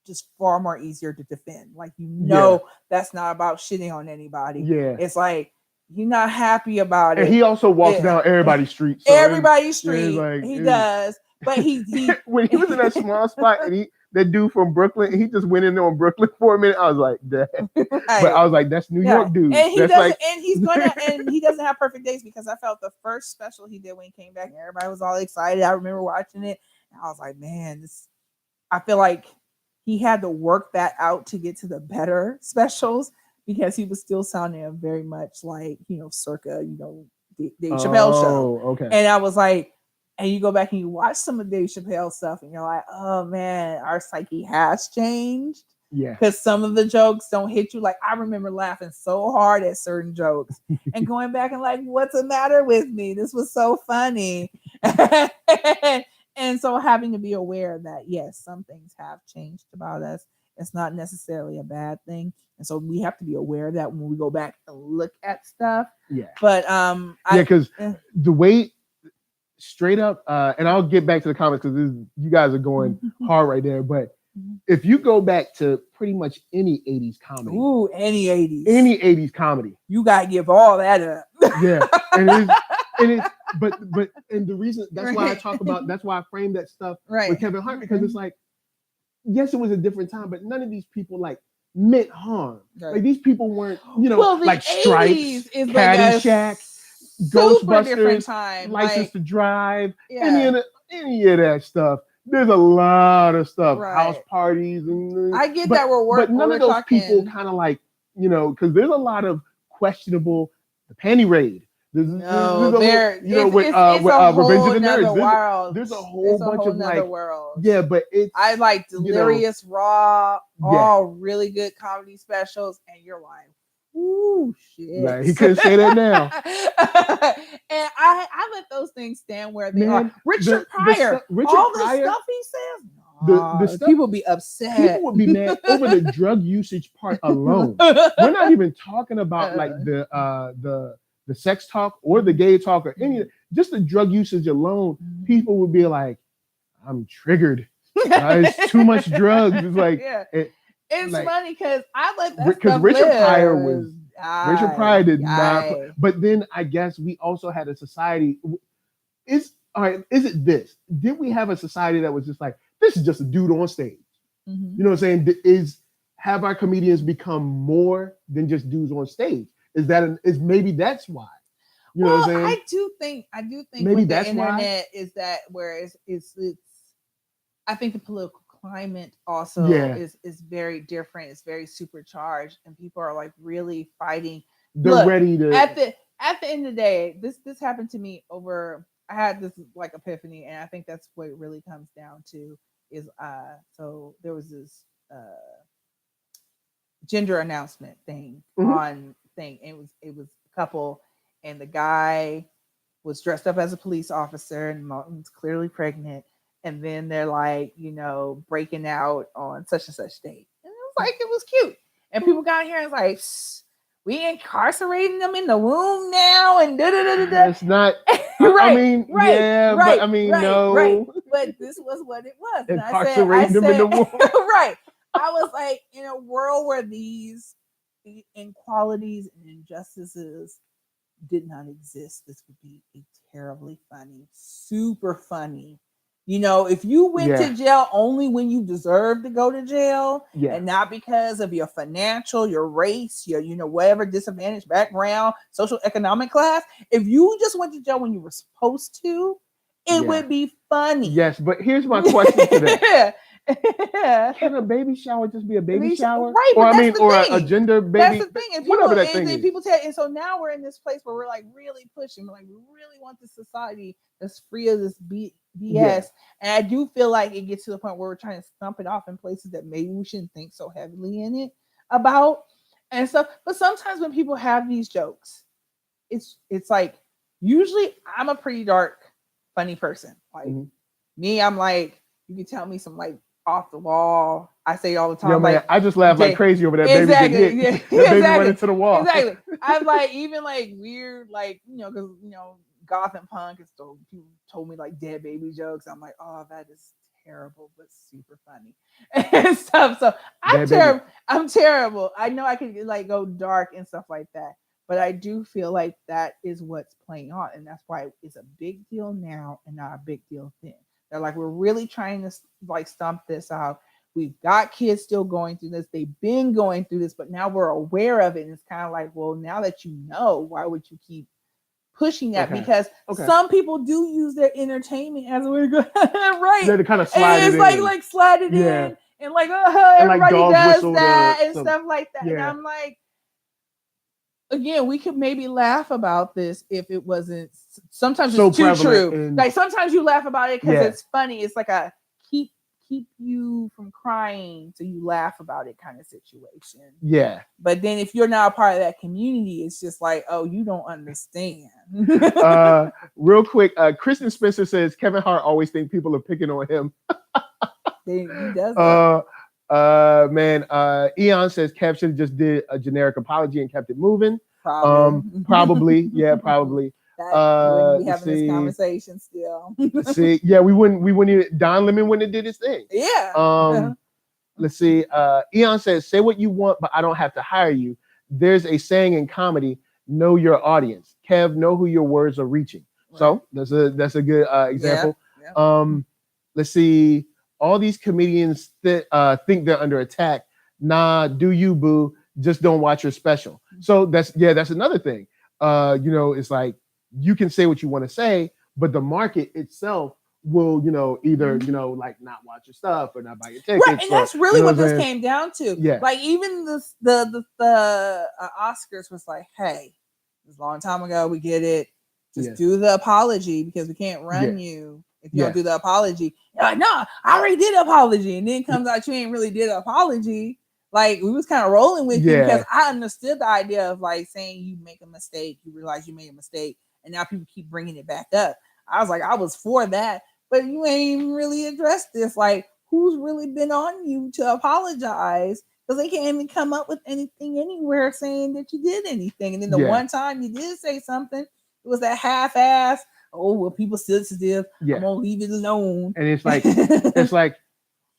just far more easier to defend. Like that's not about shitting on anybody. Yeah, it's like you're not happy about it. And he also walks down everybody's street. So everybody's street. He does. But he when he was in that small spot and that dude from Brooklyn, he just went in there on Brooklyn for a minute. I was like, damn. Right. But I was like, that's New York dude. And he that's doesn't and he doesn't have perfect days, because I felt the first special he did when he came back and everybody was all excited. I remember watching it and I was like, man, I feel like he had to work that out to get to the better specials, because he was still sounding very much like, circa, Dave Chappelle show. Okay. And I was like, and you go back and you watch some of Dave Chappelle stuff and you're like, oh man, our psyche has changed. Yeah. Because some of the jokes don't hit you. Like I remember laughing so hard at certain jokes and going back and like, what's the matter with me? This was so funny. And so having to be aware that, yes, some things have changed about us. It's not necessarily a bad thing. And so we have to be aware of that when we go back and look at stuff. Yeah. But because the way straight up, and I'll get back to the comments because you guys are going hard right there. But if you go back to pretty much any 80s comedy. Ooh, any 80s comedy. You gotta give all that up. Yeah. But the reason that's why I talk about, that's why I frame that stuff with Kevin Hart, because it's like, yes, it was a different time, but none of these people like meant harm. Right. Like these people weren't, like Stripes, Caddyshack, Ghostbusters, License to Drive, any of that stuff. There's a lot of stuff, house parties, and I get that we're working, but none of those people kind of like, because there's a lot of questionable, the panty raid. With Revenge of the Nerds. There's a whole bunch of like world. Yeah, but I like Delirious, Raw, all really good comedy specials, and you're like, ooh, shit. Right, he couldn't say that now. And I let those things stand where they are. Richard Pryor, all the stuff he says. The stuff, people be upset. People would be mad over the drug usage part alone. We're not even talking about like the sex talk or the gay talk or any, just the drug usage alone. People would be like, I'm triggered. It's too much drugs. It's like, it's like, funny because I let that stuff Richard Pryor did not. But then I guess we also had a society. Is it this? Did we have a society that was just like, this is just a dude on stage? You know what I'm saying? Have our comedians become more than just dudes on stage? Is maybe that's why? You know what I'm saying? I do think maybe that's the internet why? Is that where it's I think the political climate also is very different. It's very supercharged, and people are like really fighting. They're ready to at the end of the day. This happened to me over. I had this like epiphany, and I think that's what it really comes down to. Is so there was this gender announcement thing on thing. It was a couple, and the guy was dressed up as a police officer, and Martin's clearly pregnant. And then they're like, breaking out on such and such date. And it was cute. And people got here and was like, we incarcerating them in the womb now, and da-da-da-da-da. It's not. Right. I mean, right, yeah, right, but I mean, right, no. Right. But this was what it was. Incarcerating them in the womb. Right. I was like, in a world where these inequalities and injustices did not exist, this would be a terribly funny, super funny. If you went to jail only when you deserve to go to jail, and not because of your financial, your race, your whatever disadvantaged background, social economic class, if you just went to jail when you were supposed to, it would be funny. Yes, but here's my question to that. Can a baby shower just be a baby shower? Right, or a gender baby. That's the thing. And whatever that thing is. People tell, and so now we're in this place where we're like really pushing. We're like, we really want this society that's free of this BS. And I do feel like it gets to the point where we're trying to stump it off in places that maybe we shouldn't think so heavily in it about and stuff. But sometimes when people have these jokes, it's like, usually I'm a pretty dark, funny person. Like me, I'm like, you can tell me some like off the wall. I say all the time. Yo, man, like, I just laugh like crazy over that baby. That baby went into the wall. Exactly. I'm like, even like weird, like, because goth and punk, and so people told me like dead baby jokes. I'm like, oh, that is terrible, but super funny and stuff. So I'm terrible. I'm terrible. I know I can like go dark and stuff like that, but I do feel like that is what's playing on, and that's why it's a big deal now and not a big deal then. They're like, we're really trying to like stomp this out. We've got kids still going through this. They've been going through this, but now we're aware of it. And it's kind of like, well, now that you know, why would you keep pushing that? Because some people do use their entertainment as a way to go, right? They're to kind of slide it in. It's like slide it in. And like, everybody like does that and stuff like that. Yeah. And I'm like, again, we could maybe laugh about this if it wasn't. Sometimes it's too true. Like sometimes you laugh about it because it's funny. It's like a keep you from crying so you laugh about it kind of situation. Yeah. But then if you're not a part of that community, it's just like, oh, you don't understand. Real quick, Kristen Spencer says Kevin Hart always think people are picking on him. He does that. Eon says Kev should have just did a generic apology and kept it moving. Probably. Probably. Yeah, probably. Wouldn't be having this conversation still. We wouldn't even, Don Lemon wouldn't have did his thing. Yeah. Let's see. Eon says, say what you want, but I don't have to hire you. There's a saying in comedy, know your audience. Kev, know who your words are reaching. Right. So that's a good example. Yeah. Let's see. All these comedians think they're under attack. Nah, do you, boo? Just don't watch your special. So that's another thing. It's like you can say what you want to say, but the market itself will, either like not watch your stuff or not buy your tickets. Right, and that's really what this came down to. Yeah. Like even the Oscars was like, hey, it was a long time ago. We get it. Just do the apology because we can't run you if you don't do the apology. You're like, no, I already did an apology, and then it comes out you ain't really did an apology. Like we was kind of rolling with you because I understood the idea of like saying you make a mistake, you realize you made a mistake, and now people keep bringing it back up. I was like, I was for that, but you ain't even really addressed this. Like, who's really been on you to apologize? Because they can't even come up with anything anywhere saying that you did anything. And then the one time you did say something, it was that half-ass. Oh, well, people sensitive. I'm gonna leave it alone. And it's like,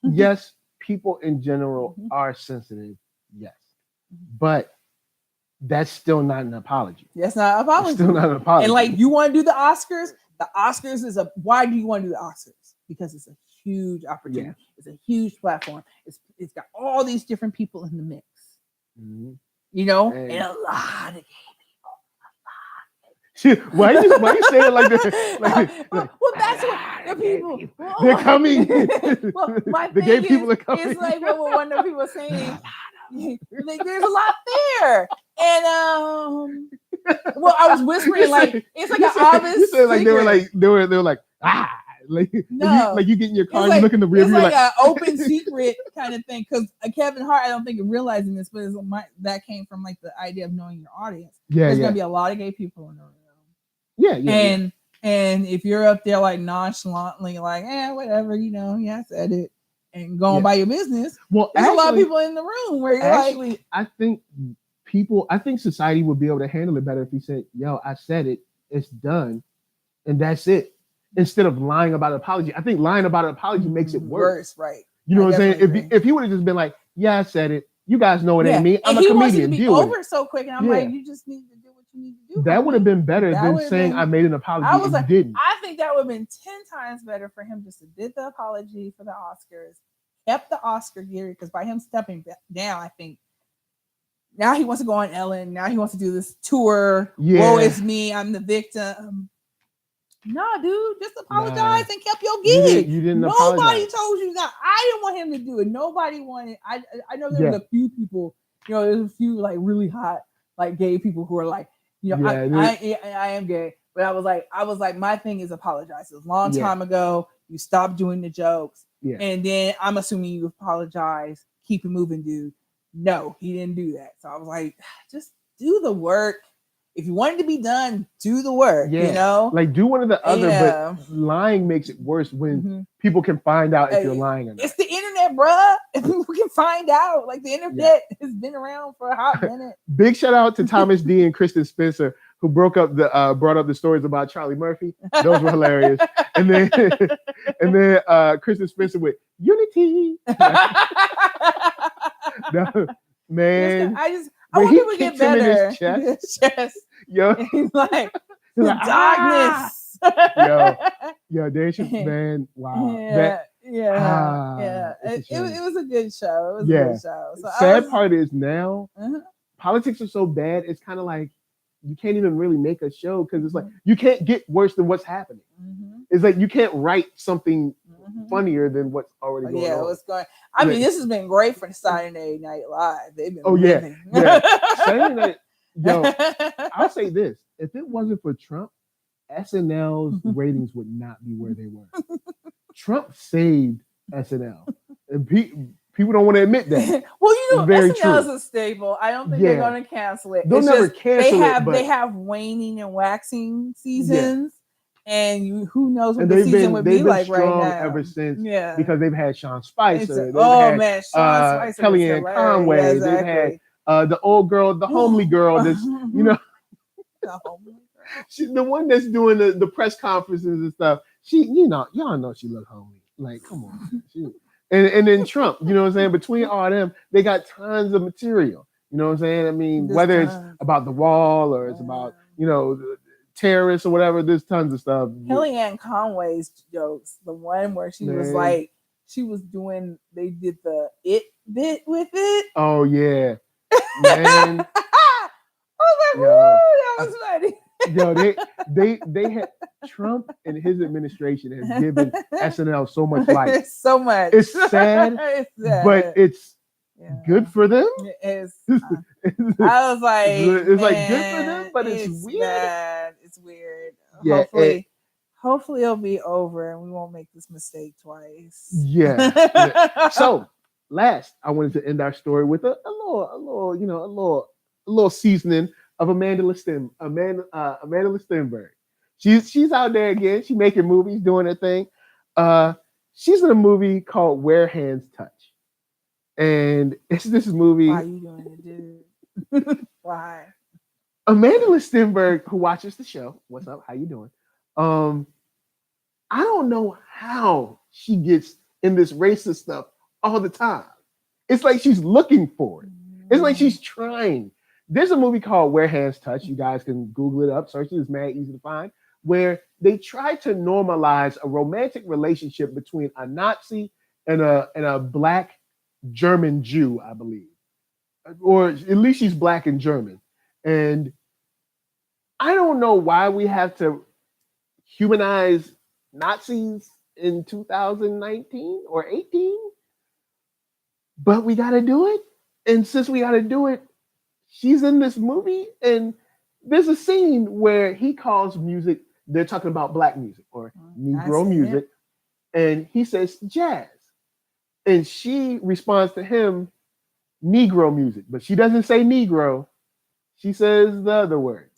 yes. People in general are sensitive, yes, but that's still not an apology. That's not an apology. It's still not an apology. And like, you want to do the Oscars? The Oscars is why do you want to do the Oscars? Because it's a huge opportunity. Yeah. It's a huge platform. It's got all these different people in the mix. Mm-hmm. And a lot of Why you say it like that? Well, that's what the people. They're coming. The gay people are coming. It's like what one of the people saying. Like, there's a lot there, and well, I was whispering like it's like an obvious. You said like they were like like no, like you get in your car, you look in the rear view, like an open secret kind of thing. Because Kevin Hart, I don't think realizing this, but that came from like the idea of knowing your audience. There's gonna be a lot of gay people in the room. And if you're up there like nonchalantly, like, whatever, I said it, and going by your business. Well, there's a lot of people in the room where you're I think society would be able to handle it better if he said, yo, I said it, it's done, and that's it. Instead of lying about an apology. I think lying about an apology makes it worse. Right. You know what I'm saying? If he would have just been like, yeah, I said it, you guys know it ain't me. I'm a comedian. He wants to be over so quick, and I'm like, you just need to do what you need to do. That would have been better than saying I made an apology. I was like, didn't. I think that would have been 10 times better for him just to did the apology for the Oscars, kept the Oscar gear, because by him stepping down, I think now he wants to go on Ellen. Now he wants to do this tour. Woe is me. I'm the victim. No, dude, just apologize and kept your gig. You didn't Nobody told you that. I didn't want him to do it. Nobody wanted. I know there was a few people. There's a few like really hot like gay people who are like, I am gay, but I was like, my thing is apologize. It was a long time ago. You stopped doing the jokes, and then I'm assuming you apologize. Keep it moving, dude. No, he didn't do that. So I was like, just do the work. If you want it to be done, do the work, Like do one or the other, but lying makes it worse when people can find out if you're lying or not. It's the internet, bruh. If people can find out, like the internet has been around for a hot minute. Big shout out to Thomas D and Kristen Spencer, who brought up the stories about Charlie Murphy. Those were hilarious. And then Kristen Spencer with Unity. No, man. I want people to get better. His chest. Yo. He's like, darkness. Yo, they should, man. Wow. It was a good show. It was a good show. So sad part is now, politics are so bad, it's kind of like you can't even really make a show because it's like you can't get worse than what's happening. It's like you can't write something funnier than what's already going on. What's going? I mean, this has been great for Saturday Night Live. They've been Saturday Night. Yo, I'll say this: if it wasn't for Trump, SNL's ratings would not be where they were. Trump saved SNL, and people don't want to admit that. Well, SNL is a staple. I don't think they're going to cancel it. They'll never cancel it. They have waning and waxing seasons. And who knows what the season would be like right now? Ever since, because they've had Sean Spicer, Sean Spicer, Kellyanne Conway, they've had the old girl, the homely girl, that's the one that's doing the press conferences and stuff. Y'all know she look homely. Like, come on, and then Trump, you know what I'm saying? Between all of them, they got tons of material. You know what I'm saying? I mean, whether it's about the wall or it's about terrorists or whatever, there's tons of stuff. Kellyanne Conway's jokes, the one where she was like, they did the it bit with it. Oh yeah, man. I was like, woo, that was funny. They had Trump and his administration has given SNL so much life. So much. It's sad, but it's good for them. It is. I was like, it's like good for them, but it's weird. Bad. It's weird. Yeah, hopefully it'll be over and we won't make this mistake twice. Yeah. So last, I wanted to end our story with a little seasoning of Amanda Stenberg. She's out there again. She's making movies, doing her thing. She's in a movie called Where Hands Touch. And it's this movie. Why are you doing it, dude? Why? Amanda Stenberg, who watches the show, what's up? How you doing? I don't know how she gets in this racist stuff all the time. It's like she's looking for it. It's like she's trying. There's a movie called Where Hands Touch. You guys can Google it up. Search it. It's mad easy to find. Where they try to normalize a romantic relationship between a Nazi and a black German Jew, I believe. Or at least she's black and German. And I don't know why we have to humanize Nazis in 2019 or 18, but we got to do it. And since we got to do it, she's in this movie, and there's a scene where he calls music, they're talking about black music or Negro music, and he says jazz. And she responds to him, Negro music, but she doesn't say Negro. She says the other word.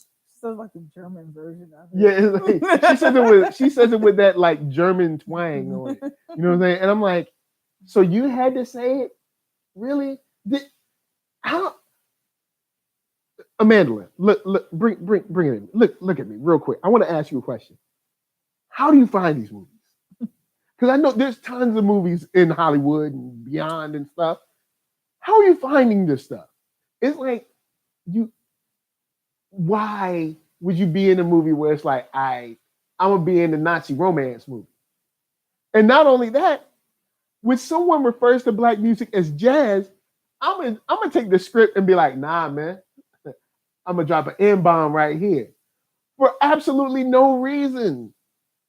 sounds like the German version of it. Yeah, like, she says it with that like German twang on it. You know what I'm saying? And I'm like, so you had to say it? Really? How? Amanda, look, bring it in. Look at me real quick. I want to ask you a question. How do you find these movies? Because I know there's tons of movies in Hollywood and beyond and stuff. How are you finding this stuff? It's like why would you be in a movie where it's like, I'm gonna be in the Nazi romance movie? And not only that, when someone refers to black music as jazz, I'm gonna take the script and be like, nah, man, I'm gonna drop an N-bomb right here for absolutely no reason.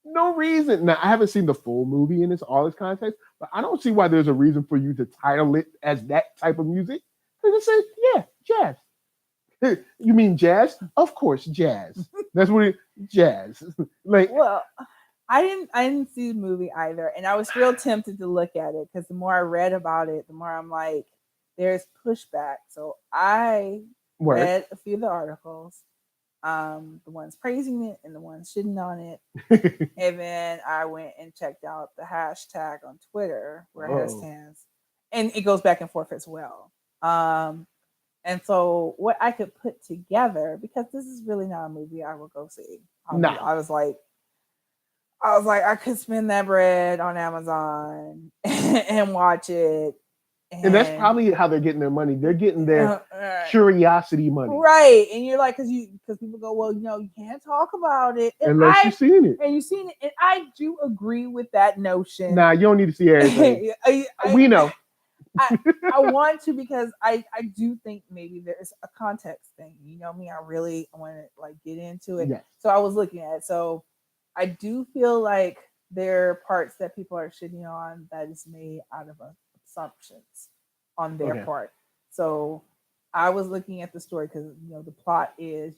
No reason. Now, I haven't seen the full movie in all its context, but I don't see why there's a reason for you to title it as that type of music. Because it says, yeah, jazz. You mean jazz? Of course, jazz. That's what jazz. Like, well, I didn't see the movie either, and I was real tempted to look at it because the more I read about it, the more I'm like, there's pushback. So I read a few of the articles, the ones praising it and the ones shitting on it, and then I went and checked out the hashtag on Twitter where it has stands, and it goes back and forth as well. And so what I could put together, because this is really not a movie I will go see. I was like, I could spend that bread on Amazon and watch it. And that's probably how they're getting their money. They're getting their curiosity money. Right. And you're like, because people go, well, you can't talk about it. Unless you've seen it. And you've seen it. And I do agree with that notion. Nah, you don't need to see everything. We know. I want to, because I do think maybe there's a context thing. You know me, I really want to like get into it. Yes. So I was looking at it. So I do feel like there are parts that people are shitting on that is made out of assumptions on their part. So I was looking at the story because the plot is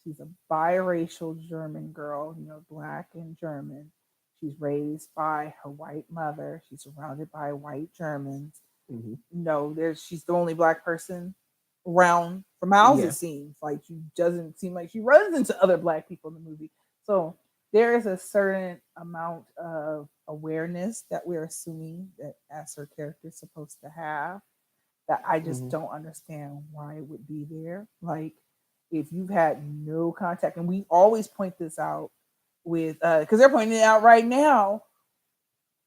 she's a biracial German girl, black and German. She's raised by her white mother. She's surrounded by white Germans. Mm-hmm. She's the only black person around for miles. It seems like she doesn't seem like she runs into other black people in the movie. So there is a certain amount of awareness that we're assuming that as her character is supposed to have, that I just don't understand why it would be there. Like, if you've had no contact, and we always point this out with, because they're pointing it out right now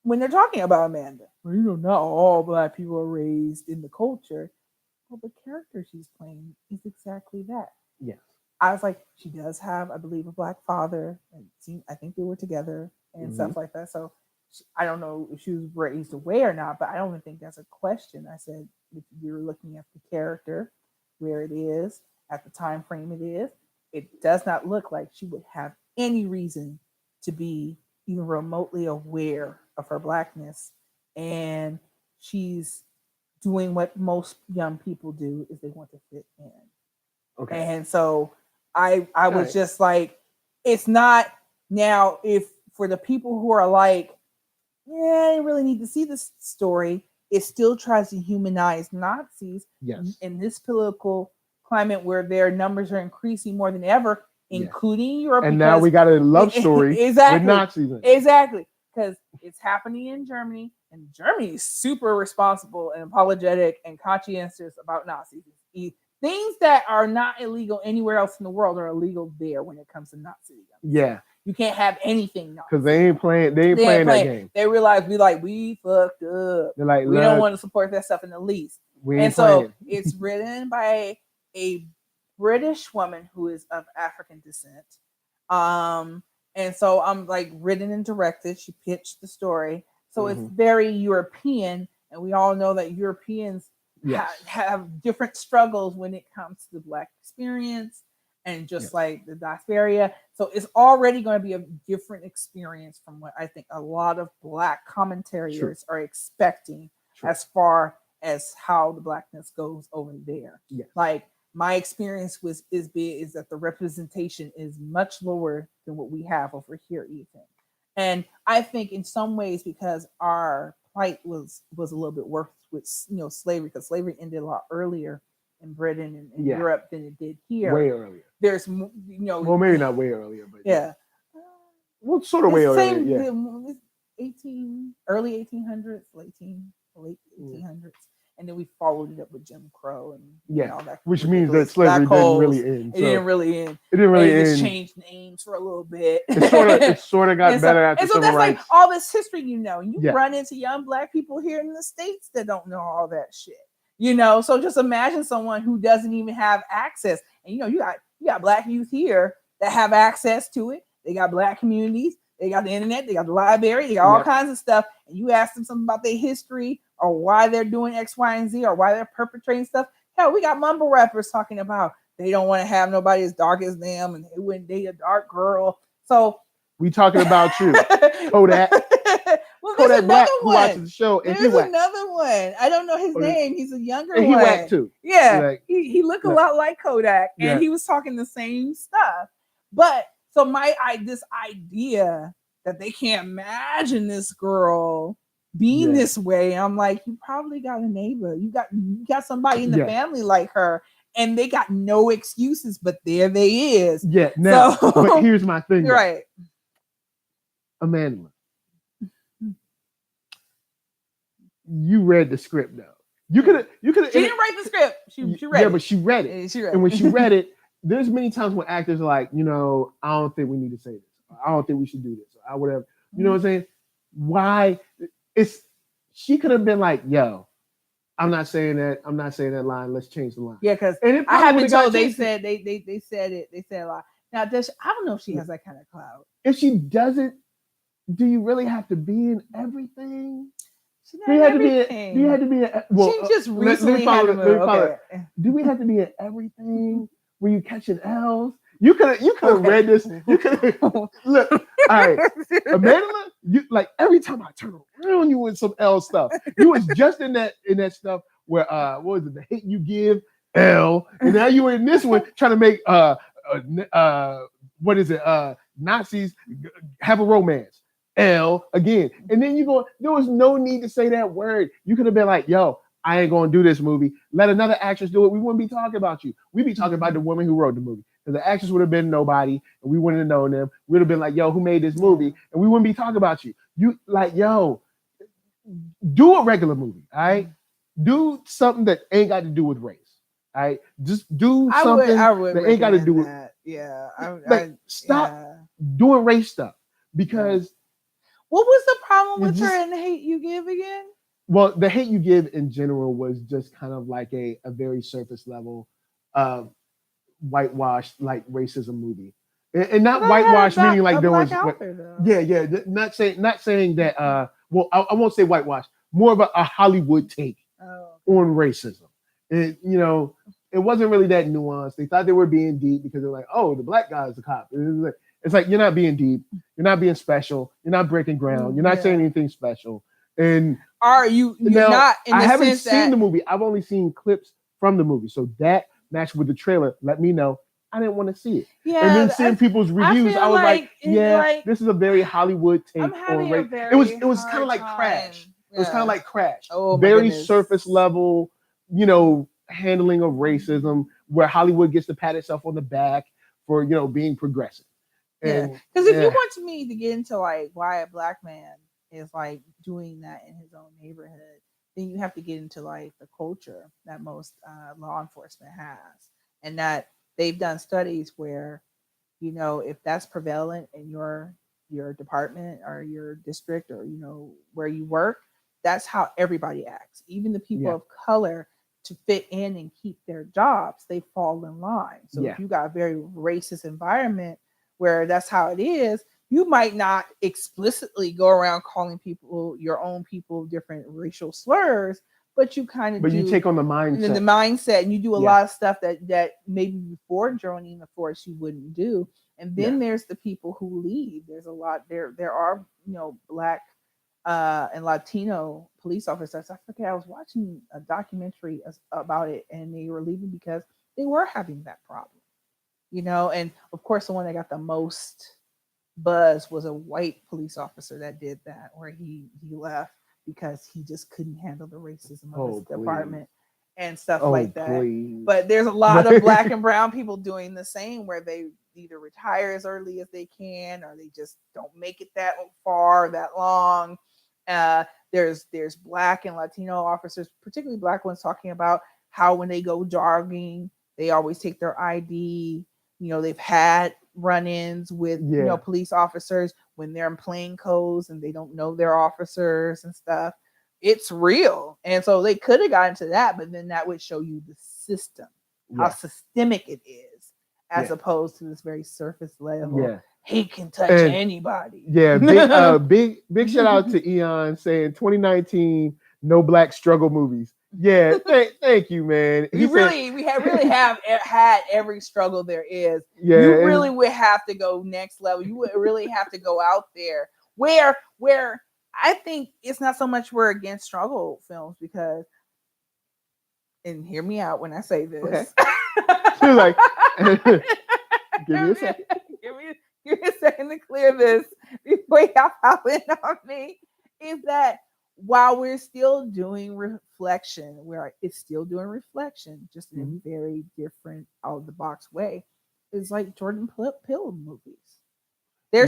when they're talking about Amanda. Well, not all black people are raised in the culture. Well, the character she's playing is exactly that. Yes. I was like, she does have, I believe, a black father. And I think they were together and stuff like that. So I don't know if she was raised away or not, but I don't even think that's a question. I said, if you're looking at the character, where it is, at the time frame it does not look like she would have any reason to be even remotely aware of her blackness. And she's doing what most young people do, is they want to fit in. Okay. And so I was just like, it's not now, if for the people who are like, I really need to see this story, it still tries to humanize Nazis in this political climate where their numbers are increasing more than ever, including Europe. And now we got a love story with Nazis. Exactly. Because it's happening in Germany, and Germany is super responsible and apologetic and conscientious about Nazis. Things that are not illegal anywhere else in the world are illegal there when it comes to Nazis. Yeah. You can't have anything because they ain't playing that game. They realize we fucked up. They're like, we don't want to support that stuff in the least. So it's written by a British woman who is of African descent. And so I'm like, written and directed. She pitched the story. So it's very European, and we all know that Europeans have different struggles when it comes to the Black experience, and just like the diaspora. So it's already going to be a different experience from what I think a lot of Black commentators are expecting as far as how the Blackness goes over there. Like, my experience is that the representation is much lower than what we have over here, even. And I think in some ways, because our plight was a little bit worse with slavery, because slavery ended a lot earlier in Britain and Europe than it did here. Way earlier. There's, well, maybe not way earlier, but well, sort of way earlier. Yeah. Early 1800s, late 1800s. And then we followed it up with Jim Crow and all that. Which means that slavery didn't really end. It didn't really end. It didn't really end. Just changed names for a little bit. It sort of got better after civil rights. Like all this history, and you run into young Black people here in the States that don't know all that shit. So just imagine someone who doesn't even have access. And you got Black youth here that have access to it. They got Black communities. They got the internet. They got the library. They got all kinds of stuff. And you ask them something about their history or why they're doing X, Y, and Z or why they're perpetrating stuff. Hell, we got mumble rappers talking about they don't want to have nobody as dark as them and they wouldn't date a dark girl. So we talking about you, Kodak. Well, Kodak Black who watches the show. And there's another one. I don't know his name. He's a younger one. He whacked too. Yeah, he looked a lot like Kodak, and he was talking the same stuff. But so this idea that they can't imagine this girl being this way, I'm like, you probably got a neighbor. You got somebody in the family like her, and they got no excuses. But there they is. Yeah. Now, but here's my thing. Right, Amanda. You read the script though. You could have. She didn't write the script. She read it. Yeah, but she read it. And when she read it, there's many times when actors are like, I don't think we need to say this. I don't think we should do this. Or whatever. You know what I'm saying? Why? She could have been like, yo, I'm not saying that. I'm not saying that line. Let's change the line. Yeah, because I have been told they said it. They said a lot. Now, I don't know if she has that kind of clout. If she doesn't, do you really have to be in everything? Do you have to be? Well, she just recently had to move. Okay. Do we have to be in everything? Were you catching L's? You could have read this. You could look. All right, Amanda, you like every time I turn around, you in some L stuff. You was just in that stuff where what was it? The hate you give, L, and now you were in this one trying to make what is it? Nazis have a romance. L again, and then you go. There was no need to say that word. You could have been like, "Yo, I ain't gonna do this movie. Let another actress do it. We wouldn't be talking about you. We'd be talking about the woman who wrote the movie. Because the actress would have been nobody, and we wouldn't have known them. We'd have been like, "Yo, who made this movie?" And we wouldn't be talking about you. You like, yo, do a regular movie, all right? Do something that ain't got to do with race, all right? Just do something that ain't got to do with that. Yeah, stop doing race stuff because. What was the problem with her in The Hate You Give again? Well, The Hate You Give in general was just kind of like a very surface level whitewashed like racism movie. And not whitewashed meaning like there was not saying that well, I won't say whitewashed, more of a Hollywood take on racism. And it wasn't really that nuanced. They thought they were being deep because they're like, oh, the black guy's a cop. It's like you're not being deep, you're not being special, you're not breaking ground, you're not saying anything special. And are you not in the I haven't seen the movie. I've only seen clips from the movie. So that matched with the trailer let me know I didn't want to see it. Yeah, and then seeing people's reviews, I was like, this is a very Hollywood take on race. It was kind of like Crash. It was kind of like Crash. Oh, very surface level, handling of racism where Hollywood gets to pat itself on the back for being progressive. Because if you want me to get into like why a black man is like doing that in his own neighborhood, then you have to get into like the culture that most law enforcement has, and that they've done studies where, if that's prevalent in your department or your district or where you work, that's how everybody acts. Even the people of color, to fit in and keep their jobs, they fall in line. So if you got a very racist environment where that's how it is, you might not explicitly go around calling people, your own people, different racial slurs, but you kind of you take on the mindset, and you do a lot of stuff that maybe before joining the force you wouldn't do. And then there's the people who leave. There's a lot there are black and Latino police officers. I forget, I was watching a documentary about it, and they were leaving because they were having that problem. And of course, the one that got the most buzz was a white police officer that did that, where he left because he just couldn't handle the racism of his department. and stuff like that. Please. But there's a lot of Black and brown people doing the same, where they either retire as early as they can, or they just don't make it that far, that long. There's Black and Latino officers, particularly Black ones, talking about how when they go jogging, they always take their ID. They've had run-ins with police officers when they're in plain clothes and they don't know they're officers and stuff. It's real. And so they could have gotten to that, but then that would show you the system, how systemic it is, as opposed to this very surface level. Yeah. Hate can touch anybody. Yeah, big shout out to Eon saying 2019, no Black struggle movies. Yeah, thank you, man. We have had every struggle there is. Yeah, you really would have to go next level. You would really have to go out there where I think it's not so much we're against struggle films, because, and hear me out when I say this. Okay. She's like, give me a second. Give me a second to clear this before y'all hop in on me. Is that while we're still doing reflection, it's still doing reflection, just in a very different, out of the box way, is like Jordan Peele movies. They're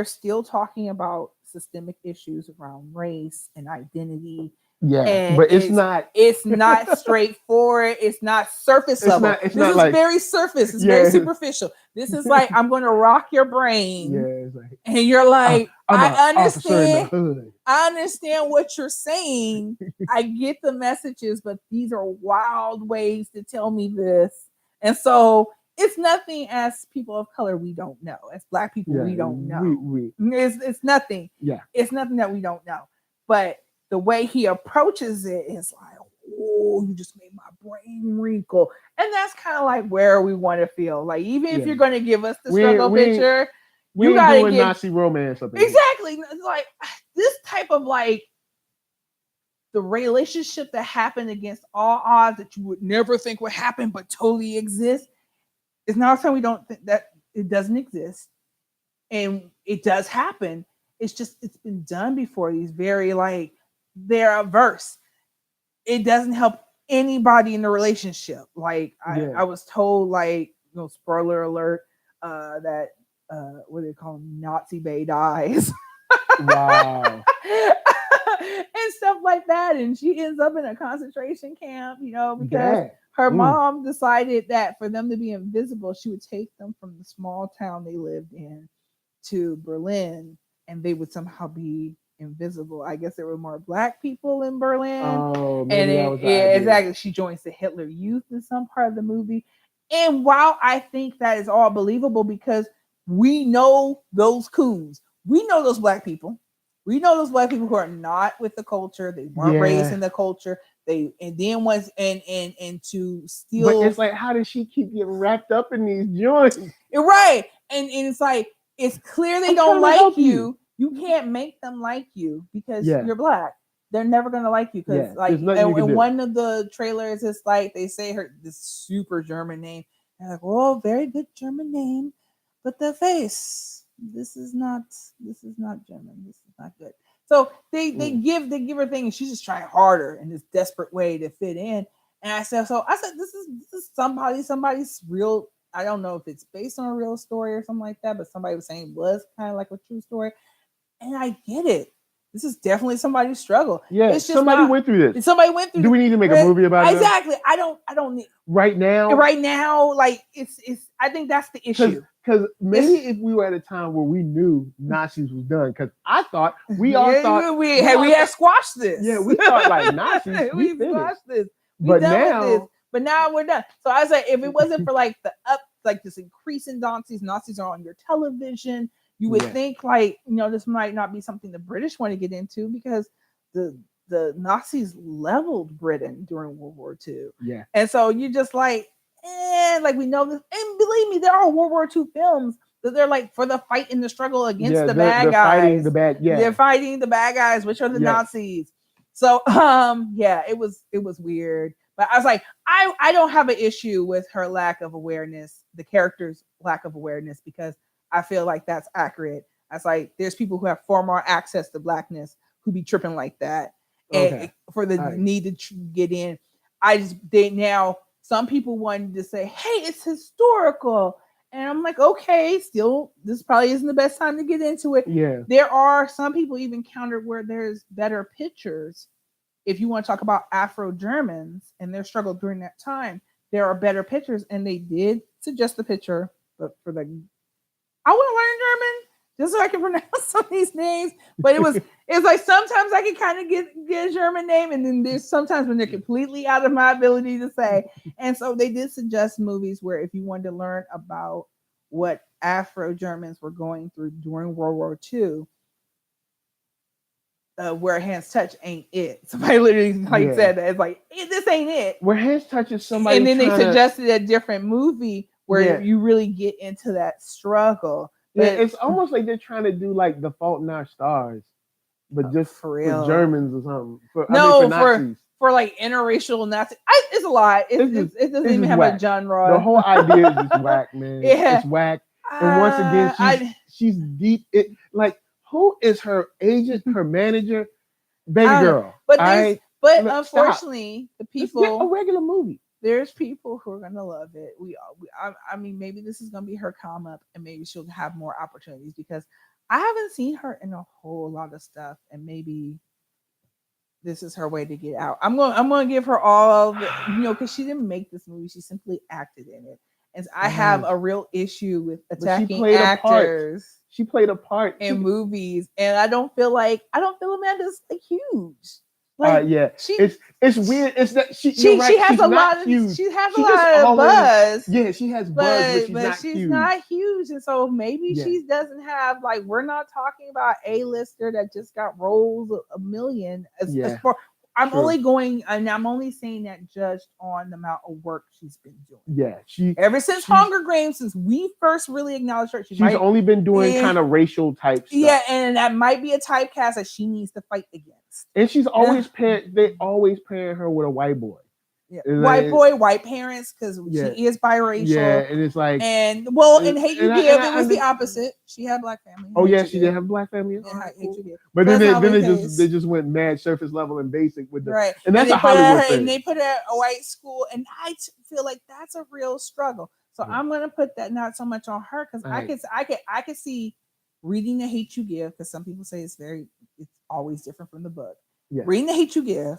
still talking about systemic issues around race and identity. Yeah, and but it's not straightforward. It's not surface level. This is very surface. It's very superficial. This is like, I'm going to rock your brain. Yeah, it's like, and you're like, I understand. I understand what you're saying. I get the messages, but these are wild ways to tell me this. And so it's nothing as people of color we don't know. As Black people, we don't know. It's nothing. Yeah, it's nothing that we don't know. But the way he approaches it is like, oh, you just made my brain wrinkle. And that's kind of like where we want to feel. Like, even if you're going to give us the struggle picture, you got to give Nazi romance. Exactly. Like this type of like the relationship that happened against all odds that you would never think would happen, but totally exists. It's not saying we don't think that it doesn't exist. And it does happen. It's just, it's been done before. These very like, they're averse. It doesn't help anybody in the relationship. Like I was told, like, spoiler alert, that what do they call him? Nazi Bae dies. Wow. And stuff like that. And she ends up in a concentration camp, because her mom decided that for them to be invisible, she would take them from the small town they lived in to Berlin, and they would somehow be invisible. I guess there were more Black people in Berlin. Oh, and exactly. She joins the Hitler Youth in some part of the movie. And while I think that is all believable, because we know those coons, we know those Black people. We know those Black people who are not with the culture. They weren't raised in the culture. To steal. But it's like, how does she keep getting wrapped up in these joints? Right. And it's like, it's clear they don't like you. You can't make them like you because you're Black. They're never gonna like you because and one of the trailers is like they say this super German name. And like, oh, very good German name, but the face. This is not German. This is not good. So they give her thing, and she's just trying harder in this desperate way to fit in. And I said, this is somebody's real. I don't know if it's based on a real story or something like that, but somebody was saying it was kind of like a true story. And I get it. This is definitely somebody's struggle. Yeah, it's just somebody went through this. Somebody went through. Do we need to make a movie about it? Exactly. I don't need right now. Right now, like it's. I think that's the issue. Because maybe if we were at a time where we knew Nazis was done, because I thought we thought we had squashed this. Yeah, we thought like Nazis. we squashed this. But now we're done. So I was like, if it wasn't for like this increase in Nazis are on your television. You would think like, this might not be something the British want to get into because the Nazis leveled Britain during World War II. Yeah. And so you just like, like we know this. And believe me, there are World War II films that they're like for the fight in the struggle against the bad guys. They're fighting the bad guys, which are the Nazis. So it was weird. But I was like, I don't have an issue with her lack of awareness, the character's lack of awareness, because I feel like that's accurate. I was like, there's people who have far more access to Blackness who be tripping like that. And for the need to get in. now some people wanted to say, hey, it's historical. And I'm like, okay, still, this probably isn't the best time to get into it. Yeah. There are some people even countered where there's better pictures. If you want to talk about Afro-Germans and their struggle during that time, there are better pictures. And they did suggest the picture, but I want to learn German just so I can pronounce some of these names. But it's like sometimes I can kind of get a German name, and then there's sometimes when they're completely out of my ability to say. And so they did suggest movies where if you wanted to learn about what Afro-Germans were going through during World War II, Where Hands Touch ain't it. Somebody literally said that. It's like, this ain't it. Where Hands Touch is somebody. And then they suggested a different movie where you really get into that struggle. But it's almost like they're trying to do like The Fault in Our Stars, but just for Germans or something. For like interracial Nazi. It's a lot. It doesn't even have a genre. The whole idea is just whack, man. Yeah. It's whack. And once again, she's deep. Who is her agent, her manager? Baby girl. But unfortunately, the people. Just get a regular movie. There's people who are gonna love it. I mean, maybe this is gonna be her come up, and maybe she'll have more opportunities because I haven't seen her in a whole lot of stuff, and maybe this is her way to get out. I'm gonna give her all of it, because she didn't make this movie; she simply acted in it. And I have a real issue with attacking actors. She played a part in movies, and I don't feel Amanda's like huge. It's weird. It's that she has a lot of huge. She has a lot of buzz. Yeah, she has buzz, but she's not huge. And so maybe she doesn't have we're not talking about A-lister that just got roles a million. I'm only saying that judged on the amount of work she's been doing. Yeah, ever since Hunger Games, since we first really acknowledged her, she's only been doing kind of racial type stuff. Yeah, and that might be a typecast that she needs to fight against. And she's always they always pairing her with a white boy. Yeah. White boy, white parents, because she is biracial. Yeah, and it's like in Hate You Give, it was the opposite. She had black family. Oh yeah, she did have black family. Hate You Give. But then they just went mad surface level and basic with the and that's a Hollywood thing. And they put her at a white school, and I feel like that's a real struggle. So I'm gonna put that not so much on her because I can see reading the Hate You Give, because some people say it's always different from the book. Yeah. Reading the Hate You Give,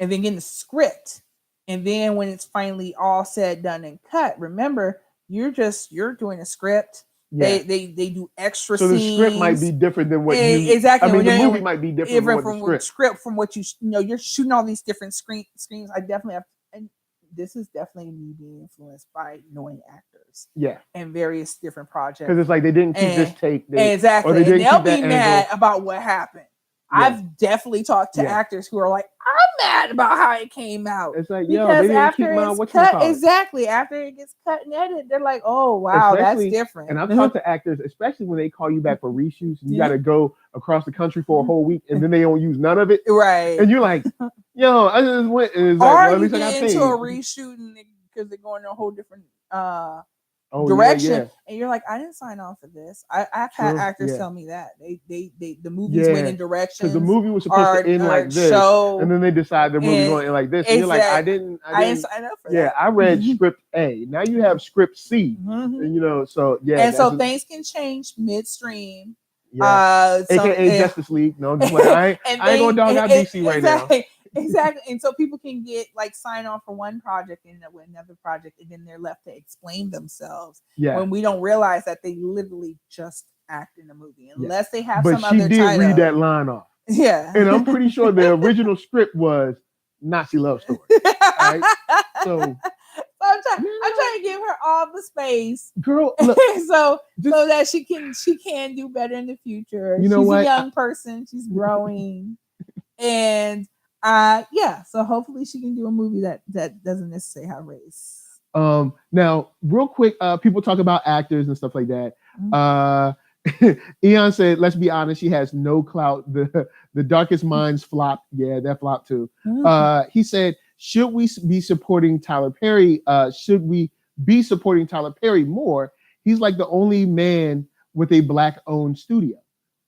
and then getting the script. And then when it's finally all said, done, and cut, remember, you're doing a script. Yeah. They do extra scenes. So the script might be different than what exactly. I mean, the movie might be different from the script from what you're shooting all these different screens. I definitely have, and this is definitely me being influenced by knowing actors. Yeah. And various different projects. Because it's like they didn't keep this take. Exactly. And they'll be mad about what happened. Yeah. I've definitely talked to actors who are like, I'm mad about how it came out. It's like, because after it's cut, exactly, after it gets cut and edited, they're like, oh wow, that's different. And I've talked to actors, especially when they call you back for reshoots, and you got to go across the country for a whole week, and then they don't use none of it, right? And you're like, yo, I just went. And it's or like, well, you get into a reshoot because they're going in a whole different direction, and you're like, I didn't sign on for this. I've had actors tell me that the movies went in directions because the movie was supposed to end like this, and then they decide the movie's going to end like this. And you're like, I didn't sign up for that. Yeah, I read script A. Now you have script C, and so and so things can change midstream. Yeah. AKA Justice League. No, just like, I ain't gonna dog out DC right now. Exactly. And so people can get sign on for one project and end up with another project, and then they're left to explain themselves. Yeah. When we don't realize that they literally just act in a movie, unless they have some other title. But she did read that line off. Yeah. And I'm pretty sure the original script was Nazi love story. Right? So I'm trying to give her all the space, girl. Look, so that she can do better in the future. She's a young person. She's growing, and so hopefully she can do a movie that doesn't necessarily have race. Now, real quick, people talk about actors and stuff like that. Eon said, "Let's be honest, she has no clout. The Darkest Minds flopped. Yeah, that flopped too." He said, "Should we be supporting Tyler Perry? Should we be supporting Tyler Perry more? He's like the only man with a Black-owned studio.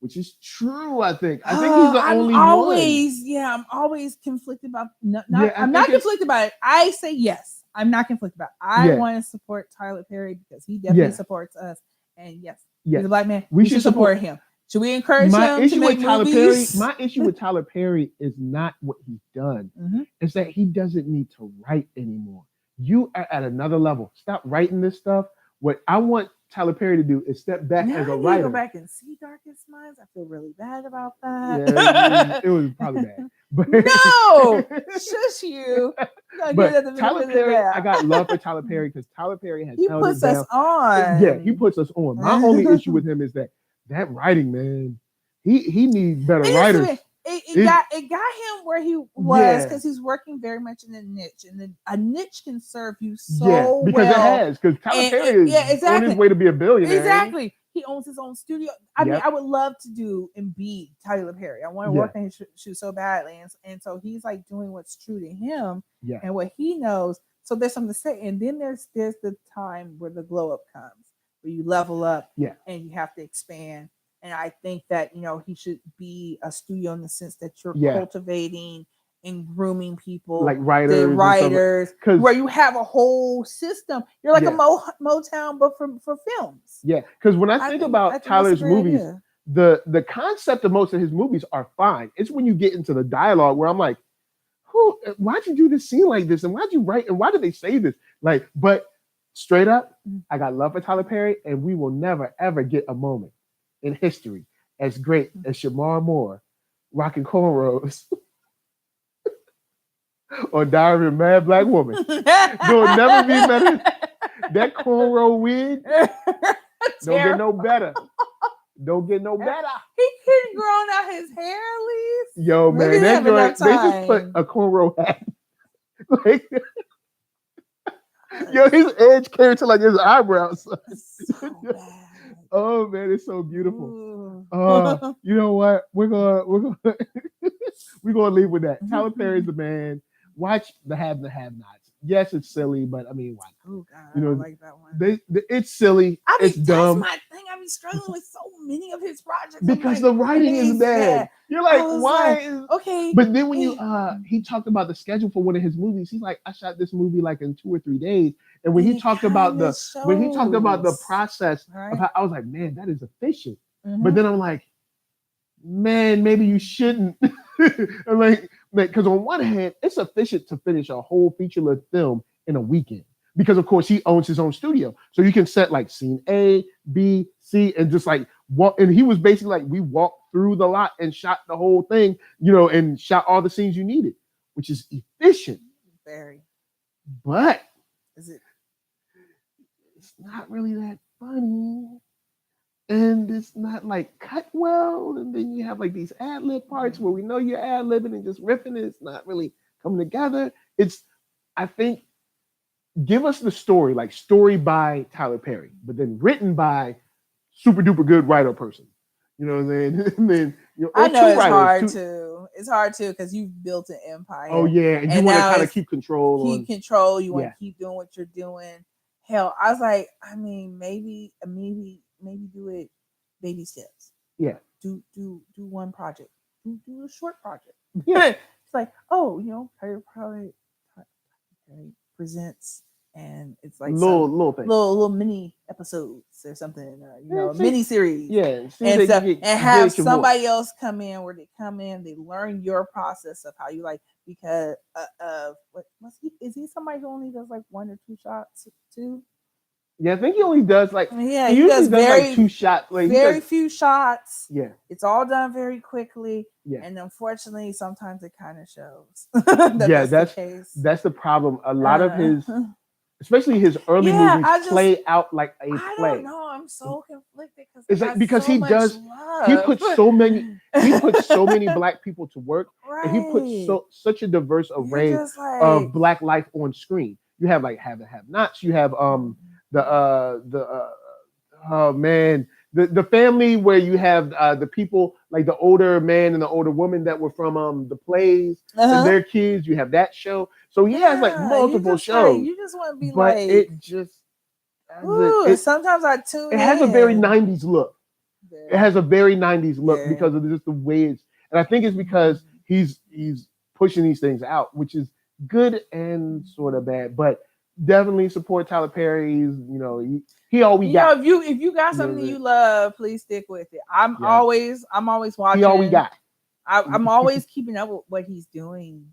which is true. I think he's the only one. Yeah, I'm always conflicted about. I'm not conflicted about it. I say yes. I'm not conflicted about it. I want to support Tyler Perry because he definitely supports us. And yes, he's a black man. We should support him. Should we encourage him to make movies? My issue with Tyler Perry is not what he's done. It's that he doesn't need to write anymore. You are at another level. Stop writing this stuff. What I want Tyler Perry to do is step back as a writer. Go back and see Darkest Minds. I feel really bad about that. Yeah, it was probably bad. But no, shush you. But Tyler Perry, I got love for Tyler Perry because Tyler Perry has held it down. He puts us on. Yeah, he puts us on. My only issue with him is that writing, man. He needs better writers. It got him where he was because he's working very much in a niche, and a niche can serve you so because it has. Because Tyler Perry is on his way to be a billionaire. Exactly. He owns his own studio. I mean, I would love to do and be Tyler Perry. I want to work in his shoes so badly, and so he's like doing what's true to him and what he knows. So there's something to say, and then there's the time where the glow up comes, where you level up, and you have to expand. And I think that, he should be a studio in the sense that you're cultivating and grooming people, like writers, where you have a whole system. You're like a Motown, but for films. Yeah, because when I think about Tyler's movies, the concept of most of his movies are fine. It's when you get into the dialogue where I'm like, why'd you do this scene like this? And why'd you write? And why did they say this? Like, but straight up, I got love for Tyler Perry, and we will never, ever get a moment in history as great as Shamar Moore rocking cornrows or Diary of a Mad Black Woman. There'll never be better. That cornrow wig don't get no better. Don't get no better. He couldn't grow out his hair at least. Yo, man, that joint, they just put a cornrow hat. Like, yo, his edge carried to like his eyebrows. So bad. Oh man, it's so beautiful. You know what? We're gonna leave with that. Tyler Perry's the man. Watch the Have and the Have-Nots. Yes, it's silly, but I mean, why not? Oh God, I like that one. It's silly. It's dumb. That's my thing. I'm struggling with so many of his projects because the writing is bad. You're like, why? Okay. But then when he talked about the schedule for one of his movies, he's like, I shot this movie like in 2 or 3 days. And when he talked about the process of how, I was like, man, that is efficient. But then I'm like, man, maybe you shouldn't. I'm like, because on one hand, it's efficient to finish a whole feature-length film in a weekend. Because of course he owns his own studio. So you can set like scene A, B, C, and just like walk. And he was basically like, we walked through the lot and shot the whole thing, and shot all the scenes you needed, which is efficient. Very. But it's not really that funny. And it's not like cut well. And then you have like these ad-lib parts where we know you're ad-libbing and just riffing. It's not really coming together. I think, give us the story, like story by Tyler Perry, but then written by super duper good writer person. You know what I'm saying? And then, I know it's hard too. It's hard too because you've built an empire. Oh yeah, and you want to kind of keep control. You want to keep doing what you're doing. Hell, I was like, I mean, maybe do it baby steps. Yeah. Do one project. Do a short project. Yeah. It's like, Tyler presents, and it's like little thing, little mini episodes or something, mini series. Yeah. And have somebody else come in where they come in, they learn your process of how you like, because is he somebody who only does like 1 or 2 shots too? Yeah, I think he only does like he does like 2 shots, like very few shots. Yeah, it's all done very quickly. Yeah, and unfortunately, sometimes it kind of shows. That's the problem. A lot of his, especially his early movies, play out like a play. I don't know. I'm so conflicted because he does. Love. He puts so many Black people to work, and he puts such a diverse array of Black life on screen. You have like have and have-nots. You have the family where you have the people like the older man and the older woman that were from the plays and their kids. You have that show. So he has like multiple shows. You just want to be it just sometimes I tune in. It has a very 90s look. It has a very 90s look because of just the way it's, and I think it's because he's pushing these things out, which is good and sort of bad, but definitely support Tyler Perry. He all we got. If you got something you love, please stick with it. I'm always watching. He all we got. I'm always keeping up with what he's doing.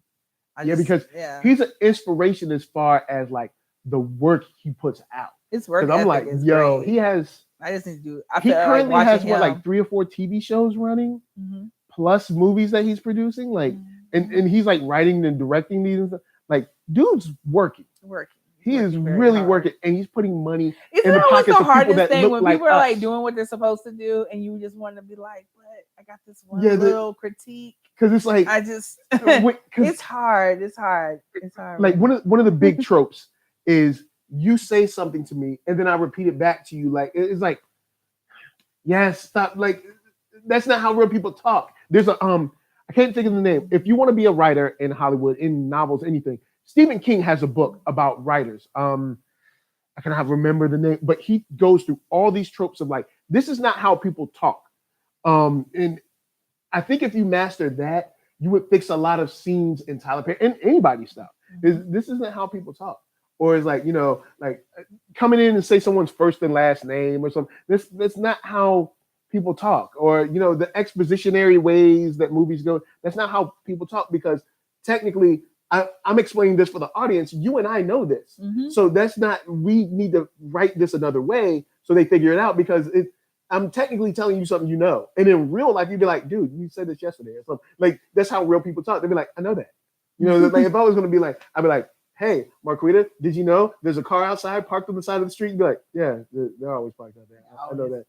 Because he's an inspiration as far as like the work he puts out. It's work. Because I'm like, yo, great. he has. I just need to do it. He currently has like 3 or 4 TV shows running, plus movies that he's producing. Like, and he's like writing and directing these and stuff. Like, dude's working. He is really hard. Working, and he's putting money in the pockets of people that look when like people are like doing what they're supposed to do, and you just want to be like, "But I got this one little critique." Because it's like it's hard. It's hard. Like one of the big tropes is you say something to me, and then I repeat it back to you. Like it's like, yes, stop. Like that's not how real people talk. There's a I can't think of the name. If you want to be a writer in Hollywood, in novels, anything. Stephen King has a book about writers. I cannot remember the name, but he goes through all these tropes of like, this is not how people talk. And I think if you master that, you would fix a lot of scenes in Tyler Perry and anybody's stuff. This isn't how people talk. Or it's like, like coming in and say someone's first and last name or something. That's not how people talk. Or, the expositionary ways that movies go. That's not how people talk because technically, I'm explaining this for the audience. You and I know this. So that's not, we need to write this another way so they figure it out because I'm technically telling you something And in real life, you'd be like, dude, you said this yesterday or something. Like, that's how real people talk. They'd be like, I know that. Like if I was going to be like, I'd be like, hey, Marqueeda, did you know there's a car outside parked on the side of the street? You'd be like, yeah, they're always parked out there. I know that.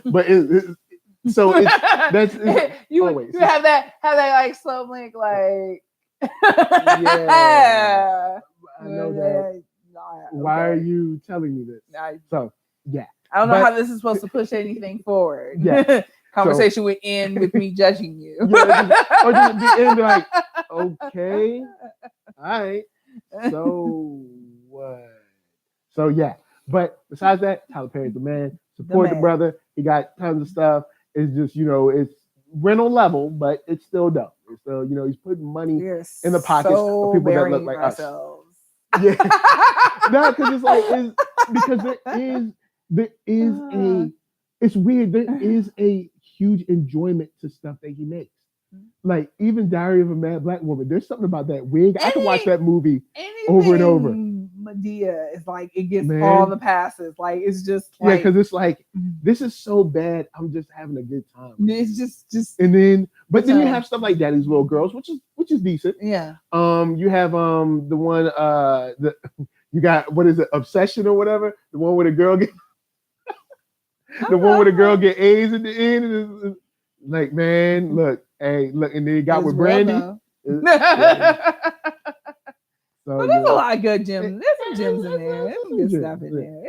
But so that's you always. You have that like slow blink like. Yeah, I know that. Why are you telling me this? So yeah, I don't know how this is supposed to push anything forward. Yeah, conversation would end with me judging you. Or just the end like, okay, all right, so what? So yeah, but besides that, Tyler Perry's the man. Support the brother. He got tons of stuff. It's just it's rental level, but it's still dope. It's still, he's putting money in the pockets of people that look like ourselves. Yeah, no, because it's like because there is it's weird. There is a huge enjoyment to stuff that he makes. Like even Diary of a Mad Black Woman. There's something about that wig. I can watch that movie over and over. Medea is like it gets all the passes. Like it's just like because it's like this is so bad. I'm just having a good time. It's just and then then you have stuff like Daddy's Little Girls, which is decent. Yeah. You have the one you got what is it, Obsession or whatever? The one where the girl get get A's in the end. And like man, look, and then you got with Brandy. So, but there's a lot of good gems. There's some gems in there. There's some good stuff in there.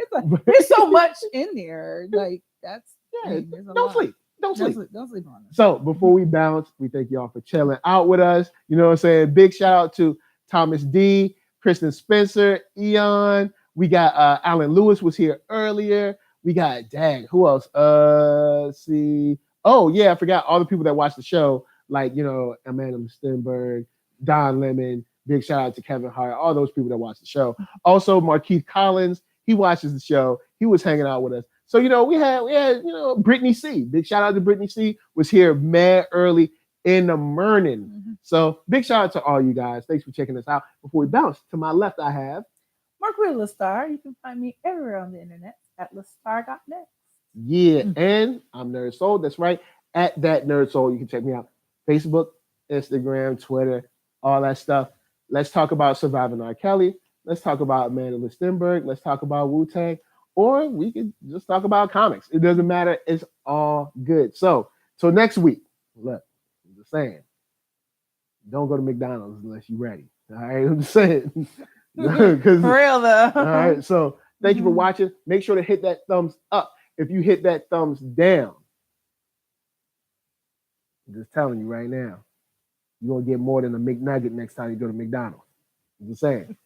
There's so much in there. Like that's don't sleep. Don't sleep on it. So before we bounce, we thank y'all for chilling out with us. You know what I'm saying? Big shout out to Thomas D, Kristen Spencer, Eon. We got Alan Lewis was here earlier. We got who else? Let's see. Oh yeah, I forgot all the people that watched the show, like Amanda Stenberg, Don Lemon. Big shout out to Kevin Hart, all those people that watch the show. Also, Marquise Collins, he watches the show. He was hanging out with us. So, we had Brittany C. Big shout out to Brittany C. Was here mad early in the morning. So big shout out to all you guys. Thanks for checking us out. Before we bounce, to my left, I have Marqueeda LaStar. You can find me everywhere on the internet at LaStar.net. Yeah, and I'm NERDSoul. That's right. At that NERDSoul, you can check me out. Facebook, Instagram, Twitter, all that stuff. Let's talk about Surviving R. Kelly. Let's talk about Amanda Stenberg. Let's talk about Wu-Tang. Or we could just talk about comics. It doesn't matter. It's all good. So next week, look, I'm just saying, don't go to McDonald's unless you're ready. All right, I'm just saying. For real, though. All right, so thank you for watching. Make sure to hit that thumbs up. If you hit that thumbs down, I'm just telling you right now, you're going to get more than a McNugget next time you go to McDonald's. I'm just saying.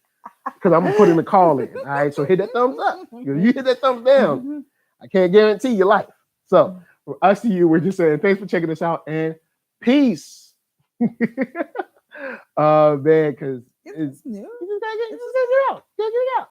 Because I'm going to put in the call in. All right, so hit that thumbs up. If you hit that thumbs down, I can't guarantee your life. So from us to you, we're just saying thanks for checking us out and peace. Man, because it's new. You just gotta get it out.